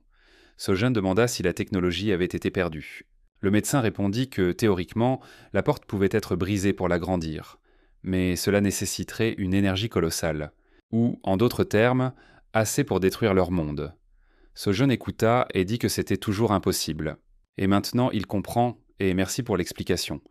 Séojeune demanda si la technologie avait été perdue. Le médecin répondit que, théoriquement, la porte pouvait être brisée pour l'agrandir. Mais cela nécessiterait une énergie colossale. Ou, en d'autres termes, assez pour détruire leur monde. Séojeune écouta et dit que c'était toujours impossible. Et maintenant, il comprend, et merci pour l'explication.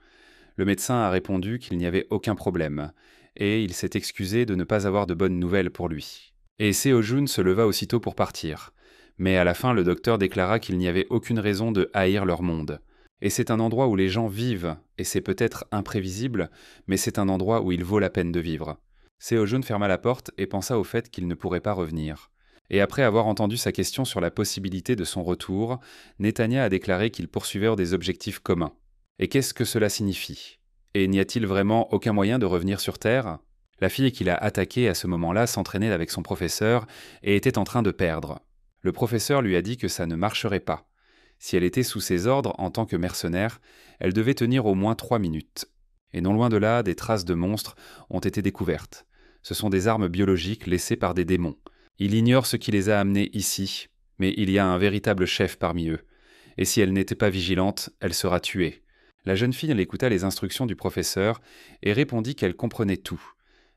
Le médecin a répondu qu'il n'y avait aucun problème, et il s'est excusé de ne pas avoir de bonnes nouvelles pour lui. Et Séojeune se leva aussitôt pour partir. Mais à la fin, le docteur déclara qu'il n'y avait aucune raison de haïr leur monde. Et c'est un endroit où les gens vivent, et c'est peut-être imprévisible, mais c'est un endroit où il vaut la peine de vivre. Séojeune ferma la porte et pensa au fait qu'il ne pourrait pas revenir. Et après avoir entendu sa question sur la possibilité de son retour, Netanya a déclaré qu'ils poursuivaient des objectifs communs. Et qu'est-ce que cela signifie? Et n'y a-t-il vraiment aucun moyen de revenir sur Terre? La fille qu'il a attaquée à ce moment-là s'entraînait avec son professeur et était en train de perdre. Le professeur lui a dit que ça ne marcherait pas. Si elle était sous ses ordres en tant que mercenaire, elle devait tenir au moins 3 minutes. Et non loin de là, des traces de monstres ont été découvertes. Ce sont des armes biologiques laissées par des démons. Il ignore ce qui les a amenés ici, mais il y a un véritable chef parmi eux. Et si elle n'était pas vigilante, elle sera tuée. La jeune fille écouta les instructions du professeur et répondit qu'elle comprenait tout.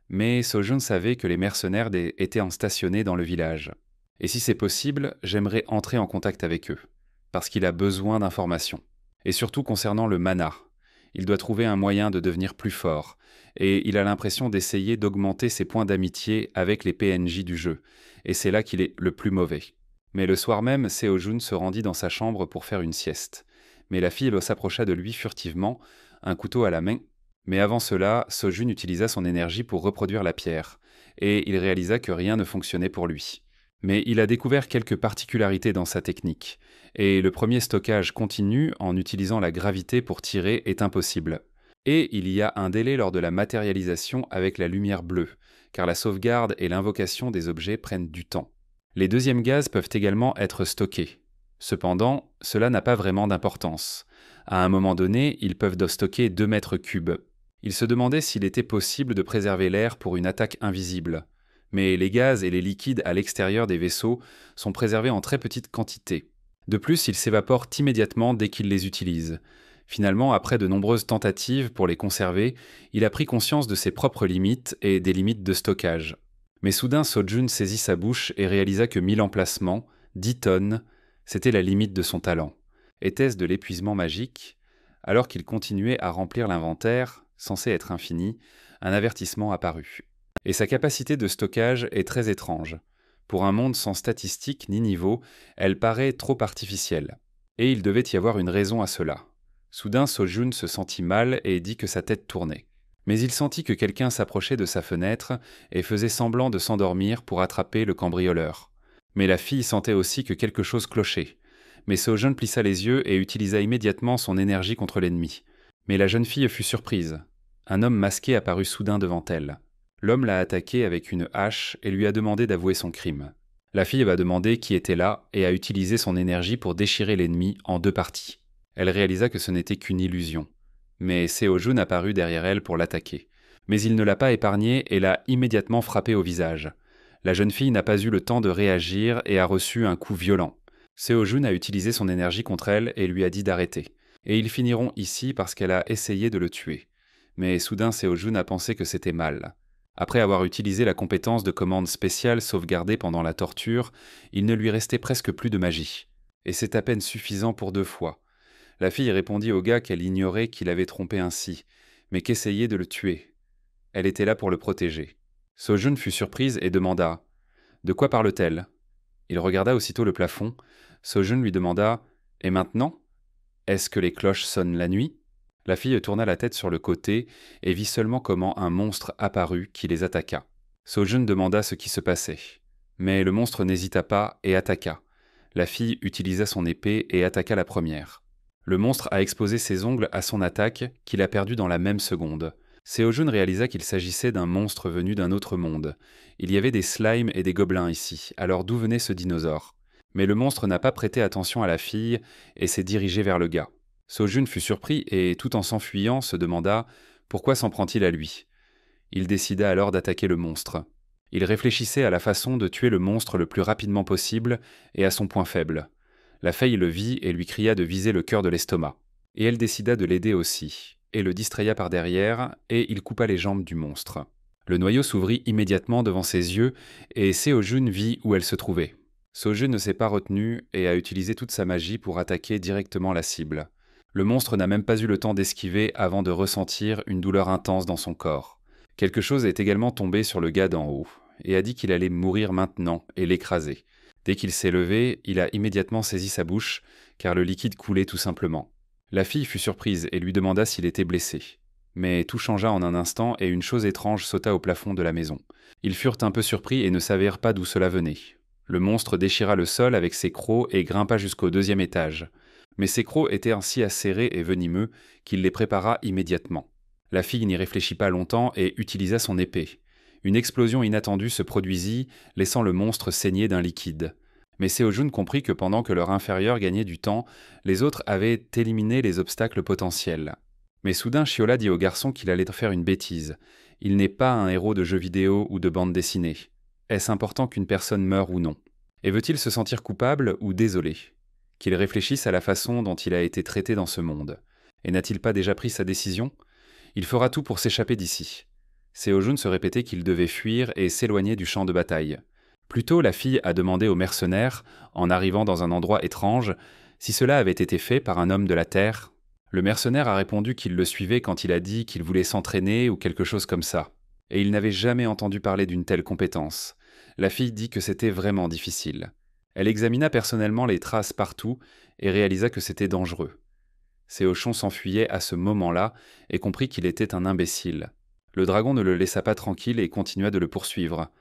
Mais Séojeune savait que les mercenaires étaient stationnés dans le village. Et si c'est possible, j'aimerais entrer en contact avec eux. Parce qu'il a besoin d'informations. Et surtout concernant le mana. Il doit trouver un moyen de devenir plus fort. Et il a l'impression d'essayer d'augmenter ses points d'amitié avec les PNJ du jeu. Et c'est là qu'il est le plus mauvais. Mais le soir même, Séojeune se rendit dans sa chambre pour faire une sieste. Mais la fille s'approcha de lui furtivement, un couteau à la main. Mais avant cela, Séojeune utilisa son énergie pour reproduire la pierre. Et il réalisa que rien ne fonctionnait pour lui. Mais il a découvert quelques particularités dans sa technique. Et le premier stockage continu en utilisant la gravité pour tirer est impossible. Et il y a un délai lors de la matérialisation avec la lumière bleue, car la sauvegarde et l'invocation des objets prennent du temps. Les deuxièmes gaz peuvent également être stockés. Cependant, cela n'a pas vraiment d'importance. À un moment donné, ils peuvent stocker 2 mètres cubes. Il se demandait s'il était possible de préserver l'air pour une attaque invisible. Mais les gaz et les liquides à l'extérieur des vaisseaux sont préservés en très petite quantité. De plus, ils s'évaporent immédiatement dès qu'il les utilise. Finalement, après de nombreuses tentatives pour les conserver, il a pris conscience de ses propres limites et des limites de stockage. Mais soudain, Seo-jun saisit sa bouche et réalisa que 1000 emplacements, 10 tonnes, c'était la limite de son talent. Était-ce de l'épuisement magique? Alors qu'il continuait à remplir l'inventaire, censé être infini, un avertissement apparut. Et sa capacité de stockage est très étrange. Pour un monde sans statistiques ni niveau, elle paraît trop artificielle. Et il devait y avoir une raison à cela. Soudain, Seo-jun se sentit mal et dit que sa tête tournait. Mais il sentit que quelqu'un s'approchait de sa fenêtre et faisait semblant de s'endormir pour attraper le cambrioleur. Mais la fille sentait aussi que quelque chose clochait. Mais Seo-jun plissa les yeux et utilisa immédiatement son énergie contre l'ennemi. Mais la jeune fille fut surprise. Un homme masqué apparut soudain devant elle. L'homme l'a attaquée avec une hache et lui a demandé d'avouer son crime. La fille va demander qui était là et a utilisé son énergie pour déchirer l'ennemi en 2 parties. Elle réalisa que ce n'était qu'une illusion. Mais Seo-jun apparut derrière elle pour l'attaquer. Mais il ne l'a pas épargnée et l'a immédiatement frappée au visage. La jeune fille n'a pas eu le temps de réagir et a reçu un coup violent. Seo-jun a utilisé son énergie contre elle et lui a dit d'arrêter. Et ils finiront ici parce qu'elle a essayé de le tuer. Mais soudain Seo-jun a pensé que c'était mal. Après avoir utilisé la compétence de commande spéciale sauvegardée pendant la torture, il ne lui restait presque plus de magie. Et c'est à peine suffisant pour 2 fois. La fille répondit au gars qu'elle ignorait qu'il avait trompé ainsi, mais qu'essayait de le tuer. Elle était là pour le protéger. Seo-jun fut surprise et demanda « De quoi parle-t-elle » Il regarda aussitôt le plafond. Seo-jun lui demanda « Et maintenant ? Est-ce que les cloches sonnent la nuit ?» La fille tourna la tête sur le côté et vit seulement comment un monstre apparut qui les attaqua. Seo-jun demanda ce qui se passait. Mais le monstre n'hésita pas et attaqua. La fille utilisa son épée et attaqua la première. Le monstre a exposé ses ongles à son attaque, qu'il a perdue dans la même seconde. Seo-jun réalisa qu'il s'agissait d'un monstre venu d'un autre monde. Il y avait des slimes et des gobelins ici, alors d'où venait ce dinosaure? Mais le monstre n'a pas prêté attention à la fille et s'est dirigé vers le gars. Seo-jun fut surpris et, tout en s'enfuyant, se demanda « Pourquoi s'en prend-il à lui ?» Il décida alors d'attaquer le monstre. Il réfléchissait à la façon de tuer le monstre le plus rapidement possible et à son point faible. La fille le vit et lui cria de viser le cœur de l'estomac. Et elle décida de l'aider aussi, et le distraya par derrière, et il coupa les jambes du monstre. Le noyau s'ouvrit immédiatement devant ses yeux, et Seo-jun vit où elle se trouvait. Seo-jun ne s'est pas retenu et a utilisé toute sa magie pour attaquer directement la cible. Le monstre n'a même pas eu le temps d'esquiver avant de ressentir une douleur intense dans son corps. Quelque chose est également tombé sur le gars d'en haut, et a dit qu'il allait mourir maintenant et l'écraser. Dès qu'il s'est levé, il a immédiatement saisi sa bouche, car le liquide coulait tout simplement. La fille fut surprise et lui demanda s'il était blessé. Mais tout changea en un instant et une chose étrange sauta au plafond de la maison. Ils furent un peu surpris et ne savèrent pas d'où cela venait. Le monstre déchira le sol avec ses crocs et grimpa jusqu'au 2e étage. Mais ses crocs étaient ainsi acérés et venimeux qu'il les prépara immédiatement. La fille n'y réfléchit pas longtemps et utilisa son épée. Une explosion inattendue se produisit, laissant le monstre saigner d'un liquide. Mais Seo-jun comprit que pendant que leur inférieur gagnait du temps, les autres avaient éliminé les obstacles potentiels. Mais soudain, Chiola dit au garçon qu'il allait faire une bêtise. Il n'est pas un héros de jeux vidéo ou de bande dessinée. Est-ce important qu'une personne meure ou non? Et veut-il se sentir coupable ou désolé? Qu'il réfléchisse à la façon dont il a été traité dans ce monde. Et n'a-t-il pas déjà pris sa décision? Il fera tout pour s'échapper d'ici. Seo-jun se répétait qu'il devait fuir et s'éloigner du champ de bataille. Plus tôt, la fille a demandé aux mercenaires, en arrivant dans un endroit étrange, si cela avait été fait par un homme de la terre. Le mercenaire a répondu qu'il le suivait quand il a dit qu'il voulait s'entraîner ou quelque chose comme ça. Et il n'avait jamais entendu parler d'une telle compétence. La fille dit que c'était vraiment difficile. Elle examina personnellement les traces partout et réalisa que c'était dangereux. Seo-jun s'enfuyait à ce moment-là et comprit qu'il était un imbécile. Le dragon ne le laissa pas tranquille et continua de le poursuivre.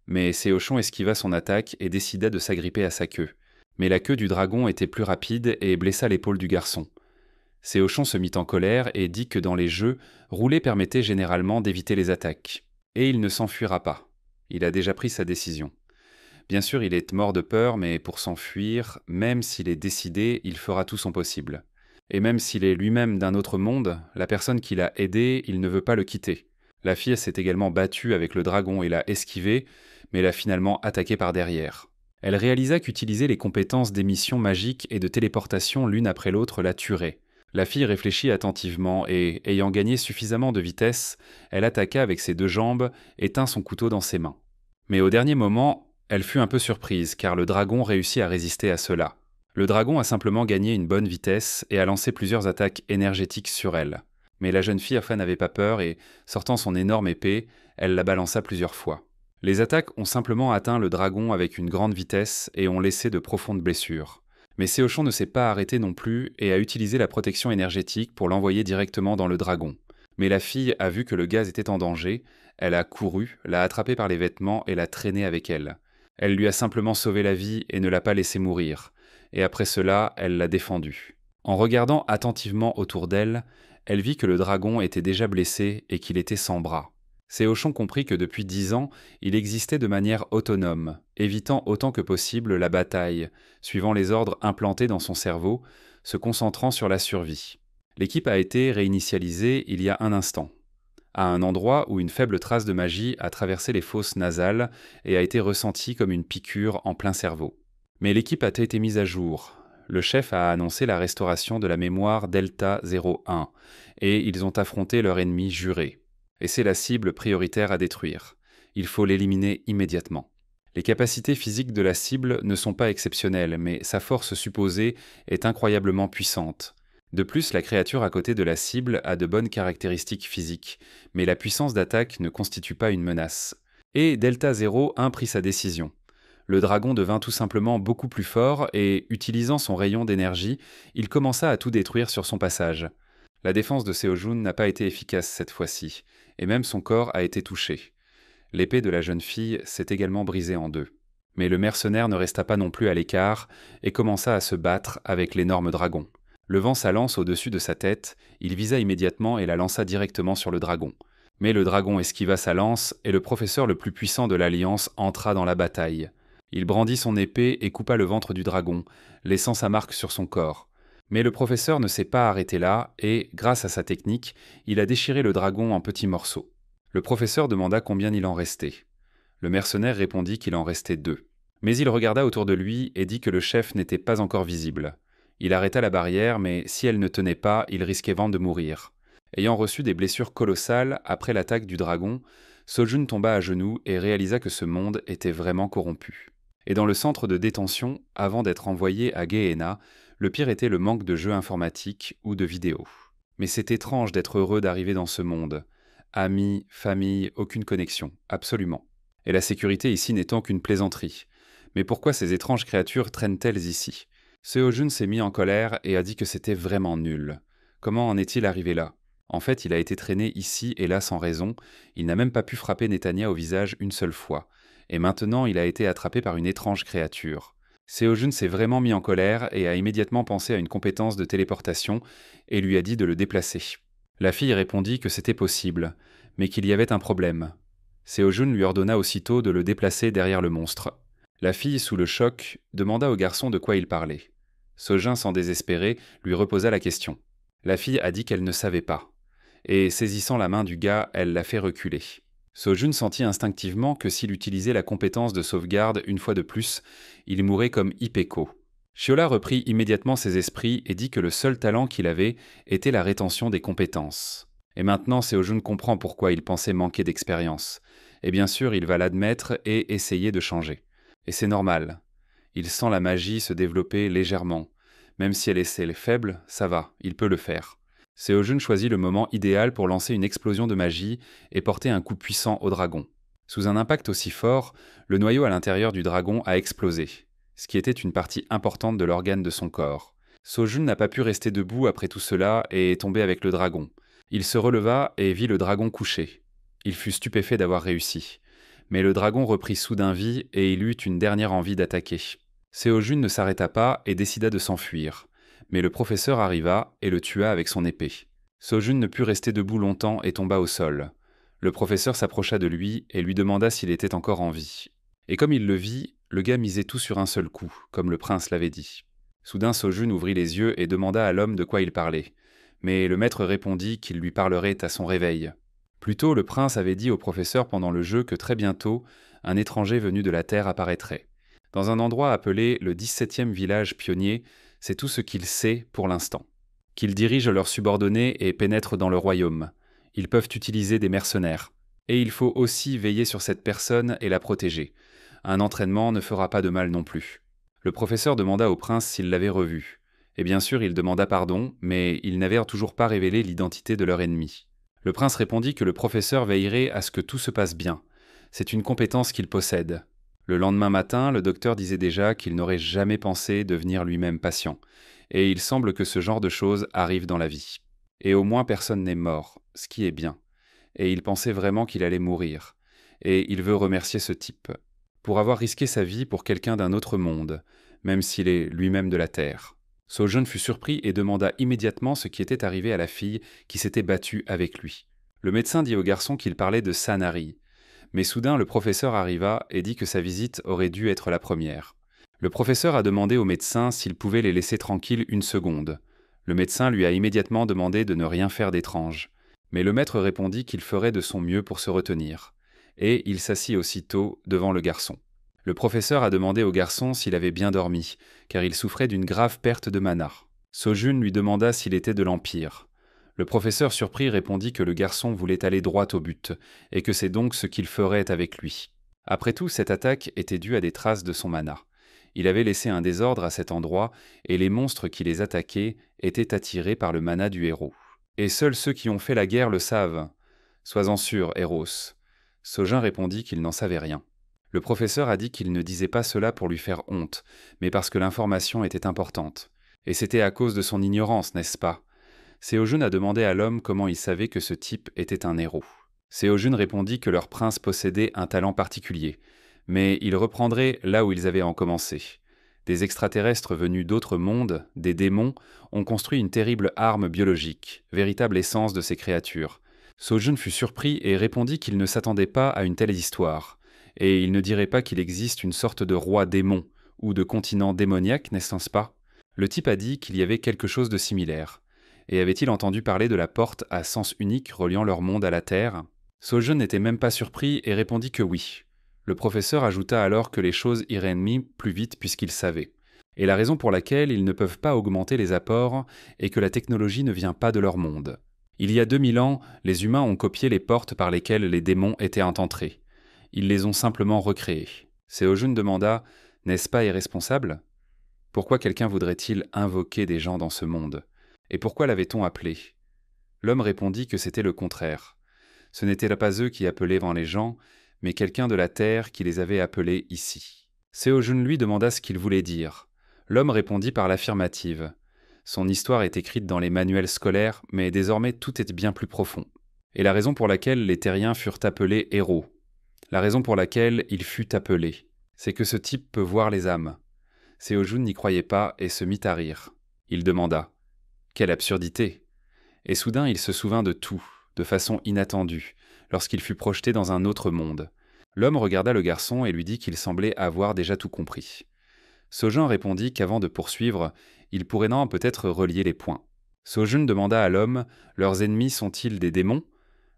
Mais Seo-jun esquiva son attaque et décida de s'agripper à sa queue. Mais la queue du dragon était plus rapide et blessa l'épaule du garçon. Seo-jun se mit en colère et dit que dans les jeux, rouler permettait généralement d'éviter les attaques. Et il ne s'enfuira pas. Il a déjà pris sa décision. Bien sûr, il est mort de peur, mais pour s'enfuir, même s'il est décidé, il fera tout son possible. Et même s'il est lui-même d'un autre monde, la personne qui l'a aidé, il ne veut pas le quitter. La fille s'est également battue avec le dragon et l'a esquivé, mais l'a finalement attaqué par derrière. Elle réalisa qu'utiliser les compétences d'émission magique et de téléportation l'une après l'autre la tuerait. La fille réfléchit attentivement et, ayant gagné suffisamment de vitesse, elle attaqua avec ses 2 jambes et tint son couteau dans ses mains. Mais au dernier moment, elle fut un peu surprise car le dragon réussit à résister à cela. Le dragon a simplement gagné une bonne vitesse et a lancé plusieurs attaques énergétiques sur elle. Mais la jeune fille n'avait pas peur et, sortant son énorme épée, elle la balança plusieurs fois. Les attaques ont simplement atteint le dragon avec une grande vitesse et ont laissé de profondes blessures. Mais Séochon ne s'est pas arrêté non plus et a utilisé la protection énergétique pour l'envoyer directement dans le dragon. Mais la fille a vu que le gaz était en danger, elle a couru, l'a attrapé par les vêtements et l'a traîné avec elle. Elle lui a simplement sauvé la vie et ne l'a pas laissé mourir. Et après cela, elle l'a défendu. En regardant attentivement autour d'elle, elle vit que le dragon était déjà blessé et qu'il était sans bras. Séochon comprit que depuis 10 ans, il existait de manière autonome, évitant autant que possible la bataille, suivant les ordres implantés dans son cerveau, se concentrant sur la survie. L'équipe a été réinitialisée il y a un instant, à un endroit où une faible trace de magie a traversé les fosses nasales et a été ressentie comme une piqûre en plein cerveau. Mais l'équipe a été mise à jour. Le chef a annoncé la restauration de la mémoire Delta 01, et ils ont affronté leur ennemi juré. Et c'est la cible prioritaire à détruire. Il faut l'éliminer immédiatement. Les capacités physiques de la cible ne sont pas exceptionnelles, mais sa force supposée est incroyablement puissante. De plus, la créature à côté de la cible a de bonnes caractéristiques physiques, mais la puissance d'attaque ne constitue pas une menace. Et Delta 01 prit sa décision. Le dragon devint tout simplement beaucoup plus fort et, utilisant son rayon d'énergie, il commença à tout détruire sur son passage. La défense de Séojun n'a pas été efficace cette fois-ci, et même son corps a été touché. L'épée de la jeune fille s'est également brisée en 2. Mais le mercenaire ne resta pas non plus à l'écart et commença à se battre avec l'énorme dragon. Levant sa lance au-dessus de sa tête, il visa immédiatement et la lança directement sur le dragon. Mais le dragon esquiva sa lance et le professeur le plus puissant de l'Alliance entra dans la bataille. Il brandit son épée et coupa le ventre du dragon, laissant sa marque sur son corps. Mais le professeur ne s'est pas arrêté là et, grâce à sa technique, il a déchiré le dragon en petits morceaux. Le professeur demanda combien il en restait. Le mercenaire répondit qu'il en restait 2. Mais il regarda autour de lui et dit que le chef n'était pas encore visible. Il arrêta la barrière, mais si elle ne tenait pas, il risquait vraiment de mourir. Ayant reçu des blessures colossales après l'attaque du dragon, Sojun tomba à genoux et réalisa que ce monde était vraiment corrompu. Et dans le centre de détention, avant d'être envoyé à Gehenna, le pire était le manque de jeux informatiques ou de vidéos. Mais c'est étrange d'être heureux d'arriver dans ce monde. Amis, famille, aucune connexion, absolument. Et la sécurité ici n'étant qu'une plaisanterie. Mais pourquoi ces étranges créatures traînent-elles ici ? Séojun s'est mis en colère et a dit que c'était vraiment nul. Comment en est-il arrivé là ? En fait, il a été traîné ici et là sans raison, il n'a même pas pu frapper Netanya au visage une seule fois. Et maintenant, il a été attrapé par une étrange créature. Séojun s'est vraiment mis en colère et a immédiatement pensé à une compétence de téléportation et lui a dit de le déplacer. La fille répondit que c'était possible, mais qu'il y avait un problème. Séojun lui ordonna aussitôt de le déplacer derrière le monstre. La fille, sous le choc, demanda au garçon de quoi il parlait. Sojun, sans désespérer, lui reposa la question. La fille a dit qu'elle ne savait pas. Et saisissant la main du gars, elle l'a fait reculer. Sojun sentit instinctivement que s'il utilisait la compétence de sauvegarde une fois de plus, il mourrait comme Ippeko. Shiola reprit immédiatement ses esprits et dit que le seul talent qu'il avait était la rétention des compétences. Et maintenant, Séojun comprend pourquoi il pensait manquer d'expérience. Et bien sûr, il va l'admettre et essayer de changer. Et c'est normal. Il sent la magie se développer légèrement. Même si elle est faible, ça va, il peut le faire. Séojun choisit le moment idéal pour lancer une explosion de magie et porter un coup puissant au dragon. Sous un impact aussi fort, le noyau à l'intérieur du dragon a explosé, ce qui était une partie importante de l'organe de son corps. Sojun n'a pas pu rester debout après tout cela et est tombé avec le dragon. Il se releva et vit le dragon couché. Il fut stupéfait d'avoir réussi. Mais le dragon reprit soudain vie et il eut une dernière envie d'attaquer. Séojun ne s'arrêta pas et décida de s'enfuir. Mais le professeur arriva et le tua avec son épée. Sojun ne put rester debout longtemps et tomba au sol. Le professeur s'approcha de lui et lui demanda s'il était encore en vie. Et comme il le vit, le gars misait tout sur un seul coup, comme le prince l'avait dit. Soudain Sojun ouvrit les yeux et demanda à l'homme de quoi il parlait. Mais le maître répondit qu'il lui parlerait à son réveil. Plus tôt, le prince avait dit au professeur pendant le jeu que très bientôt, un étranger venu de la terre apparaîtrait. Dans un endroit appelé le 17e village pionnier, c'est tout ce qu'il sait pour l'instant. Qu'ils dirigent leurs subordonnés et pénètrent dans le royaume. Ils peuvent utiliser des mercenaires. Et il faut aussi veiller sur cette personne et la protéger. Un entraînement ne fera pas de mal non plus. Le professeur demanda au prince s'il l'avait revu. Et bien sûr, il demanda pardon, mais ils n'avaient toujours pas révélé l'identité de leur ennemi. Le prince répondit que le professeur veillerait à ce que tout se passe bien. C'est une compétence qu'il possède. Le lendemain matin, le docteur disait déjà qu'il n'aurait jamais pensé devenir lui-même patient. Et il semble que ce genre de choses arrive dans la vie. Et au moins personne n'est mort, ce qui est bien. Et il pensait vraiment qu'il allait mourir. Et il veut remercier ce type. Pour avoir risqué sa vie pour quelqu'un d'un autre monde, même s'il est lui-même de la Terre. Sojun fut surpris et demanda immédiatement ce qui était arrivé à la fille qui s'était battue avec lui. Le médecin dit au garçon qu'il parlait de Sanari. Mais soudain, le professeur arriva et dit que sa visite aurait dû être la première. Le professeur a demandé au médecin s'il pouvait les laisser tranquilles une seconde. Le médecin lui a immédiatement demandé de ne rien faire d'étrange. Mais le maître répondit qu'il ferait de son mieux pour se retenir. Et il s'assit aussitôt devant le garçon. Le professeur a demandé au garçon s'il avait bien dormi, car il souffrait d'une grave perte de mana. Sojun lui demanda s'il était de l'Empire. Le professeur surpris répondit que le garçon voulait aller droit au but, et que c'est donc ce qu'il ferait avec lui. Après tout, cette attaque était due à des traces de son mana. Il avait laissé un désordre à cet endroit, et les monstres qui les attaquaient étaient attirés par le mana du héros. Et seuls ceux qui ont fait la guerre le savent. Sois-en sûr, Eros. Sojun répondit qu'il n'en savait rien. Le professeur a dit qu'il ne disait pas cela pour lui faire honte, mais parce que l'information était importante. Et c'était à cause de son ignorance, n'est-ce pas? Seojun a demandé à l'homme comment il savait que ce type était un héros. Seojun répondit que leur prince possédait un talent particulier, mais il reprendrait là où ils avaient en commencé. Des extraterrestres venus d'autres mondes, des démons, ont construit une terrible arme biologique, véritable essence de ces créatures. Sojun fut surpris et répondit qu'il ne s'attendait pas à une telle histoire, et il ne dirait pas qu'il existe une sorte de roi démon, ou de continent démoniaque, n'est-ce pas? Le type a dit qu'il y avait quelque chose de similaire. Et avait-il entendu parler de la porte à sens unique reliant leur monde à la Terre? Sojun n'était même pas surpris et répondit que oui. Le professeur ajouta alors que les choses iraient plus vite puisqu'il savait. Et la raison pour laquelle ils ne peuvent pas augmenter les apports est que la technologie ne vient pas de leur monde. Il y a 2000 ans, les humains ont copié les portes par lesquelles les démons étaient entrés. Ils les ont simplement recréées. Seojun demanda « N'est-ce pas irresponsable ? Pourquoi quelqu'un voudrait-il invoquer des gens dans ce monde ? Et pourquoi l'avait-on appelé ?» L'homme répondit que c'était le contraire. Ce n'étaient pas eux qui appelaient dans les gens, mais quelqu'un de la terre qui les avait appelés ici. Seojun lui demanda ce qu'il voulait dire. L'homme répondit par l'affirmative. Son histoire est écrite dans les manuels scolaires, mais désormais tout est bien plus profond. Et la raison pour laquelle les terriens furent appelés héros, la raison pour laquelle il fut appelé, c'est que ce type peut voir les âmes. Seojun n'y croyait pas et se mit à rire. Il demanda « Quelle absurdité !» Et soudain il se souvint de tout, de façon inattendue, lorsqu'il fut projeté dans un autre monde. L'homme regarda le garçon et lui dit qu'il semblait avoir déjà tout compris. Sojun répondit qu'avant de poursuivre, il pourrait peut-être relier les points. Sojun demanda à l'homme « Leurs ennemis sont-ils des démons ?»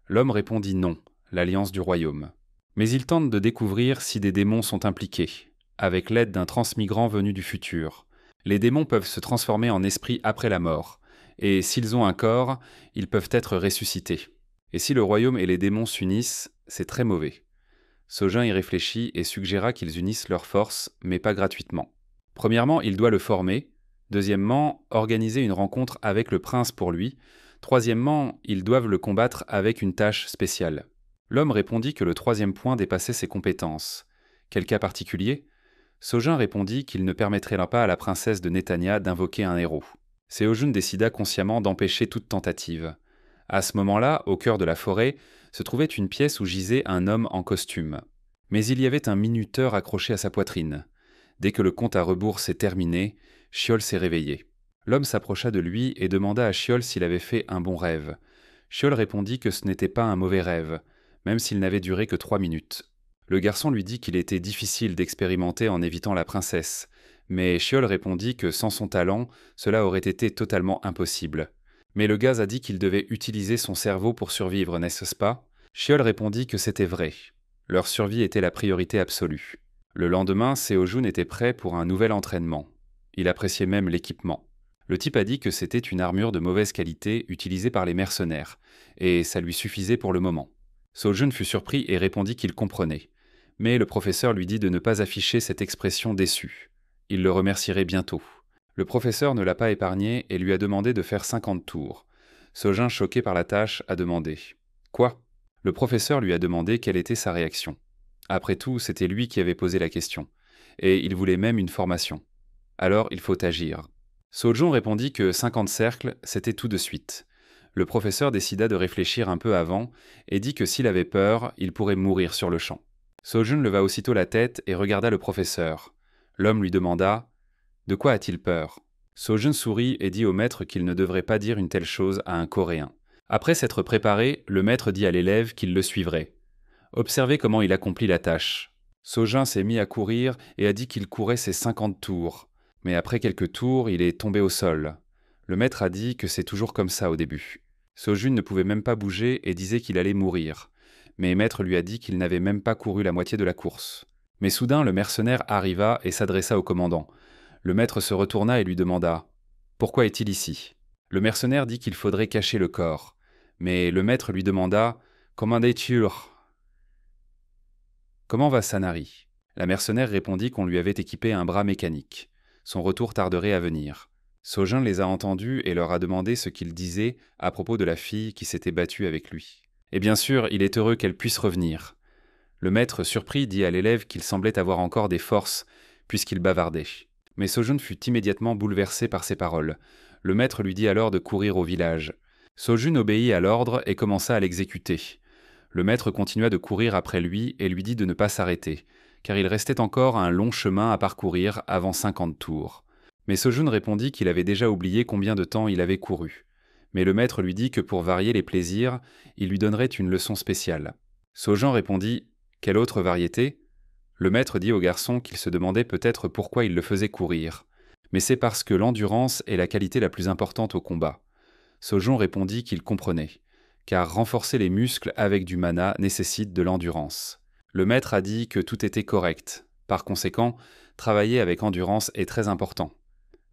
L'homme répondit non, l'alliance du royaume. Mais il tente de découvrir si des démons sont impliqués, avec l'aide d'un transmigrant venu du futur. Les démons peuvent se transformer en esprit après la mort, et s'ils ont un corps, ils peuvent être ressuscités. Et si le royaume et les démons s'unissent, c'est très mauvais. Sojun y réfléchit et suggéra qu'ils unissent leurs forces, mais pas gratuitement. Premièrement, il doit le former. Deuxièmement, organiser une rencontre avec le prince pour lui. Troisièmement, ils doivent le combattre avec une tâche spéciale. L'homme répondit que le troisième point dépassait ses compétences. Quel cas particulier ? Sojun répondit qu'il ne permettrait pas à la princesse de Netanya d'invoquer un héros. Seojun décida consciemment d'empêcher toute tentative. À ce moment-là, au cœur de la forêt, se trouvait une pièce où gisait un homme en costume. Mais il y avait un minuteur accroché à sa poitrine. Dès que le compte à rebours s'est terminé, Chiol s'est réveillé. L'homme s'approcha de lui et demanda à Chiol s'il avait fait un bon rêve. Chiol répondit que ce n'était pas un mauvais rêve, même s'il n'avait duré que 3 minutes. Le garçon lui dit qu'il était difficile d'expérimenter en évitant la princesse, mais Chiol répondit que sans son talent, cela aurait été totalement impossible. Mais le gaz a dit qu'il devait utiliser son cerveau pour survivre, n'est-ce pas ? Chiol répondit que c'était vrai. Leur survie était la priorité absolue. Le lendemain, Seo-jun était prêt pour un nouvel entraînement. Il appréciait même l'équipement. Le type a dit que c'était une armure de mauvaise qualité utilisée par les mercenaires, et ça lui suffisait pour le moment. Seo-jun fut surpris et répondit qu'il comprenait. Mais le professeur lui dit de ne pas afficher cette expression déçue. Il le remercierait bientôt. Le professeur ne l'a pas épargné et lui a demandé de faire 50 tours. Seo-jun, choqué par la tâche, a demandé « Quoi ?» Le professeur lui a demandé quelle était sa réaction. Après tout, c'était lui qui avait posé la question. Et il voulait même une formation. Alors, il faut agir. Seo-jun répondit que 50 cercles, c'était tout de suite. Le professeur décida de réfléchir un peu avant et dit que s'il avait peur, il pourrait mourir sur le champ. Seo-jun leva aussitôt la tête et regarda le professeur. L'homme lui demanda « De quoi a-t-il peur ?» Seo-jun sourit et dit au maître qu'il ne devrait pas dire une telle chose à un Coréen. Après s'être préparé, le maître dit à l'élève qu'il le suivrait. Observez comment il accomplit la tâche. Seo-jun s'est mis à courir et a dit qu'il courait ses 50 tours. Mais après quelques tours, il est tombé au sol. Le maître a dit que c'est toujours comme ça au début. Seo-jun ne pouvait même pas bouger et disait qu'il allait mourir. Mais maître lui a dit qu'il n'avait même pas couru la moitié de la course. Mais soudain, le mercenaire arriva et s'adressa au commandant. Le maître se retourna et lui demanda « Pourquoi est-il ici ?» Le mercenaire dit qu'il faudrait cacher le corps. Mais le maître lui demanda « Commandature ?» Comment va Sanari ? La mercenaire répondit qu'on lui avait équipé un bras mécanique. Son retour tarderait à venir. Seo-jun les a entendus et leur a demandé ce qu'ils disaient à propos de la fille qui s'était battue avec lui. Et bien sûr, il est heureux qu'elle puisse revenir. Le maître, surpris, dit à l'élève qu'il semblait avoir encore des forces, puisqu'il bavardait. Mais Seo-jun fut immédiatement bouleversé par ces paroles. Le maître lui dit alors de courir au village. Seo-jun obéit à l'ordre et commença à l'exécuter. Le maître continua de courir après lui et lui dit de ne pas s'arrêter, car il restait encore un long chemin à parcourir avant 50 tours. Mais Seo-jun répondit qu'il avait déjà oublié combien de temps il avait couru. Mais le maître lui dit que pour varier les plaisirs, il lui donnerait une leçon spéciale. Seo-jun répondit « Quelle autre variété ?» Le maître dit au garçon qu'il se demandait peut-être pourquoi il le faisait courir. Mais c'est parce que l'endurance est la qualité la plus importante au combat. Seo-jun répondit qu'il comprenait, car renforcer les muscles avec du mana nécessite de l'endurance. Le maître a dit que tout était correct. Par conséquent, travailler avec endurance est très important.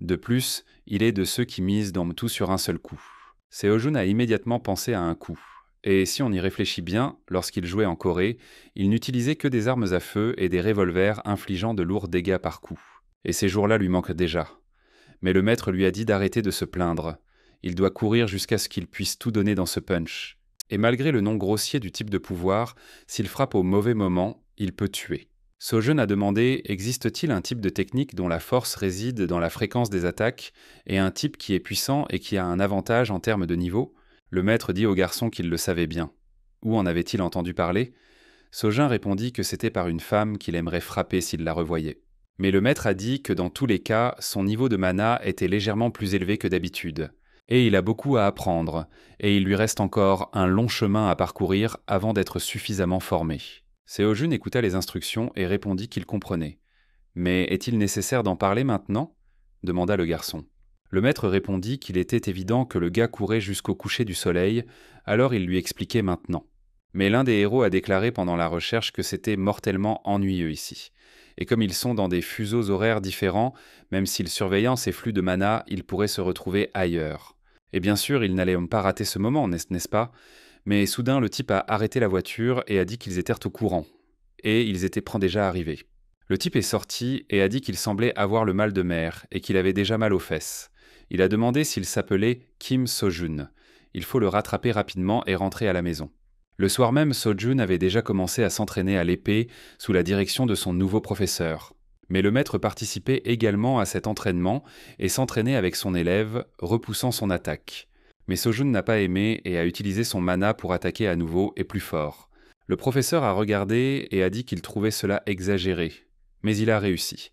De plus, il est de ceux qui misent dans tout sur un seul coup. Seo-jun a immédiatement pensé à un coup. Et si on y réfléchit bien, lorsqu'il jouait en Corée, il n'utilisait que des armes à feu et des revolvers infligeant de lourds dégâts par coup. Et ces jours-là lui manquent déjà. Mais le maître lui a dit d'arrêter de se plaindre. Il doit courir jusqu'à ce qu'il puisse tout donner dans ce punch. Et malgré le nom grossier du type de pouvoir, s'il frappe au mauvais moment, il peut tuer. Seo-jun a demandé « Existe-t-il un type de technique dont la force réside dans la fréquence des attaques et un type qui est puissant et qui a un avantage en termes de niveau ?» Le maître dit au garçon qu'il le savait bien. Où en avait-il entendu parler ? Seo-jun répondit que c'était par une femme qu'il aimerait frapper s'il la revoyait. Mais le maître a dit que dans tous les cas, son niveau de mana était légèrement plus élevé que d'habitude. Et il a beaucoup à apprendre, et il lui reste encore un long chemin à parcourir avant d'être suffisamment formé. Seo-jun écouta les instructions et répondit qu'il comprenait. « Mais est-il nécessaire d'en parler maintenant ?» demanda le garçon. Le maître répondit qu'il était évident que le gars courait jusqu'au coucher du soleil, alors il lui expliquait maintenant. Mais l'un des héros a déclaré pendant la recherche que c'était mortellement ennuyeux ici. Et comme ils sont dans des fuseaux horaires différents, même s'ils surveillent ces flux de mana, ils pourraient se retrouver ailleurs. Et bien sûr, ils n'allaient pas rater ce moment, n'est-ce pas ? Mais soudain, le type a arrêté la voiture et a dit qu'ils étaient au courant. Et ils étaient déjà arrivés. Le type est sorti et a dit qu'il semblait avoir le mal de mer et qu'il avait déjà mal aux fesses. Il a demandé s'il s'appelait Kim Seo-jun. Il faut le rattraper rapidement et rentrer à la maison. Le soir même, Seo-jun avait déjà commencé à s'entraîner à l'épée sous la direction de son nouveau professeur. Mais le maître participait également à cet entraînement et s'entraînait avec son élève, repoussant son attaque. Mais Seo-jun n'a pas aimé et a utilisé son mana pour attaquer à nouveau et plus fort. Le professeur a regardé et a dit qu'il trouvait cela exagéré. Mais il a réussi.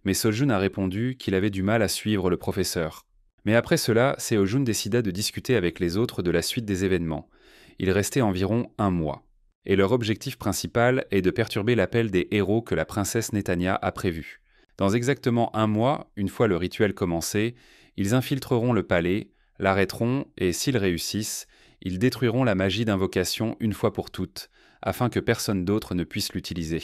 Mais Seo-jun a répondu qu'il avait du mal à suivre le professeur. Mais après cela, Seo-jun décida de discuter avec les autres de la suite des événements. Il restait environ 1 mois. Et leur objectif principal est de perturber l'appel des héros que la princesse Netanya a prévu. Dans exactement 1 mois, une fois le rituel commencé, ils infiltreront le palais, l'arrêteront et, s'ils réussissent, ils détruiront la magie d'invocation une fois pour toutes, afin que personne d'autre ne puisse l'utiliser.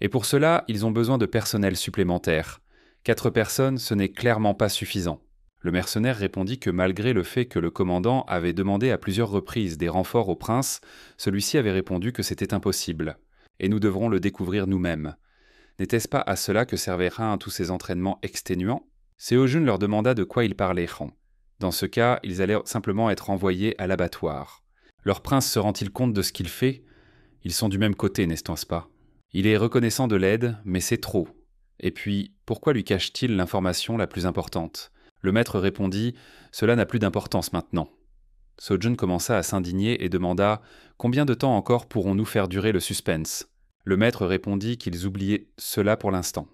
Et pour cela, ils ont besoin de personnel supplémentaire. 4 personnes, ce n'est clairement pas suffisant. Le mercenaire répondit que malgré le fait que le commandant avait demandé à plusieurs reprises des renforts au prince, celui-ci avait répondu que c'était impossible. Et nous devrons le découvrir nous-mêmes. N'était-ce pas à cela que servaient tous ces entraînements exténuants? Seo-jun leur demanda de quoi ils parlaient. Dans ce cas, ils allaient simplement être envoyés à l'abattoir. Leur prince se rend-il compte de ce qu'il fait? Ils sont du même côté, n'est-ce pas? Il est reconnaissant de l'aide, mais c'est trop. Et puis, pourquoi lui cache-t-il l'information la plus importante? Le maître répondit « Cela n'a plus d'importance maintenant ». Seo-jun commença à s'indigner et demanda « Combien de temps encore pourrons-nous faire durer le suspense ?» Le maître répondit qu'ils oubliaient cela pour l'instant.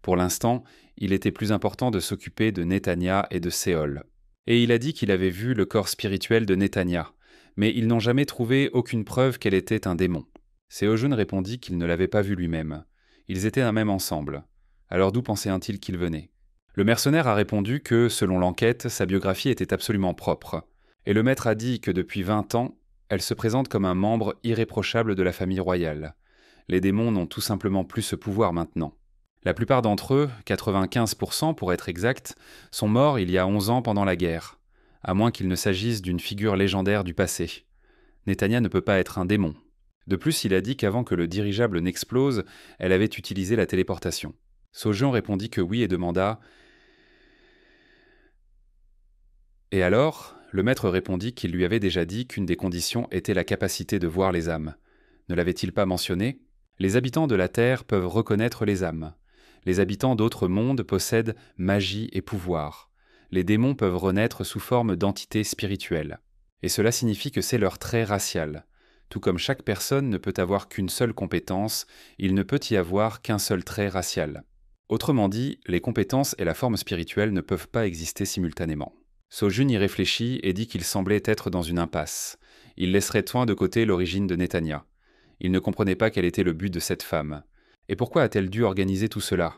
Pour l'instant, il était plus important de s'occuper de Netanya et de Séol. Et il a dit qu'il avait vu le corps spirituel de Netanya, mais ils n'ont jamais trouvé aucune preuve qu'elle était un démon. Seo-jun répondit qu'il ne l'avait pas vu lui-même. Ils étaient même ensemble. Alors d'où pensait-il qu'il venait? Le mercenaire a répondu que, selon l'enquête, sa biographie était absolument propre. Et le maître a dit que depuis 20 ans, elle se présente comme un membre irréprochable de la famille royale. Les démons n'ont tout simplement plus ce pouvoir maintenant. La plupart d'entre eux, 95% pour être exact, sont morts il y a 11 ans pendant la guerre, à moins qu'il ne s'agisse d'une figure légendaire du passé. Netanya ne peut pas être un démon. De plus, il a dit qu'avant que le dirigeable n'explose, elle avait utilisé la téléportation. Seo-jun répondit que oui et demanda « Et alors ?» Le maître répondit qu'il lui avait déjà dit qu'une des conditions était la capacité de voir les âmes. Ne l'avait-il pas mentionné? Les habitants de la Terre peuvent reconnaître les âmes. Les habitants d'autres mondes possèdent magie et pouvoir. Les démons peuvent renaître sous forme d'entités spirituelles. Et cela signifie que c'est leur trait racial. Tout comme chaque personne ne peut avoir qu'une seule compétence, il ne peut y avoir qu'un seul trait racial. Autrement dit, les compétences et la forme spirituelle ne peuvent pas exister simultanément. Seo-jun y réfléchit et dit qu'il semblait être dans une impasse. Il laisserait soin de côté l'origine de Netanya. Il ne comprenait pas quel était le but de cette femme. Et pourquoi a-t-elle dû organiser tout cela?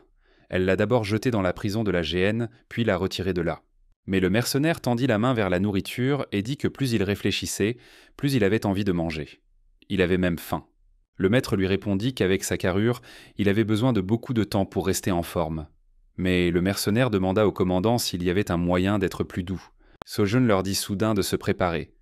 Elle l'a d'abord jetée dans la prison de la GN, puis l'a retirée de là. Mais le mercenaire tendit la main vers la nourriture et dit que plus il réfléchissait, plus il avait envie de manger. Il avait même faim. Le maître lui répondit qu'avec sa carrure, il avait besoin de beaucoup de temps pour rester en forme. Mais le mercenaire demanda au commandant s'il y avait un moyen d'être plus doux. Seo-jun leur dit soudain de se préparer.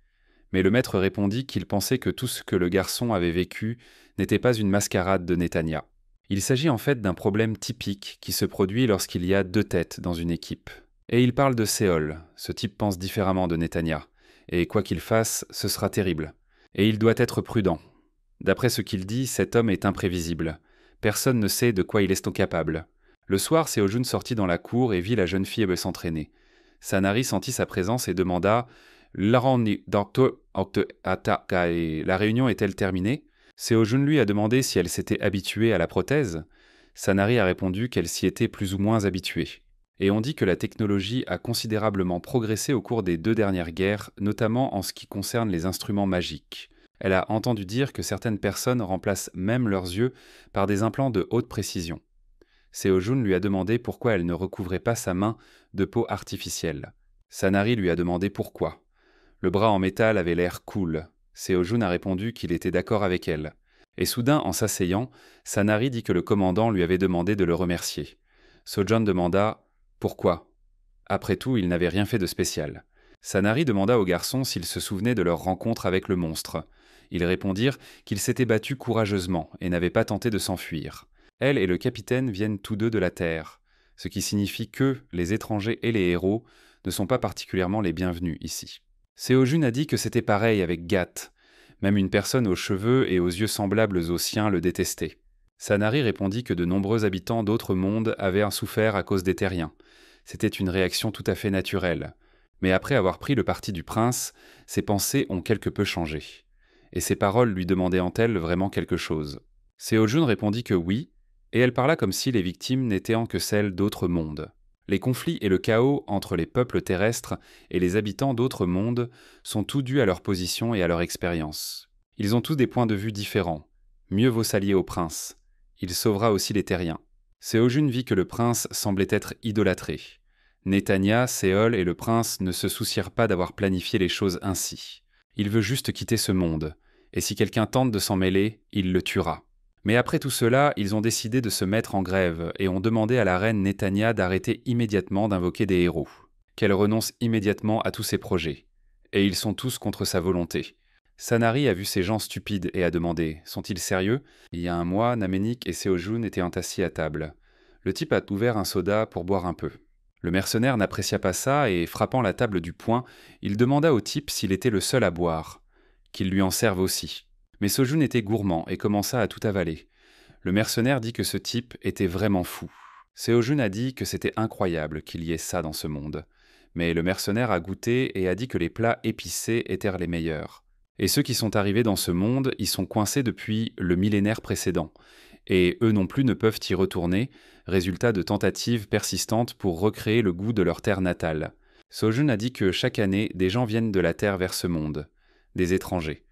Mais le maître répondit qu'il pensait que tout ce que le garçon avait vécu n'était pas une mascarade de Netanya. Il s'agit en fait d'un problème typique qui se produit lorsqu'il y a 2 têtes dans une équipe. Et il parle de Séol. Ce type pense différemment de Netanya. Et quoi qu'il fasse, ce sera terrible. Et il doit être prudent. D'après ce qu'il dit, cet homme est imprévisible. Personne ne sait de quoi il est capable. Le soir, Seo-jun sortit dans la cour et vit la jeune fille s'entraîner. Sanari sentit sa présence et demanda « La réunion est-elle terminée ?» Seo-jun lui a demandé si elle s'était habituée à la prothèse. Sanari a répondu qu'elle s'y était plus ou moins habituée. Et on dit que la technologie a considérablement progressé au cours des 2 dernières guerres, notamment en ce qui concerne les instruments magiques. Elle a entendu dire que certaines personnes remplacent même leurs yeux par des implants de haute précision. Seo-jun lui a demandé pourquoi elle ne recouvrait pas sa main de peau artificielle. Sanari lui a demandé pourquoi. Le bras en métal avait l'air cool. Seo-jun a répondu qu'il était d'accord avec elle. Et soudain, en s'asseyant, Sanari dit que le commandant lui avait demandé de le remercier. Seo-jun demanda « Pourquoi ?» Après tout, il n'avait rien fait de spécial. Sanari demanda aux garçons s'ils se souvenaient de leur rencontre avec le monstre. Ils répondirent qu'ils s'étaient battus courageusement et n'avaient pas tenté de s'enfuir. Elle et le capitaine viennent tous deux de la Terre, ce qui signifie que les étrangers et les héros ne sont pas particulièrement les bienvenus ici. Seo-jun a dit que c'était pareil avec Gat. Même une personne aux cheveux et aux yeux semblables aux siens le détestait. Sanari répondit que de nombreux habitants d'autres mondes avaient souffert à cause des terriens. C'était une réaction tout à fait naturelle. Mais après avoir pris le parti du prince, ses pensées ont quelque peu changé. Et ses paroles lui demandaient-elles vraiment quelque chose? Seo-jun répondit que oui, et elle parla comme si les victimes n'étaient que celles d'autres mondes. Les conflits et le chaos entre les peuples terrestres et les habitants d'autres mondes sont tous dus à leur position et à leur expérience. Ils ont tous des points de vue différents. Mieux vaut s'allier au prince. Il sauvera aussi les terriens. Seo-jun vit que le prince semblait être idolâtré. Netanya, Séol et le prince ne se soucièrent pas d'avoir planifié les choses ainsi. Il veut juste quitter ce monde, et si quelqu'un tente de s'en mêler, il le tuera. Mais après tout cela, ils ont décidé de se mettre en grève et ont demandé à la reine Netanya d'arrêter immédiatement d'invoquer des héros, qu'elle renonce immédiatement à tous ses projets. Et ils sont tous contre sa volonté. Sanari a vu ces gens stupides et a demandé « Sont-ils sérieux ?» Il y a un mois, Namenik et Seojun étaient assis à table. Le type a ouvert un soda pour boire un peu. Le mercenaire n'apprécia pas ça et, frappant la table du poing, il demanda au type s'il était le seul à boire, qu'il lui en serve aussi. Mais Sojun était gourmand et commença à tout avaler. Le mercenaire dit que ce type était vraiment fou. Seojun a dit que c'était incroyable qu'il y ait ça dans ce monde. Mais le mercenaire a goûté et a dit que les plats épicés étaient les meilleurs. Et ceux qui sont arrivés dans ce monde y sont coincés depuis le millénaire précédent. Et eux non plus ne peuvent y retourner, résultat de tentatives persistantes pour recréer le goût de leur terre natale. Sojun a dit que chaque année, des gens viennent de la terre vers ce monde, des étrangers.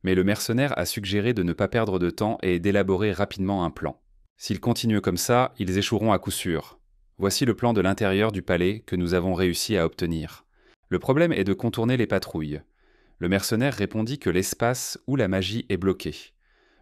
Mais le mercenaire a suggéré de ne pas perdre de temps et d'élaborer rapidement un plan. S'ils continuent comme ça, ils échoueront à coup sûr. Voici le plan de l'intérieur du palais que nous avons réussi à obtenir. Le problème est de contourner les patrouilles. Le mercenaire répondit que l'espace ou la magie est bloqué.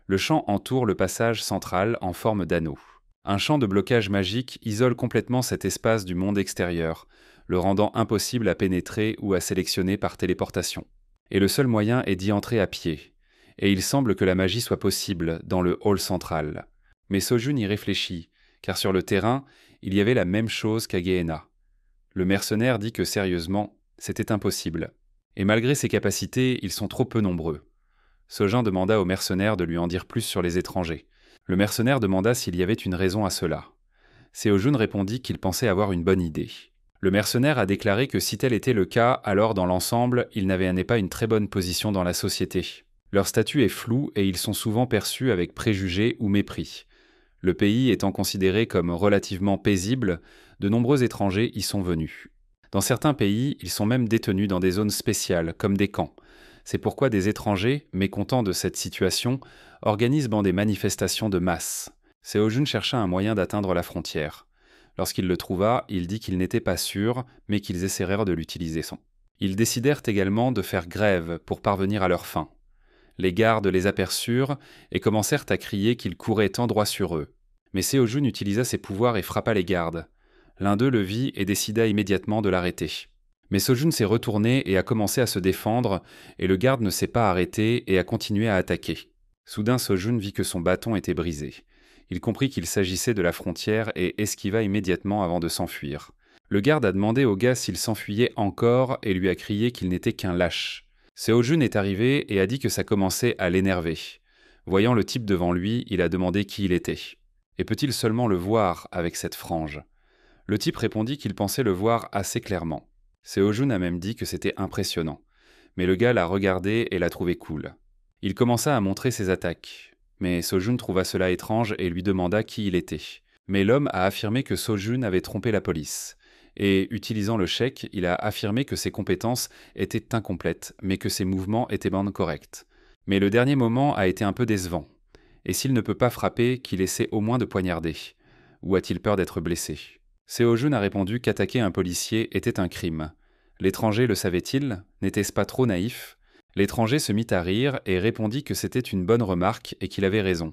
Le champ entoure le passage central en forme d'anneau. Un champ de blocage magique isole complètement cet espace du monde extérieur, le rendant impossible à pénétrer ou à sélectionner par téléportation. Et le seul moyen est d'y entrer à pied. Et il semble que la magie soit possible dans le hall central. Mais Sojun y réfléchit, car sur le terrain, il y avait la même chose qu'à Gehenna. Le mercenaire dit que sérieusement, c'était impossible. Et malgré ses capacités, ils sont trop peu nombreux. Sojun demanda au mercenaire de lui en dire plus sur les étrangers. Le mercenaire demanda s'il y avait une raison à cela. Seojun répondit qu'il pensait avoir une bonne idée. Le mercenaire a déclaré que si tel était le cas, alors dans l'ensemble, ils n'avaient pas une très bonne position dans la société. Leur statut est flou et ils sont souvent perçus avec préjugés ou mépris. Le pays étant considéré comme relativement paisible, de nombreux étrangers y sont venus. Dans certains pays, ils sont même détenus dans des zones spéciales, comme des camps. C'est pourquoi des étrangers, mécontents de cette situation, organisent des manifestations de masse. Seojun chercha un moyen d'atteindre la frontière. Lorsqu'il le trouva, il dit qu'il n'était pas sûr, mais qu'ils essaièrent de l'utiliser. Ils décidèrent également de faire grève pour parvenir à leur fin. Les gardes les aperçurent et commencèrent à crier qu'ils couraient en droit sur eux. Mais Seojun utilisa ses pouvoirs et frappa les gardes. L'un d'eux le vit et décida immédiatement de l'arrêter. Mais Sojun s'est retourné et a commencé à se défendre, et le garde ne s'est pas arrêté et a continué à attaquer. Soudain, Sojun vit que son bâton était brisé. Il comprit qu'il s'agissait de la frontière et esquiva immédiatement avant de s'enfuir. Le garde a demandé au gars s'il s'enfuyait encore et lui a crié qu'il n'était qu'un lâche. Seojun est arrivé et a dit que ça commençait à l'énerver. Voyant le type devant lui, il a demandé qui il était. Et peut-il seulement le voir avec cette frange ? Le type répondit qu'il pensait le voir assez clairement. Seojun a même dit que c'était impressionnant. Mais le gars l'a regardé et l'a trouvé cool. Il commença à montrer ses attaques. Mais Sojun trouva cela étrange et lui demanda qui il était. Mais l'homme a affirmé que Sojun avait trompé la police. Et, utilisant le chèque, il a affirmé que ses compétences étaient incomplètes, mais que ses mouvements étaient corrects. Mais le dernier moment a été un peu décevant. Et s'il ne peut pas frapper, qu'il essaie au moins de poignarder. Ou a-t-il peur d'être blessé ? Seojun a répondu qu'attaquer un policier était un crime. L'étranger le savait-il ? N'était-ce pas trop naïf ? L'étranger se mit à rire et répondit que c'était une bonne remarque et qu'il avait raison.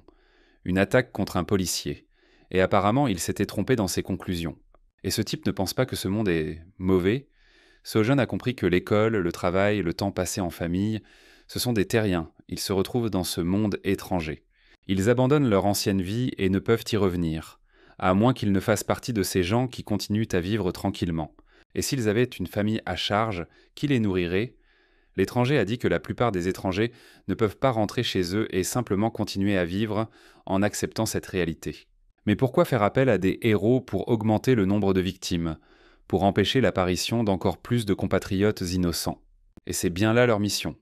Une attaque contre un policier. Et apparemment, il s'était trompé dans ses conclusions. Et ce type ne pense pas que ce monde est mauvais. Sojun a compris que l'école, le travail, le temps passé en famille, ce sont des terriens. Ils se retrouvent dans ce monde étranger. Ils abandonnent leur ancienne vie et ne peuvent y revenir, à moins qu'ils ne fassent partie de ces gens qui continuent à vivre tranquillement. Et s'ils avaient une famille à charge, qui les nourrirait ? L'étranger a dit que la plupart des étrangers ne peuvent pas rentrer chez eux et simplement continuer à vivre en acceptant cette réalité. Mais pourquoi faire appel à des héros pour augmenter le nombre de victimes, pour empêcher l'apparition d'encore plus de compatriotes innocents ? Et c'est bien là leur mission.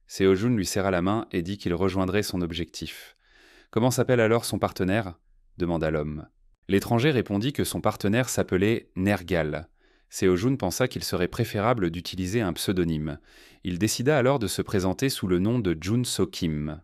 Seojun lui serra la main et dit qu'il rejoindrait son objectif. « Comment s'appelle alors son partenaire ?» demanda l'homme. L'étranger répondit que son partenaire s'appelait Nergal. Seojun pensa qu'il serait préférable d'utiliser un pseudonyme. Il décida alors de se présenter sous le nom de Jun So Kim.